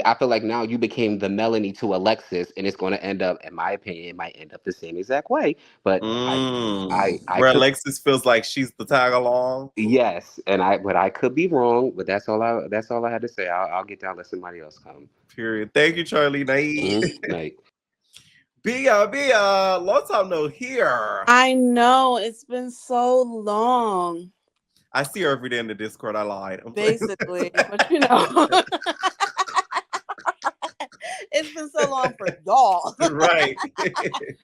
I feel like now you became the Melanie to Alexis, and it's going to end up, in my opinion, it might end up the same exact way. But I where could, Alexis feels like she's the tag along. yes, but I could be wrong. But that's all I had to say. I'll get down. Let somebody else come. Period. Thank you, Charlie Nate. Like, Bia, long time no here. I know, it's been so long. I see her every day in the Discord. I lied. Basically, but you know, it's been so long for y'all. Right.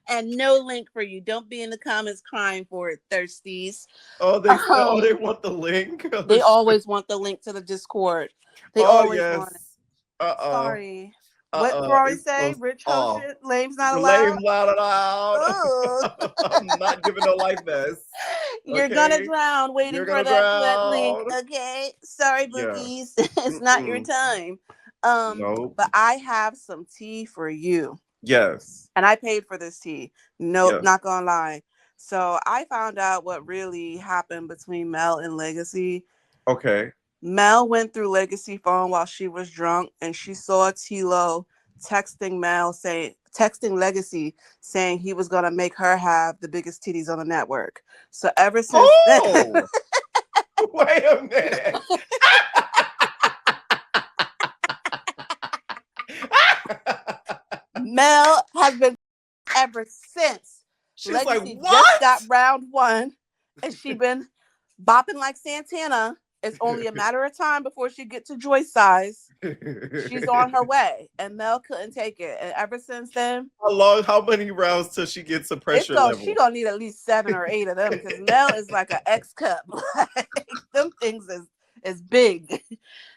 And no link for you. Don't be in the comments crying for it, thirsties. They want the link. They always want the link to the Discord. They always want it. Sorry. What Ferrari say? Rich host shit? Lame's not allowed? Lame's not allowed. I'm not giving no life vest. You're gonna drown waiting for that link. Okay. Sorry, Yeah. bookies. It's not your time. Nope. But I have some tea for you. Yes. And I paid for this tea. Nope, not gonna lie. So I found out what really happened between Mel and Legacy. Okay. Mel went through Legacy phone while she was drunk, and she saw T-Lo texting Legacy saying he was gonna make her have the biggest titties on the network. So ever since then, wait a minute. Mel has been ever since. She's Legacy like, what? just got round one, and she been bopping like Santana. It's only a matter of time before she gets to Joyce size. She's on her way, and Mel couldn't take it. And ever since then, how many rounds till she gets a pressure level? She gonna need at least 7 or 8 of them because Mel is like an X cup. Like, them things is big.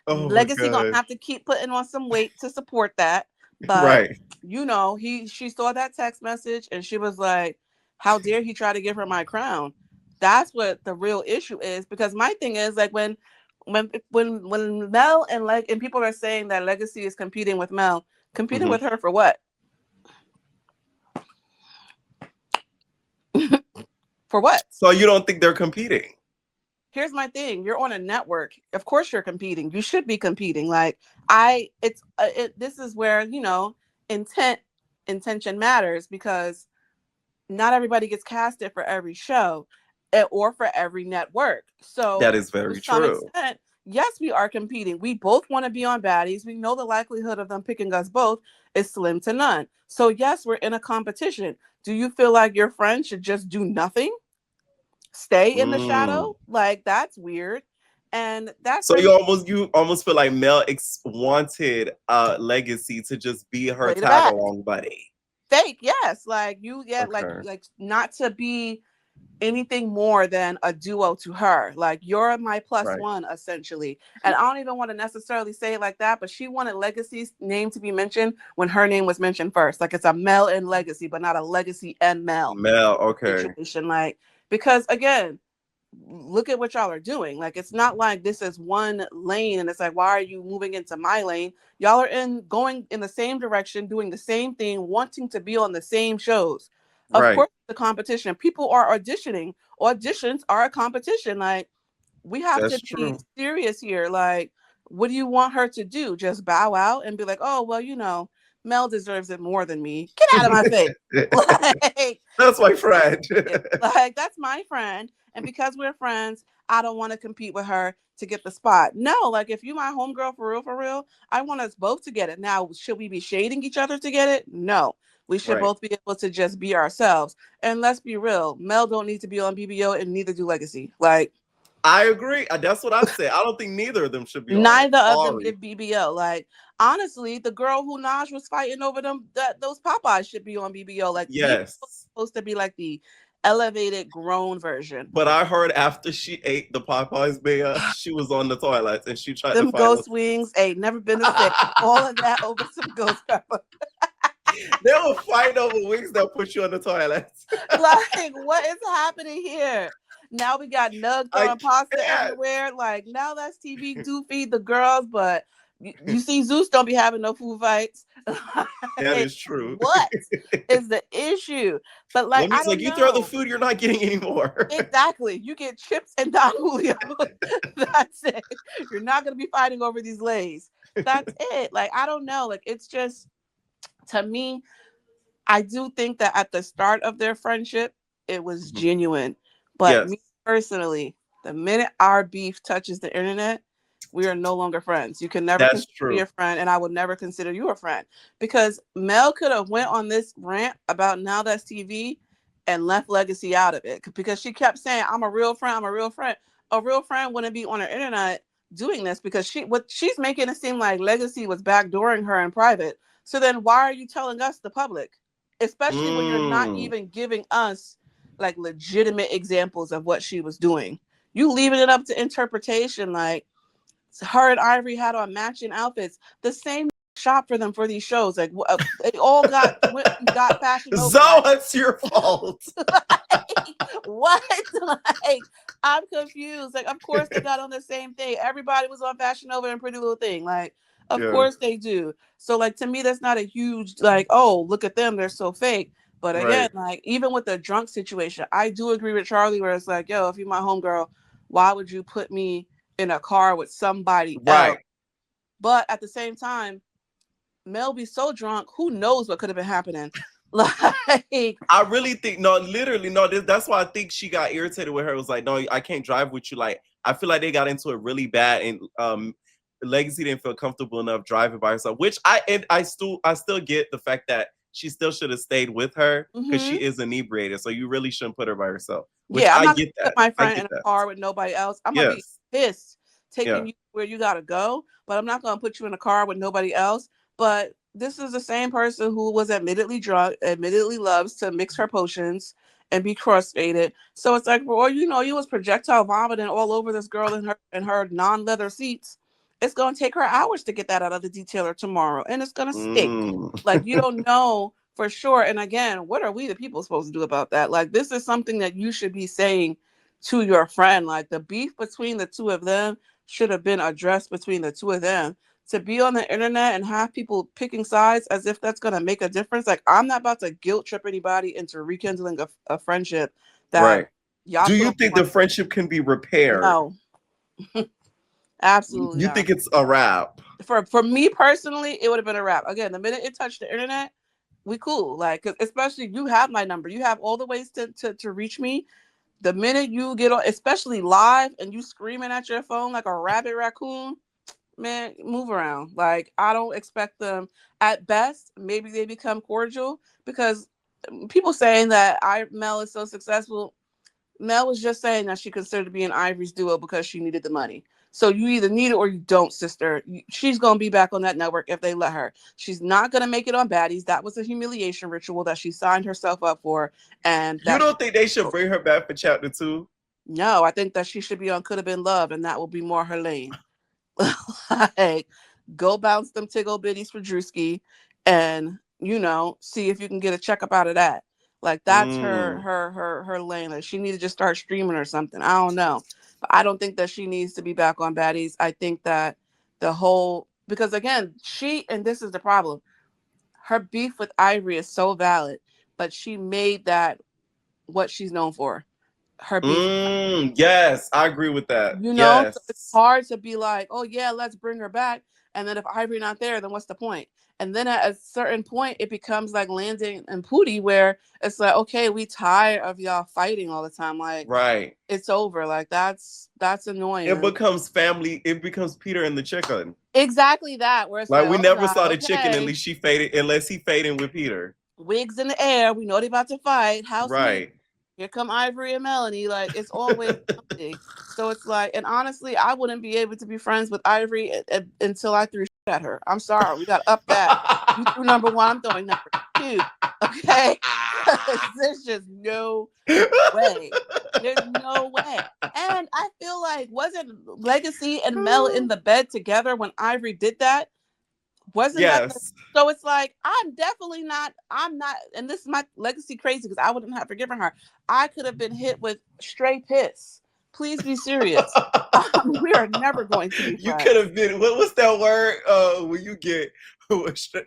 Legacy gonna have to keep putting on some weight to support that. But you know, she saw that text message and she was like, "How dare he try to give her my crown?" That's what the real issue is. Because my thing is like when Mel and people are saying that Legacy is competing with Mel, competing with her for what? For what? So you don't think they're competing? Here's my thing. You're on a network. Of course you're competing. You should be competing. Like this is where, you know, intention matters because not everybody gets casted for every show or for every network. So that is very to some true. extent, yes, we are competing. We both want to be on baddies. We know the likelihood of them picking us both is slim to none. So yes, we're in a competition. Do you feel like your friend should just do nothing? Stay in the shadow? Like, that's weird. And that's so you almost feel like Mel wanted Legacy to just be her tag along buddy. Fake, yes. Like you get like not to be anything more than a duo to her. Like, you're my plus Right. one, essentially. And I don't even want to necessarily say it like that, but she wanted Legacy's name to be mentioned when her name was mentioned first. Like, it's a Mel and Legacy, but not a Legacy and Mel Okay. situation. Like, because again, look at what y'all are doing. Like, it's not like this is one lane and it's like, why are you moving into my lane? Y'all are going in the same direction, doing the same thing, wanting to be on the same shows. Of Right. course, the competition. People are auditioning. Auditions are a competition. Like, we have That's to be true. serious here. Like, what do you want her to do? Just bow out and be like, oh, well, Mel deserves it more than me. Get out of my face. Like, that's my friend. like, that's my friend. And because we're friends, I don't want to compete with her to get the spot. No, like, if you my homegirl for real, I want us both to get it. Now, should we be shading each other to get it? No. We should Right. both be able to just be ourselves. And let's be real, Mel don't need to be on BBO, and neither do Legacy. Like, I agree. That's what I said. I don't think neither of them should be on it. neither of them Sorry. get BBO. Like, honestly, the girl who Naj was fighting over those Popeyes should be on BBO. Like, BBO Yes. is supposed to be like the elevated grown version. But I heard after she ate the Popeyes beer, she was on the toilet and she tried Them to fight ghost us. wings ain't never been a thing. All of that over some ghost pepper. They will fight over wings that put you on the toilet. Like, what is happening here? Now we got Nug throwing pasta everywhere. Like, now that's TV do feed the girls, but you see Zeus don't be having no food fights. That is true. What is the issue? But like, Let me I don't you know. throw the food, you're not getting any more. Exactly. You get chips and Don Julio. That's it. You're not gonna be fighting over these lays. That's it. Like, I don't know. Like, it's just, to me, I do think that at the start of their friendship, it was genuine. But me personally, the minute our beef touches the internet, we are no longer friends. You can never consider me a friend, and I would never consider you a friend. Because Mel could have went on this rant about Nowthatstv and left Legacy out of it. Because she kept saying, I'm a real friend, I'm a real friend. A real friend wouldn't be on her internet doing this, because she's making it seem like Legacy was backdooring her in private. So then why are you telling us, the public? Especially when you're not even giving us like legitimate examples of what she was doing. You leaving it up to interpretation. Like, her and Ivory had on matching outfits. The same shop for them for these shows. Like, they all got fashion over. So it's your fault. What? Like, I'm confused. Like, of course they got on the same thing. Everybody was on Fashion Nova and Pretty Little Thing. Like, of course they do. So, like, to me, that's not a huge, like, oh, look at them, they're so fake. But again, like, even with the drunk situation, I do agree with Charlie, where it's like, yo, if you're my homegirl, why would you put me in a car with somebody else? But at the same time, Mel be so drunk, who knows what could have been happening. Like, I really think that's why I think she got irritated with her. It was like, no, I can't drive with you. Like, I feel like they got into it really bad, and Legacy didn't feel comfortable enough driving by herself. Which I still get the fact that she still should have stayed with her, because she is inebriated. So you really shouldn't put her by herself. Which I'm not get gonna put my friend in a car with nobody else. I'm gonna be pissed taking you where you gotta go, but I'm not gonna put you in a car with nobody else. But this is the same person who was admittedly drunk, admittedly loves to mix her potions and be cross-faded. So it's like, well, you was projectile vomiting all over this girl in her non-leather seats. It's gonna take her hours to get that out of the detailer tomorrow, and it's gonna stink. Like, you don't know for sure. And again, what are we, the people, supposed to do about that? Like, this is something that you should be saying to your friend. Like, the beef between the two of them should have been addressed between the two of them. To be on the internet and have people picking sides as if that's going to make a difference. Like, I'm not about to guilt trip anybody into rekindling a friendship that y'all. Do you think the friendship can be repaired? No. Absolutely You not. think it's a wrap? For me personally, it would have been a wrap. Again, the minute it touched the internet, we cool. Like, 'cause especially, you have my number. You have all the ways to reach me. The minute you get on, especially live, and you screaming at your phone like a rabid raccoon, man, move around. Like, I don't expect them. At best, maybe they become cordial, because people saying that Mel is so successful. Mel was just saying that she considered being Ivory's duo because she needed the money. So you either need it or you don't, sister. She's going to be back on that network if they let her. She's not going to make it on Baddies. That was a humiliation ritual that she signed herself up for. And you don't think they should bring her back for chapter 2? No, I think that she should be on Could Have Been Love, and that will be more her lane. Like, go bounce them tickle bitties for Drewski and, see if you can get a checkup out of that. Like, that's her lane. Like, she needs to just start streaming or something. I don't know. But I don't think that she needs to be back on Baddies. I think that because again, and this is the problem, her beef with Ivory is so valid, but she made that what she's known for. Her beef. Yes, I agree with that. So it's hard to be like, oh yeah, let's bring her back. And then if Ivory not there, then what's the point? And then at a certain point, it becomes like Landon and Pootie, where it's like, okay, we tired of y'all fighting all the time. Like, right, it's over. Like that's annoying. It becomes family. It becomes Peter and the chicken. Exactly that. Where it's like we never God, saw the chicken unless he faded with Peter. Wigs in the air. We know they about to fight. Right. Here come Ivory and Melanie. Like, it's always something. So it's like, and honestly, I wouldn't be able to be friends with Ivory until I threw shit at her. I'm sorry. We got to up that. You threw number 1. I'm throwing number 2. Okay? There's just no way. There's no way. And I feel like, wasn't Legacy and Mel in the bed together when Ivory did that? Wasn't that so it's like, I'm not, and this is my Legacy crazy because I wouldn't have forgiven her. I could have been hit with stray piss. Please be serious. We are never going to be friends. You could have been, what's that word when you get,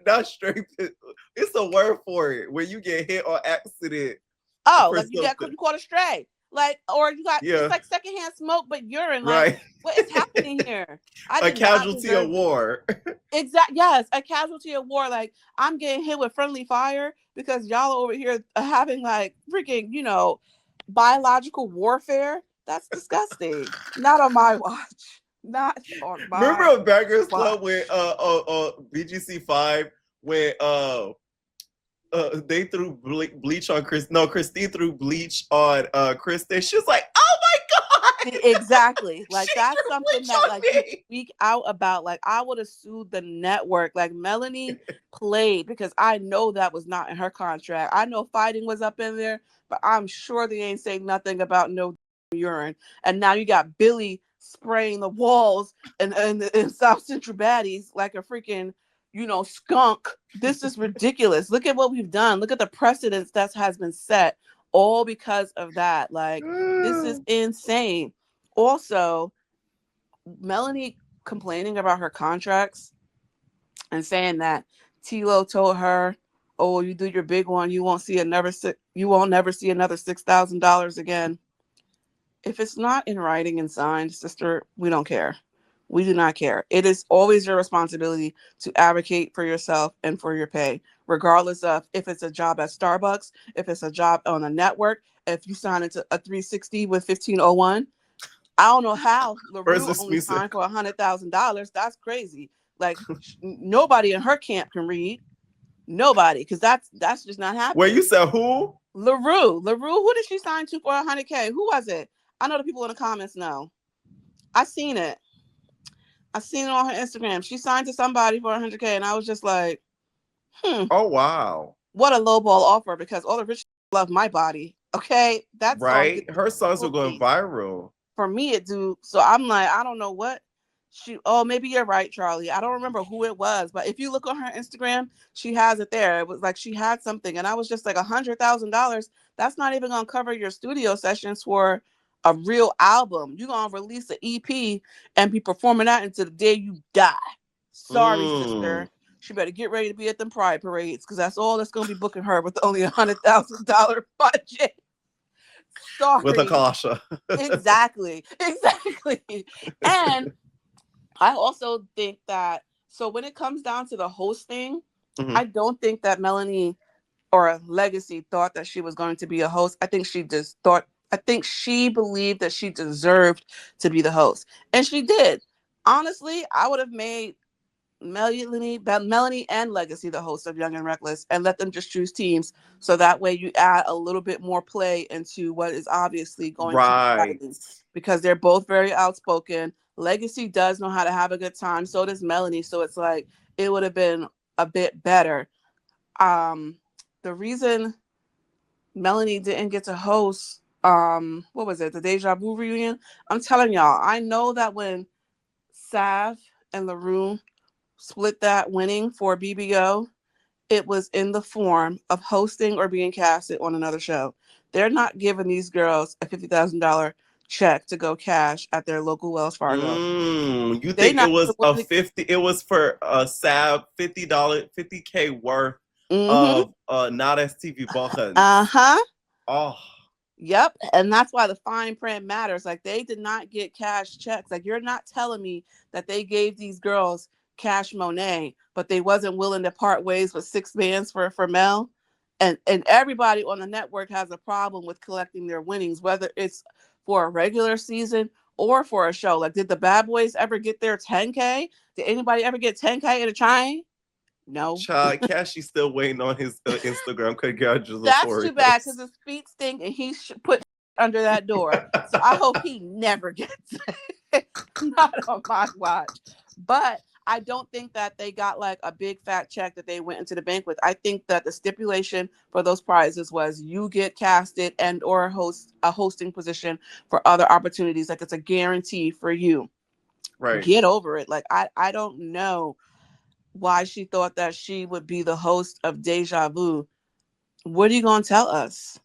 not straight piss, it's a word for it, when you get hit on accident. Oh, like you caught a stray. Like, or you got it's like secondhand smoke, but urine. Like, right. What is happening here? A casualty of war. Exactly. Yes, a casualty of war. Like, I'm getting hit with friendly fire because y'all over here having like freaking, biological warfare. That's disgusting. Not on my watch. Not on my watch. Remember a Beggars Club with BGC5 when they threw bleach on Chris. No, Christine threw bleach on Kristen. She was like, "Oh my god!" Exactly. Like, that's something that like you speak out about. Like, I would have sued the network. Like, Melanie played because I know that was not in her contract. I know fighting was up in there, but I'm sure they ain't saying nothing about no urine. And now you got Billy spraying the walls in South Central Baddies like a freaking skunk. This is ridiculous. Look at what we've done. Look at the precedence that has been set, all because of that. Like, this is insane. Also, Melanie complaining about her contracts and saying that Tilo told her, "Oh, you do your big one, you won't never see another $6,000 again." If it's not in writing and signed, sister, we don't care. We do not care. It is always your responsibility to advocate for yourself and for your pay, regardless of if it's a job at Starbucks, if it's a job on a network, if you sign into a 360 with 1501. I don't know how LaRue only signed for $100,000. That's crazy. Like, nobody in her camp can read. Nobody, because that's just not happening. Well, you said who? LaRue. Who did she sign to for $100K? Who was it? I know the people in the comments know. I seen it on her Instagram. She signed to somebody for $100K, and I was just like, Oh wow, what a lowball offer, because all the rich love my body. Okay, that's right. Her songs were going viral. For me, it do. So I'm like, I don't know what maybe you're right, Charlie. I don't remember who it was, but if you look on her Instagram, she has it there. It was like she had something, and I was just like, $100,000. That's not even gonna cover your studio sessions for a real album. You're gonna release an EP and be performing that until the day you die. Sorry, sister. She better get ready to be at them pride parades, because that's all that's gonna be booking her with only $100,000 budget. Sorry. With a Kasha. Exactly. And I also think that, so when it comes down to the hosting, I don't think that Melanie or Legacy thought that she was going to be a host. I think she believed that she deserved to be the host. And she did. Honestly, I would have made Melanie and Legacy the host of Young and Reckless and let them just choose teams. So that way you add a little bit more play into what is obviously going to be fighting, because they're both very outspoken. Legacy does know how to have a good time. So does Melanie. So it's like it would have been a bit better. The reason Melanie didn't get to host what was it, the Deja Vu reunion? I'm telling y'all, I know that when Sav and LaRue split that winning for BBO, it was in the form of hosting or being casted on another show. They're not giving these girls a $50,000 check to go cash at their local Wells Fargo. You think it was a 50? It was for a Sav $50K worth of Nowthatstv buckets. Oh. Yep. And that's why the fine print matters. Like, they did not get cash checks. Like, you're not telling me that they gave these girls cash Monet, but they wasn't willing to part ways with 6 bands for Mel. And everybody on the network has a problem with collecting their winnings, whether it's for a regular season or for a show. Like, did the Bad Boys ever get their 10K? Did anybody ever get 10K in a chain? No. Child, Cashie's still waiting on his Instagram congratulations. That's too bad, because his feet stink and he put under that door. So I hope he never gets it. Not on my watch. But I don't think that they got like a big fat check that they went into the bank with. I think that the stipulation for those prizes was you get casted and or host a hosting position for other opportunities. Like, it's a guarantee for you. Right. Get over it. Like, I don't know why she thought that she would be the host of Deja Vu. What are you going to tell us?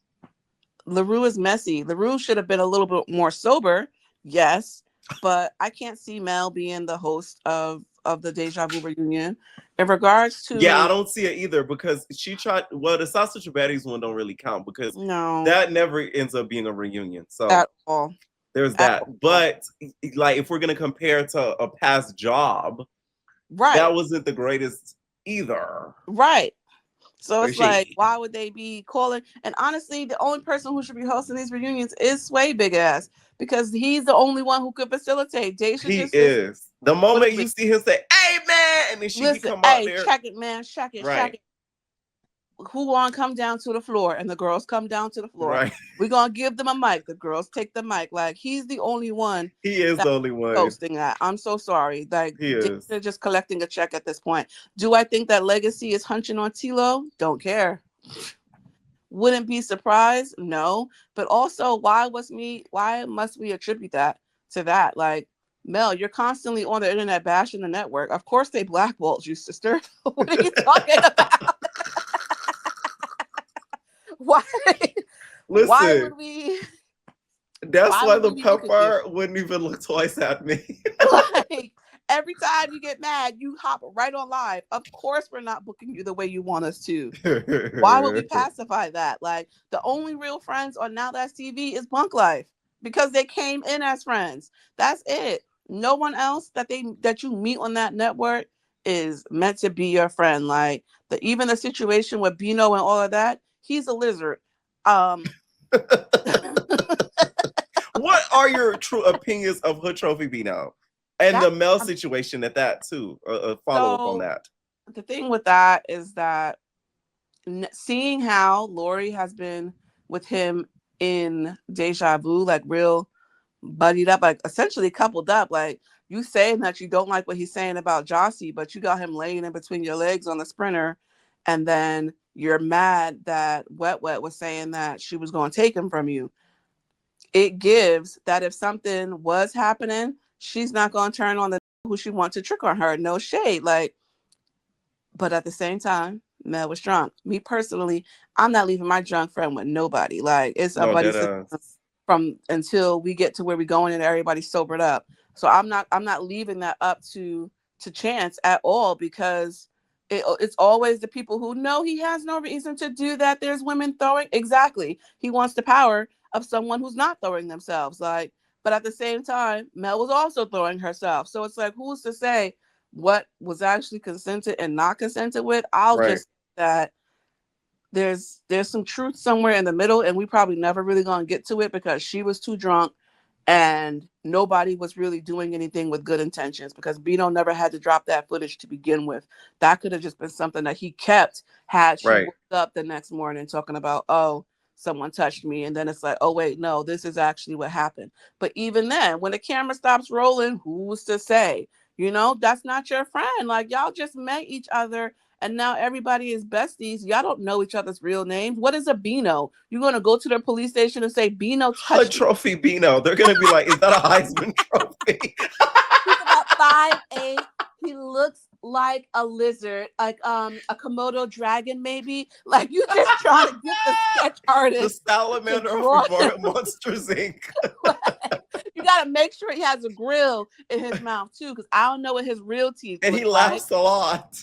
LaRue is messy. LaRue should have been a little bit more sober, yes, but I can't see Mel being the host of the Deja Vu reunion. In regards to... Yeah, I don't see it either, because she tried... Well, the Sausage and Baddies one don't really count, because that never ends up being a reunion. So at all. There's that. But, like, if we're going to compare to a past job, right, that wasn't the greatest either. Right. So it's like, why would they be calling? And honestly, the only person who should be hosting these reunions is Sway Big Ass, because he's the only one who could facilitate. He is. The moment you see him say, "Hey man," and then she can come out there. Check it, man. Check it. Check it. Who gonna come down to the floor? And the girls come down to the floor. Right. We're gonna give them a mic. The girls take the mic. Like, he's the only one. He is the only one hosting that. I'm so sorry. Like, they're just collecting a check at this point. Do I think that Legacy is hunching on T-Lo? Don't care. Wouldn't be surprised. No. But also, why must we attribute that to that? Like, Mel, you're constantly on the internet bashing the network. Of course they blackballed you, sister. What are you talking about? Why? Listen, why would we? That's why the pepper wouldn't even look twice at me. Like, every time you get mad, you hop right on live. Of course, we're not booking you the way you want us to. Why would we pacify that? Like, the only real friends on Nowthatstv is Bunk Life, because they came in as friends. That's it. No one else that you meet on that network is meant to be your friend. Like, even the situation with Bino and all of that. He's a lizard. What are your true opinions of Hood Trophy Bino and the Mel situation at that too? Follow up on that. The thing with that is that seeing how Lori has been with him in Deja Vu, like real buddied up, like essentially coupled up. Like, you saying that you don't like what he's saying about Jossie, but you got him laying in between your legs on the sprinter, and then you're mad that Wet was saying that she was going to take him from you. It gives that if something was happening, she's not going to turn on the who she wants to trick on her. No shade. Like, but at the same time, Mel was drunk. Me personally, I'm not leaving my drunk friend with nobody. Like, it's a buddy from until we get to where we're going and everybody's sobered up. So I'm not leaving that up to chance at all, because it's always the people who know he has no reason to do that. There's women throwing. Exactly. He wants the power of someone who's not throwing themselves. Like, but at the same time, Mel was also throwing herself. So it's like, who's to say what was actually consented and not consented with? I'll just say that there's some truth somewhere in the middle, and we probably never really gonna get to it because she was too drunk and nobody was really doing anything with good intentions, because Bino never had to drop that footage to begin with. That could have just been something that he kept had she woke up the next morning talking about, oh, someone touched me, and then it's like, oh wait, no, this is actually what happened. But even then, when the camera stops rolling, who's to say? You know, that's not your friend. Like, y'all just met each other and now everybody is besties. Y'all don't know each other's real names. What is a Beano? You're going to go to the police station and say, Beano touched a trophy Beano. They're going to be like, is that a Heisman trophy? He's about 5'8". He looks like a lizard, like a Komodo dragon, maybe. Like, you just trying to get the sketch artist. The salamander from Monsters, Inc. You got to make sure he has a grill in his mouth, too, because I don't know what his real teeth and look he laughs a lot.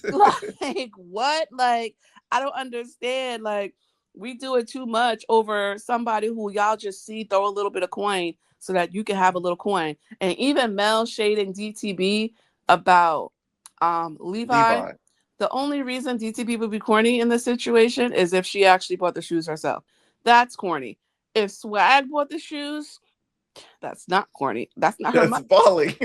Like, what? Like, I don't understand. Like, we do it too much over somebody who y'all just see throw a little bit of coin so that you can have a little coin. And even Mel shading DTB about Levi. The only reason DTB would be corny in this situation is if she actually bought the shoes herself. That's corny. If Swag bought the shoes, that's not corny. That's not her money. Folly.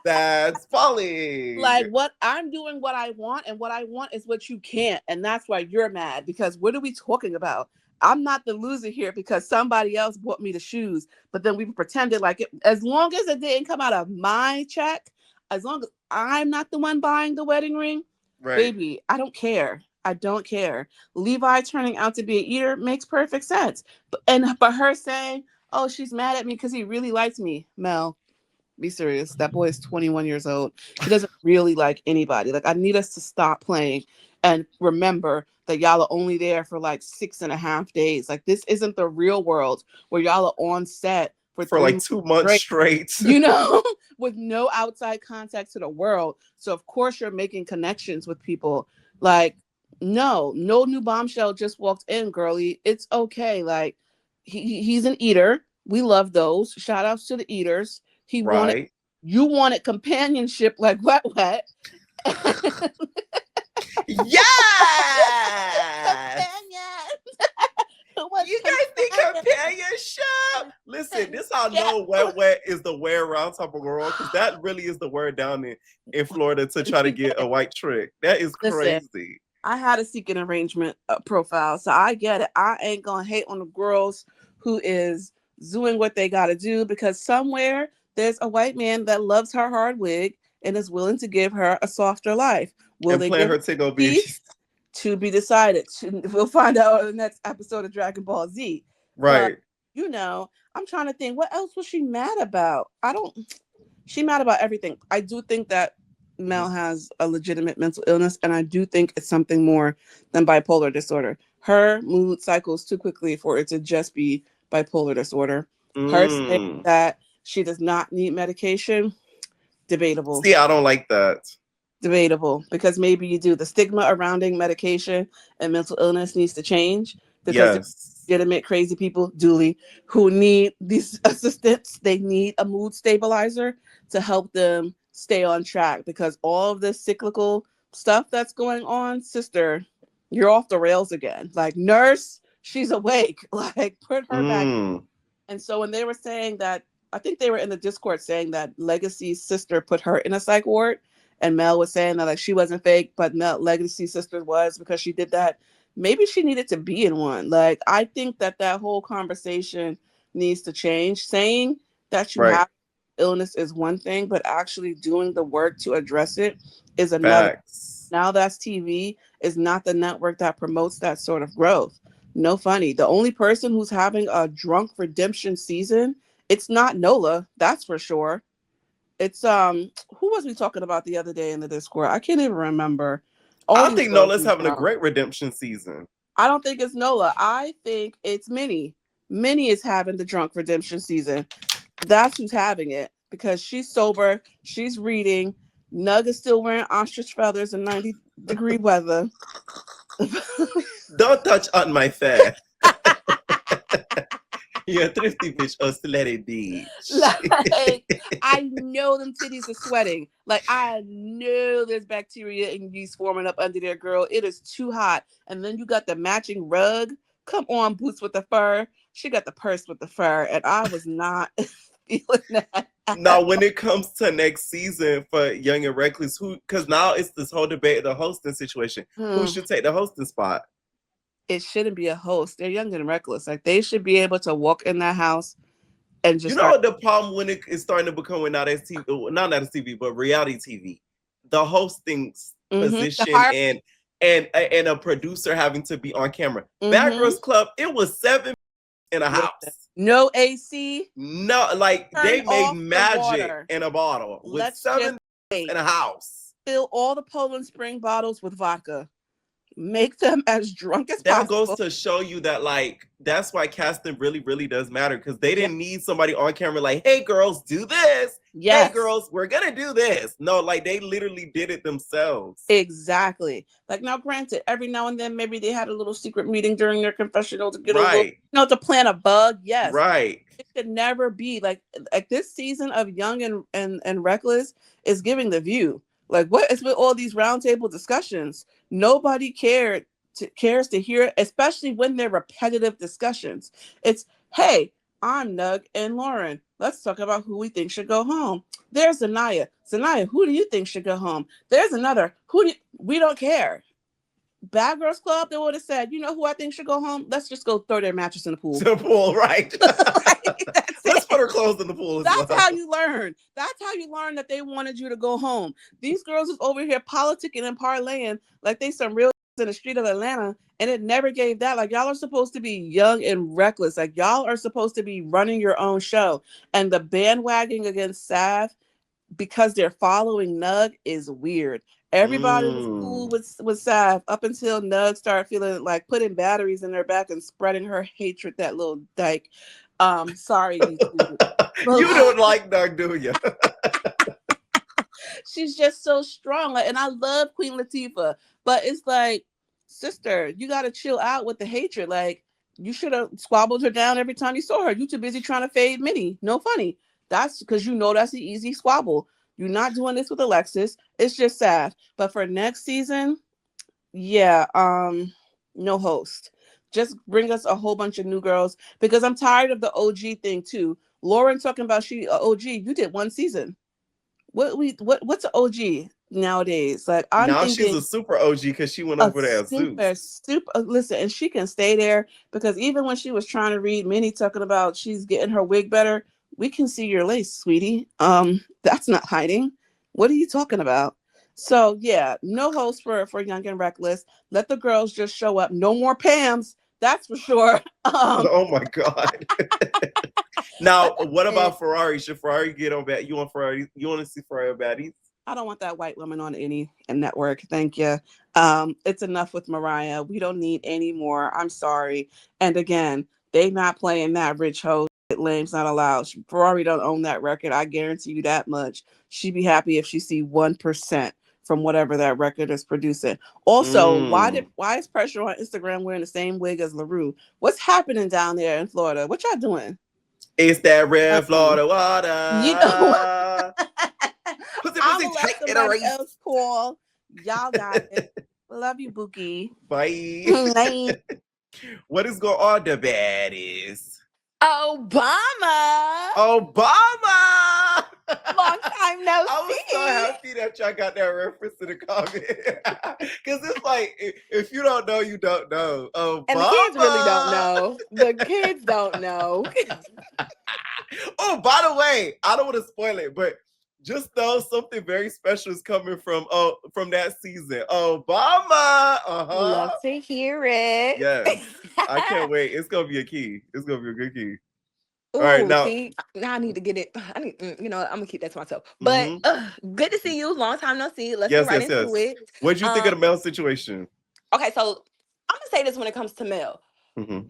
That's folly. Like, what I'm doing what I want, and what I want is what you can't. And that's why you're mad, because what are we talking about? I'm not the loser here because somebody else bought me the shoes, but then we pretended like it, as long as it didn't come out of my check, as long as I'm not the one buying the wedding ring, right. Baby, I don't care. I don't care. Levi turning out to be an eater makes perfect sense. But her saying, oh, she's mad at me because he really likes me. Mel, be serious. That boy is 21 years old. He doesn't really like anybody. Like, I need us to stop playing and remember that y'all are only there for like 6.5 days. Like, this isn't the real world where y'all are on set for like 2 months straight. You know, with no outside contact to the world. So of course you're making connections with people. Like, no new bombshell just walked in, girly. It's okay. Like, he's an eater. We love those. Shout outs to the eaters. You wanted companionship like wet. Yes. You guys think companionship? Listen, this how no wet is the way around type of girl, because that really is the word down in Florida to try to get a white trick. That is crazy. Listen, I had a seek an arrangement profile, so I get it. I ain't gonna hate on the girls who is doing what they gotta do, because somewhere there's a white man that loves her hard wig and is willing to give her a softer life. Will and they plan give her to go be to be decided? We'll find out in the next episode of Dragon Ball Z. Right. But, you know, I'm trying to think, what else was she mad about? She mad about everything. I do think that Mel has a legitimate mental illness, and I do think it's something more than bipolar disorder. Her mood cycles too quickly for it to just be bipolar disorder. Her saying that she does not need medication, debatable. See, I don't like that. Debatable, because maybe you do. The stigma surrounding medication and mental illness needs to change, because legitimate crazy people, duly, who need these assistants. They need a mood stabilizer to help them stay on track, because all of this cyclical stuff that's going on, sister, you're off the rails again. Like, nurse, she's awake. Like, put her back. And so when they were saying that, I think they were in the Discord saying that Legacy's sister put her in a psych ward, and Mel was saying that like she wasn't fake, but Legacy's sister was, because she did that. Maybe she needed to be in one. Like, I think that whole conversation needs to change. Saying that you have illness is one thing, but actually doing the work to address it is another. Nowthatstv is not the network that promotes that sort of growth. No funny. The only person who's having a drunk redemption season, it's not Nola, that's for sure. It's who was we talking about the other day in the Discord? I can't even remember. I think Nola's having a great redemption season. I don't think it's Nola. I think it's Minnie. Minnie is having the drunk redemption season. That's who's having it, because she's sober, she's reading. Nug is still wearing ostrich feathers in 90-degree weather. Don't touch on my face. You're a thrifty bitch, or slutty bitch. Like, I know them titties are sweating. Like, I know there's bacteria and yeast forming up under there, girl. It is too hot. And then you got the matching rug. Come on, boots with the fur. She got the purse with the fur. And I was not feeling that. Now, when it comes to next season for Young and Reckless, because now it's this whole debate, the hosting situation. Who should take the hosting spot? It shouldn't be a host. They're Young and Reckless. Like, they should be able to walk in that house and just the problem when it is starting to become not as TV, but reality TV. The hosting position and a producer having to be on camera. Bad Girls Club, it was 7 in a house. No AC. No, like they made magic in a bottle with 7 in a house. Fill all the Poland Spring bottles with vodka. Make them as drunk as that possible. Goes to show you that, like, that's why casting really, really does matter, because they didn't need somebody on camera like, hey, girls, do this. Yes. Hey, girls, we're going to do this. No, like, they literally did it themselves. Exactly. Like, now, granted, every now and then, maybe they had a little secret meeting during their confessional to get to plant a bug. Yes. Right. It should never be. Like this season of Young and Reckless is giving The View. Like, what is with all these roundtable discussions? Nobody cares to hear, especially when they're repetitive discussions. It's, hey, I'm Nug and Lauren. Let's talk about who we think should go home. There's Zanaya. Zanaya, who do you think should go home? There's another. We don't care. Bad Girls Club, they would have said, you know who I think should go home? Let's just go throw their mattress in the pool. To the pool, right. Let's put her clothes in the pool. That's how you learn. That's how you learn that they wanted you to go home. These girls is over here politicking and parlaying like they some real in the street of Atlanta, and it never gave that. Like, y'all are supposed to be young and reckless. Like, y'all are supposed to be running your own show. And the bandwagon against Sav because they're following Nug is weird. Everybody was cool with Sav up until Nug started feeling like putting batteries in her back and spreading her hatred, that little dyke. Sorry, YouTube. You don't like Nug, do you? She's just so strong. And I love Queen Latifah, but it's like, sister, you got to chill out with the hatred. Like, you should have squabbled her down every time you saw her. You too busy trying to fade Minnie. No funny. That's because that's the easy squabble. You're not doing this with Alexis. It's just sad. But for next season, no host. Just bring us a whole bunch of new girls, because I'm tired of the OG thing too. Lauren talking about she OG. You did 1 season. What's an OG nowadays? Like, I'm thinking she's a super OG because she went over there as Zeus. Listen, and she can stay there, because even when she was trying to read Minnie talking about she's getting her wig better, we can see your lace, sweetie. That's not hiding. What are you talking about? So yeah, no host for Young and Reckless. Let the girls just show up. No more Pams. That's for sure. Oh my God. Now, what about Ferrari? Should Ferrari get on bad? You want Ferrari? You want to see Ferrari baddies? I don't want that white woman on any network. Thank you. It's enough with Mariah. We don't need any more. I'm sorry. And again, they not playing that rich hoe. Lame's not allowed. Ferrari don't own that record. I guarantee you that much. She'd be happy if she see 1% from whatever that record is producing. Also, why is Pressure on Instagram wearing the same wig as LaRue? What's happening down there in Florida? What y'all doing? It's that red Florida water. You know what? I'm gonna let somebody else call. Y'all got it. Love you, Bookie. Bye. What is going on, the baddies? Obama. Long time no see. I was so happy that y'all got that reference in the comment. Because it's like, if you don't know, you don't know. Obama. And the kids really don't know. The kids don't know. Oh, by the way, I don't want to spoil it, but just know something very special is coming from that season. Obama. Love to hear it. Yes. I can't wait. It's gonna be a key. It's gonna be a good key. Ooh, all right, now I need to get it. I'm gonna keep that to myself. But good to see you. Long time no see. Let's get right into it. What did you think of the Mel situation? Okay, so I'm gonna say this when it comes to Mel.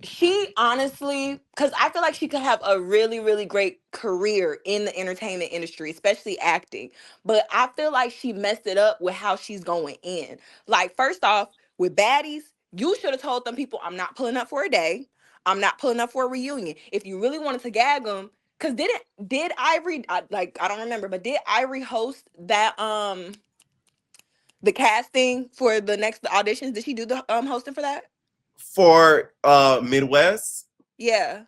She honestly, because I feel like she could have a really, really great career in the entertainment industry, especially acting. But I feel like she messed it up with how she's going in. Like, first off, with baddies, you should have told them people, I'm not pulling up for a day. I'm not pulling up for a reunion. If you really wanted to gag them, because did Ivory, I don't remember, but did Ivory host that, the casting for the next auditions? Did she do the hosting for that? For Midwest? Yeah.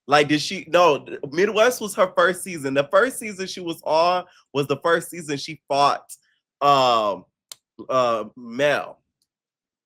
Like, did she? No, Midwest was her first season. The first season she was on was the first season she fought Mel.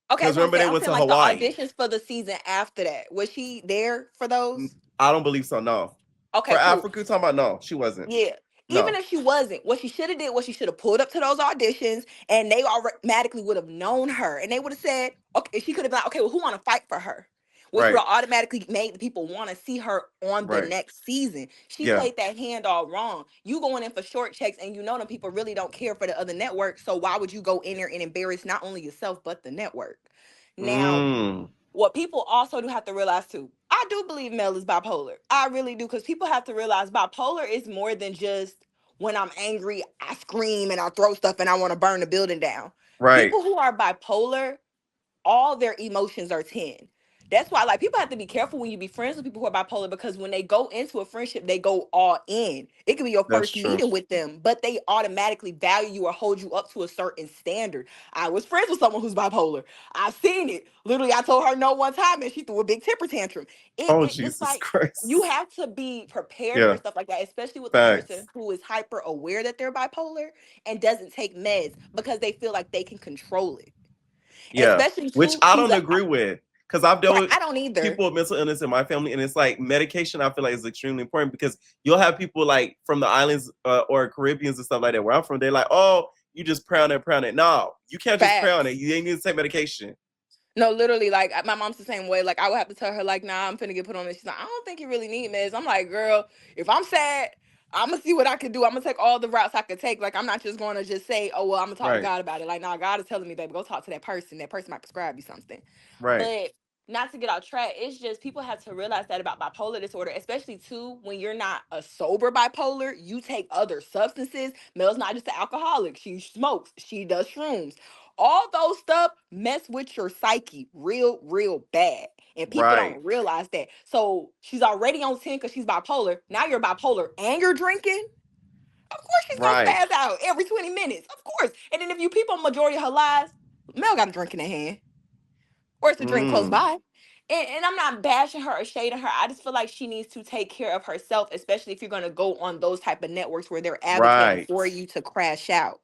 Okay, Because that's what I'm remember saying. they I'm went saying to like the Hawaii. auditions for the season after that. Was she there for those? I don't believe so. No. Okay, For cool. Africa, talking about no, she wasn't. Yeah. Even No. if she wasn't, what she should have did was she should have pulled up to those auditions and they automatically would have known her. And they would have said, okay, she could have been like, okay, well, who want to fight for her? Which would Right. have automatically made the people want to see her on the Right. next season. She Yeah. played that hand all wrong. You going in for short checks and you know them people really don't care for the other network. So why would you go in there and embarrass not only yourself, but the network? Now, what people also do have to realize too, I do believe Mel is bipolar. I really do, because people have to realize bipolar is more than just when I'm angry, I scream and I throw stuff and I want to burn the building down. Right. People who are bipolar, all their emotions are 10. That's why, like, people have to be careful when you be friends with people who are bipolar, because when they go into a friendship, they go all in. It could be your That's first true. meeting with them, but they automatically value you or hold you up to a certain standard. I was friends with someone who's bipolar. I've seen it. Literally, I told her no one time and she threw a big temper tantrum. Oh, It's Jesus like Christ. you have to be prepared for Yeah. stuff like that, especially with a Facts. person who is hyper aware that they're bipolar and doesn't take meds because they feel like they can control it. Yeah. Especially Which too, I don't agree with. Because I've dealt right, with I don't either. people with mental illness in my family, and it's like medication I feel like is extremely important, because you'll have people like from the islands or Caribbeans and stuff like that where I'm from. They're like, oh, you just pray on it. No, you can't just pray on it. Facts. You ain't need to take medication. No, literally, like my mom's the same way. Like I would have to tell her, like, nah, I'm finna get put on this. She's like, I don't think you really need meds. I'm like, girl, if I'm sad, I'm gonna see what I can do. I'm gonna take all the routes I could take. Like, I'm not just gonna just say, oh well, I'm gonna talk to Right. God about it. Like, nah, God is telling me, baby, go talk to that person. That person might prescribe you something. Right. But not to get off track, it's just people have to realize that about bipolar disorder, especially too when you're not a sober bipolar, you take other substances. Mel's not just an alcoholic. She smokes, she does shrooms. All those stuff mess with your psyche real bad. And people Right. don't realize that. So she's already on 10 because she's bipolar. Now you're bipolar and you're drinking. Of course she's gonna Right. spaz out every 20 minutes. Of course. And then if you peep on majority of her lives, Mel got a drink in her hand. Or it's a drink close by. And I'm not bashing her or shading her. I just feel like she needs to take care of herself, especially if you're going to go on those type of networks where they're advocating Right. for you to crash out.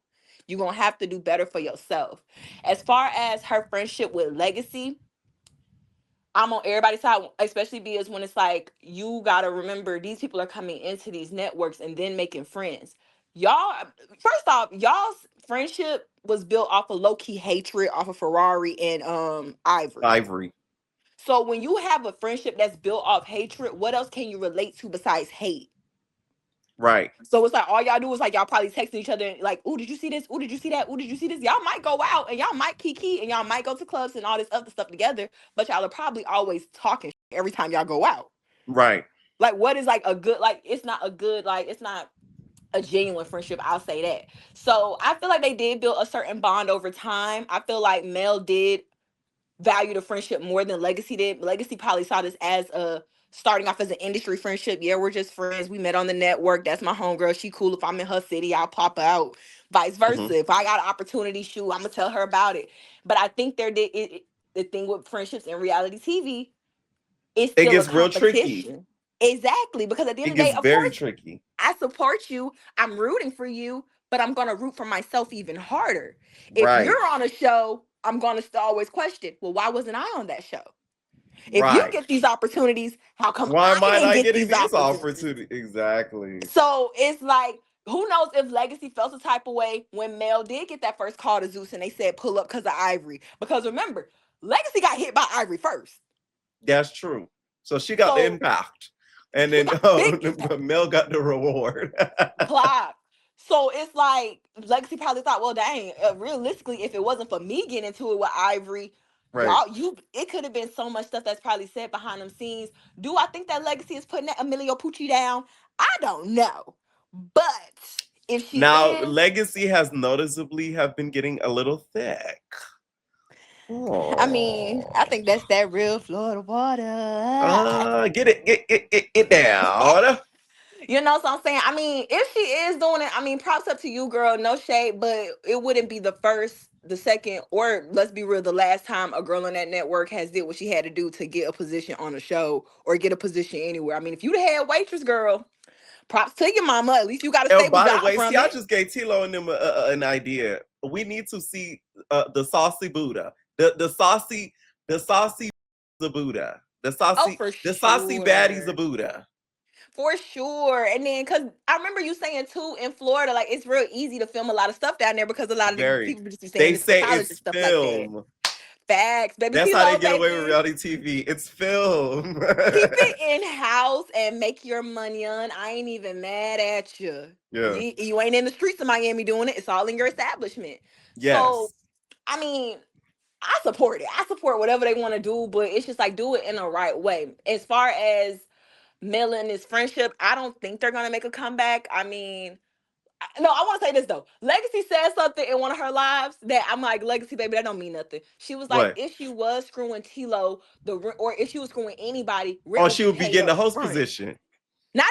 You're going to have to do better for yourself. As far as her friendship with Legacy, I'm on everybody's side, especially because when it's like, you got to remember these people are coming into these networks and then making friends. Y'all, first off, y'all's friendship was built off of low-key hatred off of Ferrari and Ivory. So when you have a friendship that's built off hatred, what else can you relate to besides hate? Right. So it's like all y'all do is like y'all probably texting each other like, "Oh, did you see this? Oh, did you see that? Oh, did you see this?" Y'all might go out and y'all might kiki and y'all might go to clubs and all this other stuff together, but y'all are probably always talking every time y'all go out. Right. Like, what is like a good, like, it's not a good, like, it's not a genuine friendship. I'll say that. So I feel like they did build a certain bond over time. I feel like Mel did value the friendship more than Legacy did. Legacy probably saw this as a starting off as an industry friendship. Yeah, we're just friends. We met on the network. That's my homegirl. She cool. If I'm in her city, I'll pop out. Vice versa. If I got an opportunity, shoot, I'm gonna tell her about it. But I think the thing with friendships in reality TV is It still a gets real tricky. competition. Exactly, because at the end It of the day, gets of very course, tricky. I support you. I'm rooting for you, but I'm gonna root for myself even harder. If Right. you're on a show, I'm gonna always question, well, why wasn't I on that show? If you Right. get these opportunities, how come Why am I I didn't not get getting these these opportunities? opportunities? Exactly. So it's like, who knows if Legacy felt the type of way when Mel did get that first call to Zeus and they said pull up because of Ivory. Because remember, Legacy got hit by Ivory first. That's true. So she got the impact. And then Mel got the reward. Clock. So it's like Legacy probably thought, well, dang, realistically, if it wasn't for me getting into it with Ivory, Right. it could have been so much stuff that's probably said behind them scenes. Do I think that Legacy is putting that Emilio Pucci down? I don't know. But if she Now, is, Legacy has noticeably have been getting a little thick. I mean, I think that's that real Florida water. Get it down. You know what I'm saying? I mean, if she is doing it, I mean, props up to you, girl. No shade, but it wouldn't be the first the second, or let's be real, the last time a girl on that network has did what she had to do to get a position on a show or get a position anywhere. I mean, if you the head waitress, girl, props to your mama. At least you got a And stable by the job way, from see, I it. just gave Tilo and them an idea. We need to see the saucy Buddha, the saucy the Buddha, the Oh, saucy for baddies the sure. Buddha. For sure. And then, because I remember you saying too, in Florida, like it's real easy to film a lot of stuff down there because a lot of the Very. people just be saying They this for say college and it's stuff like that. film. Facts, baby. That's how they Tilo, get away with baby. reality TV. It's film. Keep it in house and make your money on. I ain't even mad at you. Yeah. You ain't in the streets of Miami doing it. It's all in your establishment. So, Yes. I mean, I support it. I support whatever they want to do, but it's just like do it in the right way. As far as Mel and his friendship, I don't think they're gonna make a comeback. I mean, no, I want to say this though. Legacy said something in one of her lives that I'm like, Legacy, baby, that don't mean nothing. She was like, What? if she was screwing Tilo, or if she was screwing anybody, rent Oh, would she be would be paid getting the up host front. position. No.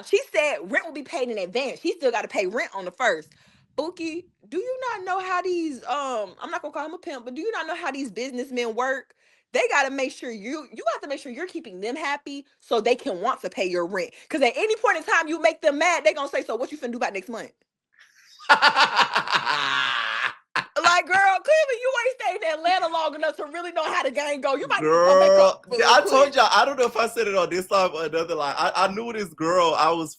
She said rent will be paid in advance. She still got to pay rent on the first. Bookie, do you not know how these I'm not gonna call him a pimp, but do you not know how these businessmen work? They gotta make sure you have to make sure you're keeping them happy so they can want to pay your rent. Cause at any point in time you make them mad, they gonna say, so what you finna do about next month? Like, girl, clearly you ain't stayed in Atlanta long enough to really know how the game go. You might need to come back up. I told y'all, I don't know if I said it on this line or another line. I knew this girl. I was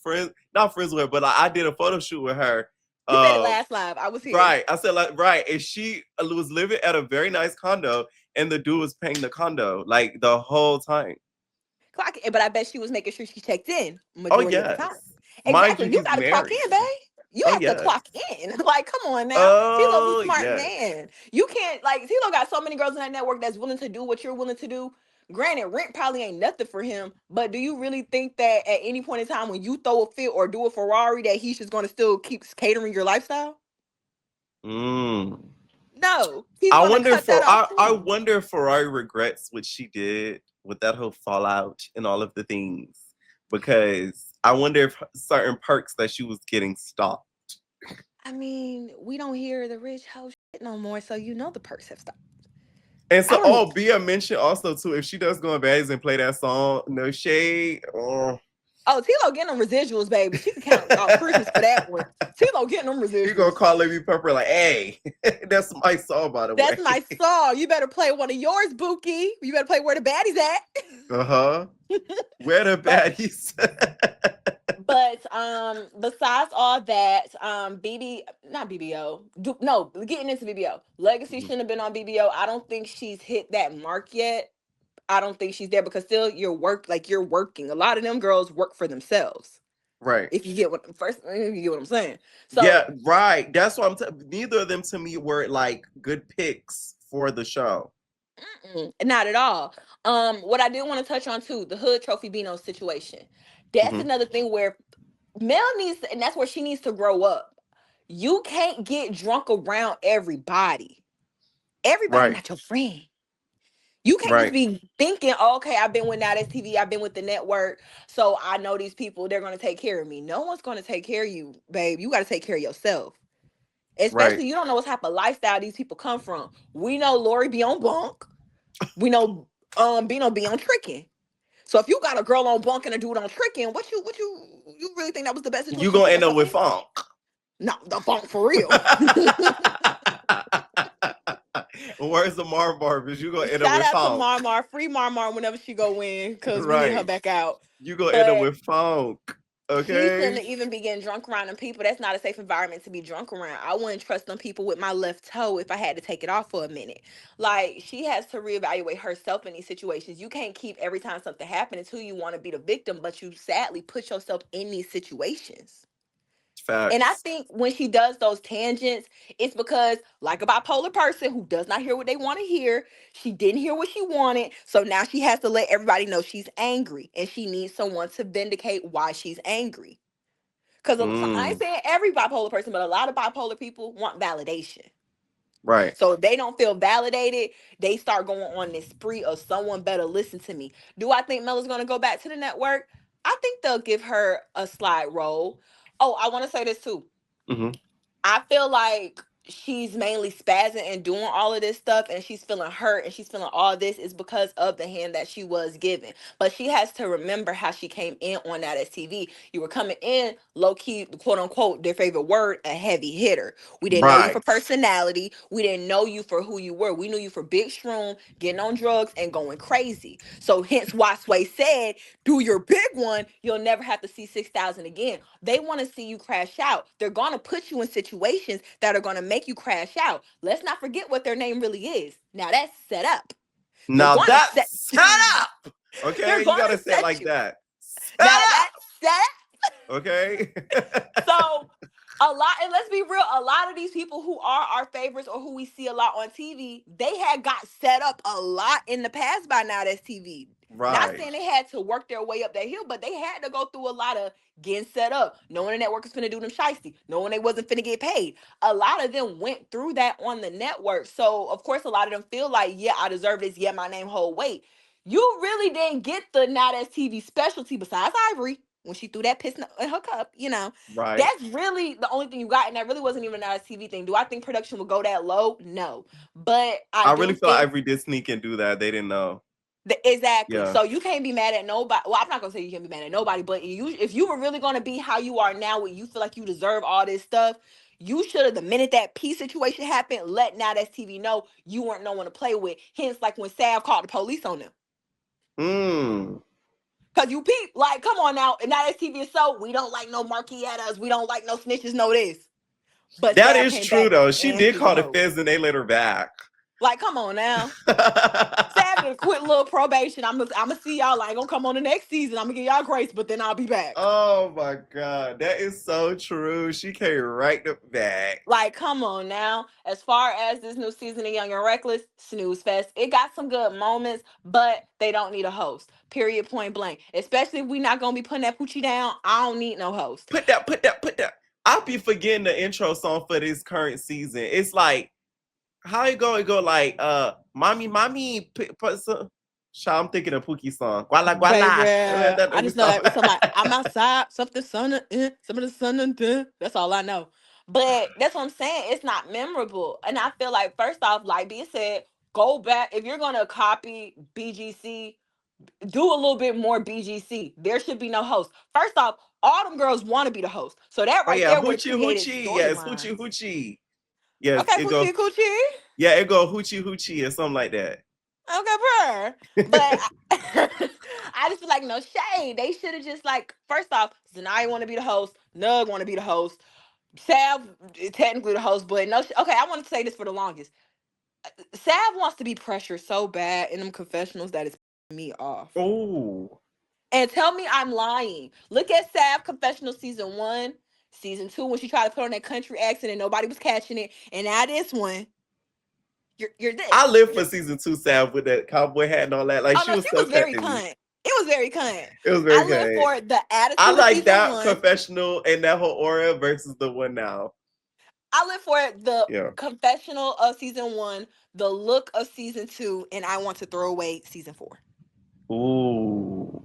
not friends with her, but I did a photo shoot with her. You said it last live. I was here. Right. I said right. And she was living at a very nice condo, and the dude was paying the condo like the whole time. But I bet she was making sure she checked in Oh, majority of the time. yes. Mind you, Exactly. You he's got to clock married. in, babe. You Oh, have to yes. clock in. Like, come on now. Tilo's Oh, a smart yes. man. You can't, like, Tilo got so many girls in that network that's willing to do what you're willing to do. Granted, rent probably ain't nothing for him, but do you really think that at any point in time when you throw a fit or do a Ferrari that he's just going to still keep catering your lifestyle? No. He's going to cut that off I too. wonder if Ferrari regrets what she did with that whole fallout and all of the things, because I wonder if certain perks that she was getting stopped. I mean, we don't hear the rich house shit no more, so you know the perks have stopped. And so, Bia mentioned also too, if she does go in baddies and play that song, No Shade. Oh, Tilo getting them residuals, baby. She can count Christmas for that one. Tilo getting them residuals. You gonna call Lady Pepper like, hey, that's my song, by the way. That's my song. You better play one of yours, Bookie. You better play Where the Baddies At. Where the baddies. But besides all that, not BBO. Getting into BBO. Legacy shouldn't have been on BBO. I don't think she's hit that mark yet. I don't think she's there because still you're working. A lot of them girls work for themselves. Right. If you get what I'm saying. So yeah, right. That's what neither of them to me were like good picks for the show. Not at all. What I did want to touch on too, the Hood Trophy Bino situation. That's another thing where Mel and that's where she needs to grow up. You can't get drunk around everybody. Everybody not your friend. You can't just be thinking, okay, I've been with Nowthatstv, I've been with the network, so I know these people, they're going to take care of me. No one's going to take care of you, babe. You got to take care of yourself. Especially, you don't know what type of lifestyle these people come from. We know Lori be on bunk. We know Bino be on tricking. So if you got a girl on bunk and a dude on tricking, what you really think that was the best situation? You gonna end up with funk. No, the funk for real. Where's the Mar Because you gonna end up with funk. Shout out to Mar, free Mar whenever she go in, because we need her back out. You gonna end up with funk. Okay. She shouldn't even be getting drunk around them people. That's not a safe environment to be drunk around. I wouldn't trust them people with my left toe if I had to take it off for a minute. Like, she has to reevaluate herself in these situations. You can't keep every time something happens who you want to be the victim, but you sadly put yourself in these situations. Facts. And I think when she does those tangents, it's because, like a bipolar person who does not hear what they want to hear, she didn't hear what she wanted, so now she has to let everybody know she's angry, and she needs someone to vindicate why she's angry. Because I ain't saying every bipolar person, but a lot of bipolar people want validation. Right. So if they don't feel validated, they start going on this spree of someone better listen to me. Do I think Mella's going to go back to the network? I think they'll give her a slide role. Oh, I want to say this too. I feel like she's mainly spazzing and doing all of this stuff and she's feeling hurt and she's feeling all this is because of the hand that she was given. But she has to remember how she came in on Nowthatstv. You were coming in low-key, quote unquote, their favorite word, a heavy hitter. We didn't know you for personality. We didn't know you for who you were. We knew you for big shroom, getting on drugs and going crazy. So hence why Sway said, do your big one, you'll never have to see 6,000 again. They want to see you crash out. They're going to put you in situations that are going to make you crash out. Let's not forget what their name really is. Now that's set up. Now that's set up. Okay, you gotta say it like that. Now that's set up. Okay. So a lot, and let's be real, a lot of these people who are our favorites or who we see a lot on TV, they had got set up a lot in the past by Nowthatstv. Right. Not saying they had to work their way up that hill, but they had to go through a lot of getting set up, knowing the network was finna do them shiesty, knowing they wasn't finna get paid. A lot of them went through that on the network. So of course a lot of them feel like, yeah, I deserve this, yeah, my name hold weight. You really didn't get the Nowthatstv specialty besides Ivory when she threw that piss in her cup, you know. Right. That's really the only thing you got, and that really wasn't even a Nowthatstv thing. Do I think production would go that low? No. But I really feel Ivory did sneak and do that. They didn't know. Exactly. Yeah. So you can't be mad at nobody. Well, I'm not gonna say you can't be mad at nobody, but if you were really gonna be how you are now, where you feel like you deserve all this stuff, you should have, the minute that P situation happened, let Nowthatstv know you weren't no one to play with. Hence, like when Sav called the police on them. Cause you peep, like, come on now, and Nowthatstv is so, we don't like no marquettas, we don't like no snitches, no this. But that Sav is true though. She did call the feds and they let her back. Like, come on now. Sav did quit little probation. I'm gonna see y'all. I ain't gonna come on the next season. I'm gonna give y'all grace, but then I'll be back. Oh my God. That is so true. She came right back. Like, come on now. As far as this new season of Young and Reckless, snooze fest. It got some good moments, but they don't need a host. Period, point blank. Especially if we not gonna be putting that poochie down. I don't need no host. Put that. I'll be forgetting the intro song for this current season. It's like, how it go? It go like, mommy, I'm thinking of Pookie song. Guala. I just know that something like, I'm outside, something sun, some of the sun, that's all I know. But that's what I'm saying. It's not memorable. And I feel like, first off, like B said, go back. If you're gonna copy BGC, do a little bit more BGC. There should be no host. First off, all them girls want to be the host. So that right there would create hoochie. Yes, hoochie. Yes, okay, coochie. Yeah, it go hoochie or something like that. Okay, bro. But I just feel like, no shade. They should have just, like, first off, Zanaya want to be the host. Nug want to be the host. Sav technically the host, but no. Okay, I want to say this for the longest. Sav wants to be pressured so bad in them confessionals that it's me off. Oh. And tell me I'm lying. Look at Sav confessional season 1, season 2, when she tried to put on that country accent and nobody was catching it. And now this one, you're this. I live for season 2 Sav with that cowboy hat and all that. Like, she was very cunt. It was very cunt. It was very cunt. I live for the attitude. I like that confessional and that whole aura versus the one now. I live for the confessional of season 1, the look of season 2, and I want to throw away season 4. Ooh.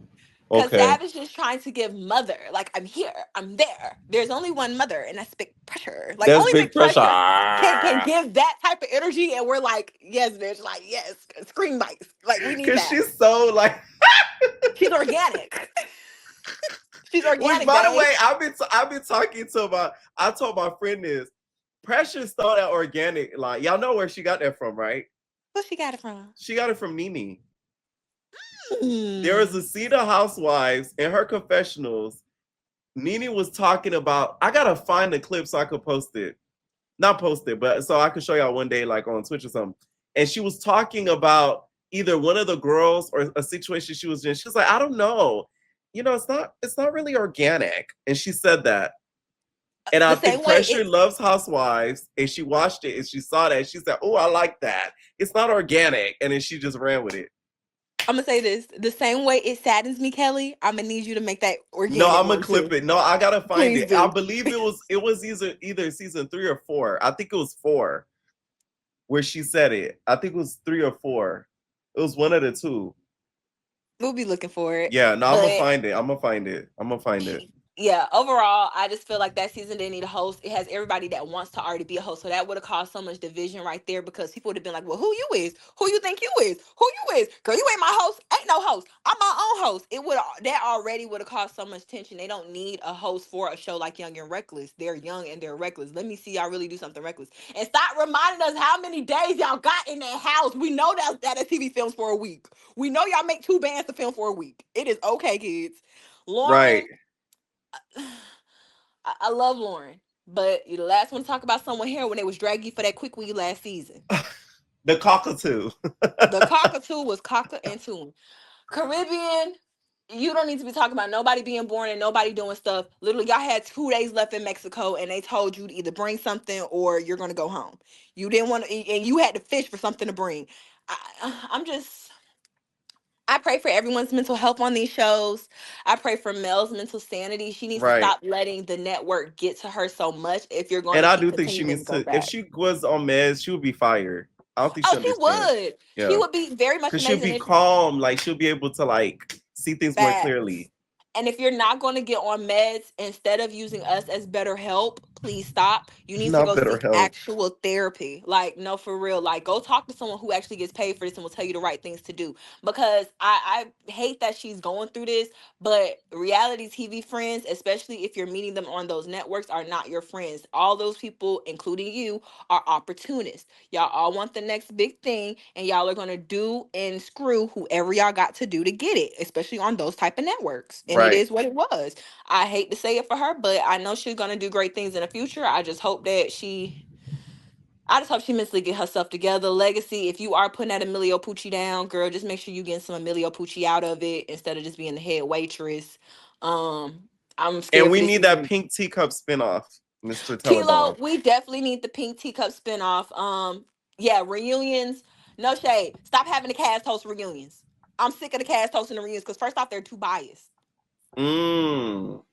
Because Sav is just trying to give mother, like, I'm here, I'm there. There's only one mother, and that's big pressure. Like, that's only big pressure can give that type of energy, and we're like, yes, bitch, like, yes, scream bites. Like, we need that. Because she's so, like... she's organic. She's organic. Which, by the way, I've been talking to I told my friend this. Pressure started out organic. Like, y'all know where she got that from, right? Where she got it from? She got it from Nene. There was a scene of Housewives in her confessionals. Nene was talking about, I gotta find the clip so I could post it. Not post it, but so I could show y'all one day, like on Twitch or something. And she was talking about either one of the girls or a situation she was in. She was like, I don't know. You know, it's not really organic. And she said that. And I think Pressure loves Housewives. And she watched it and she saw that. She said, oh, I like that. It's not organic. And then she just ran with it. I'm gonna say this the same way it saddens me, Kelly. I'm gonna need you to make that organic. No, I'm gonna clip it. No, I gotta find it. I believe it was either season 3 or 4. I think it was 4 where she said it. I think it was 3 or 4. It was one of the two. We'll be looking for it. Yeah, no, I'm gonna find it. yeah, overall, I just feel like that season didn't need a host. It has everybody that wants to already be a host. So that would have caused so much division right there because people would have been like, well, who you is? Who you think you is? Who you is? Girl, you ain't my host. Ain't no host. I'm my own host. It would that already would have caused so much tension. They don't need a host for a show like Young and Reckless. They're young and they're reckless. Let me see y'all really do something reckless. And stop reminding us how many days y'all got in that house. We know that TV films for a week. We know y'all make 2 bands to film for a week. It is okay, kids. Right. Lauren, I love Lauren, but you the last one to talk about someone here when they was draggy for that quick wee last season. The cockatoo. The cockatoo was cocker and tune. Caribbean, you don't need to be talking about nobody being born and nobody doing stuff. Literally, y'all had 2 days left in Mexico and they told you to either bring something or you're going to go home. You didn't want to, and you had to fish for something to bring. I pray for everyone's mental health on these shows. I pray for Mel's mental sanity. She needs to Right. stop letting the network get to her so much if you're going And to I keep do think she continuing needs to go to, if back. she was on meds, she would be fired. I don't think she understands. Would. Yeah. She would be very much Because amazing. she'll be calm. Like, she'll be able to, like, see things more clearly. And if you're not going to get on meds, instead of using us as better help, please stop. You need to go seek actual therapy. Like, no, for real. Like, go talk to someone who actually gets paid for this and will tell you the right things to do. Because I hate that she's going through this, but reality TV friends, especially if you're meeting them on those networks, are not your friends. All those people, including you, are opportunists. Y'all all want the next big thing, and y'all are going to do and screw whoever y'all got to do to get it, especially on those type of networks. And it is what it was. I hate to say it for her, but I know she's going to do great things in the future. I just hope she mentally get herself together. Legacy, if you are putting that Emilio Pucci down, girl, just make sure you get some Emilio Pucci out of it instead of just being the head waitress. I'm scared. And we need that Pink Teacup spinoff, Mr. Kilo, Teledon. we definitely need the Pink Teacup spinoff. Yeah, reunions. No shade. Stop having the cast host reunions. I'm sick of the cast hosting the reunions because first off, they're too biased.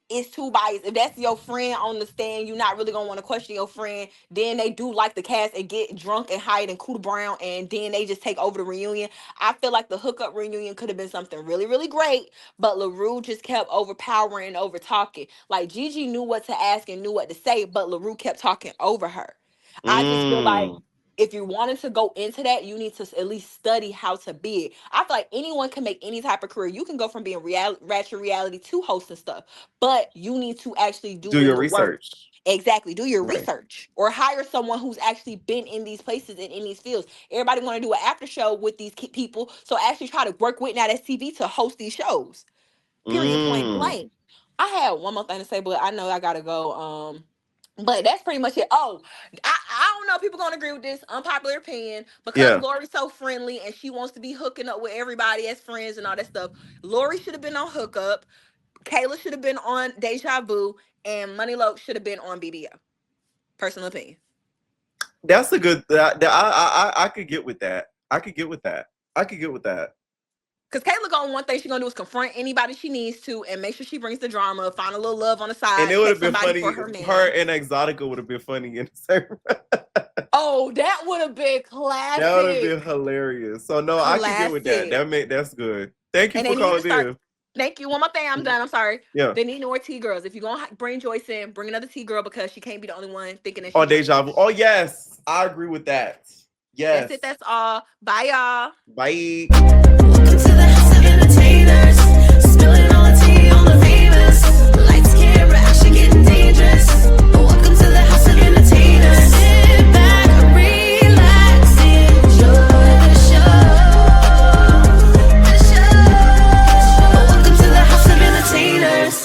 It's too biased. If that's your friend on the stand, you're not really gonna want to question your friend. Then they do like the cast and get drunk and hide and Cooter Brown, and then they just take over the reunion. I feel like the hookup reunion could have been something really, really great, but LaRue just kept overpowering and over talking. Like Gigi knew what to ask and knew what to say, but LaRue kept talking over her. I just feel like if you wanted to go into that, you need to at least study how to be it. I feel like anyone can make any type of career. You can go from being ratchet reality to hosting stuff, but you need to actually do your the research. Work. Exactly. Do your research or hire someone who's actually been in these places and in these fields. Everybody want to do an after show with these people. So actually try to work with Nowthatstv to host these shows. Period, point blank. I had one more thing to say, but I know I got to go. But that's pretty much it. Oh, I don't know if people gonna agree with this unpopular opinion because Lori's so friendly and she wants to be hooking up with everybody as friends and all that stuff. Lori should have been on Hookup. Kayla should have been on Deja Vu, and Money Loke should have been on BBO. Personal opinion. That's a good. I could get with that. I could get with that. Because Kayla going one thing she's gonna do is confront anybody she needs to and make sure she brings the drama, find a little love on the side. And it would have been funny. For her, man. Her and Exotica would have been funny in the same. Oh, that would have been classic. That would have been hilarious. So no, I can get with that. That's good. Thank you for calling in. Thank you. One more thing, I'm done. I'm sorry. Yeah. They need more T girls. If you're gonna bring Joyce in, bring another T girl because she can't be the only one thinking that. Oh, Deja Vu. Oh yes, I agree with that. Yes. That's it. That's all. Bye, y'all. Bye.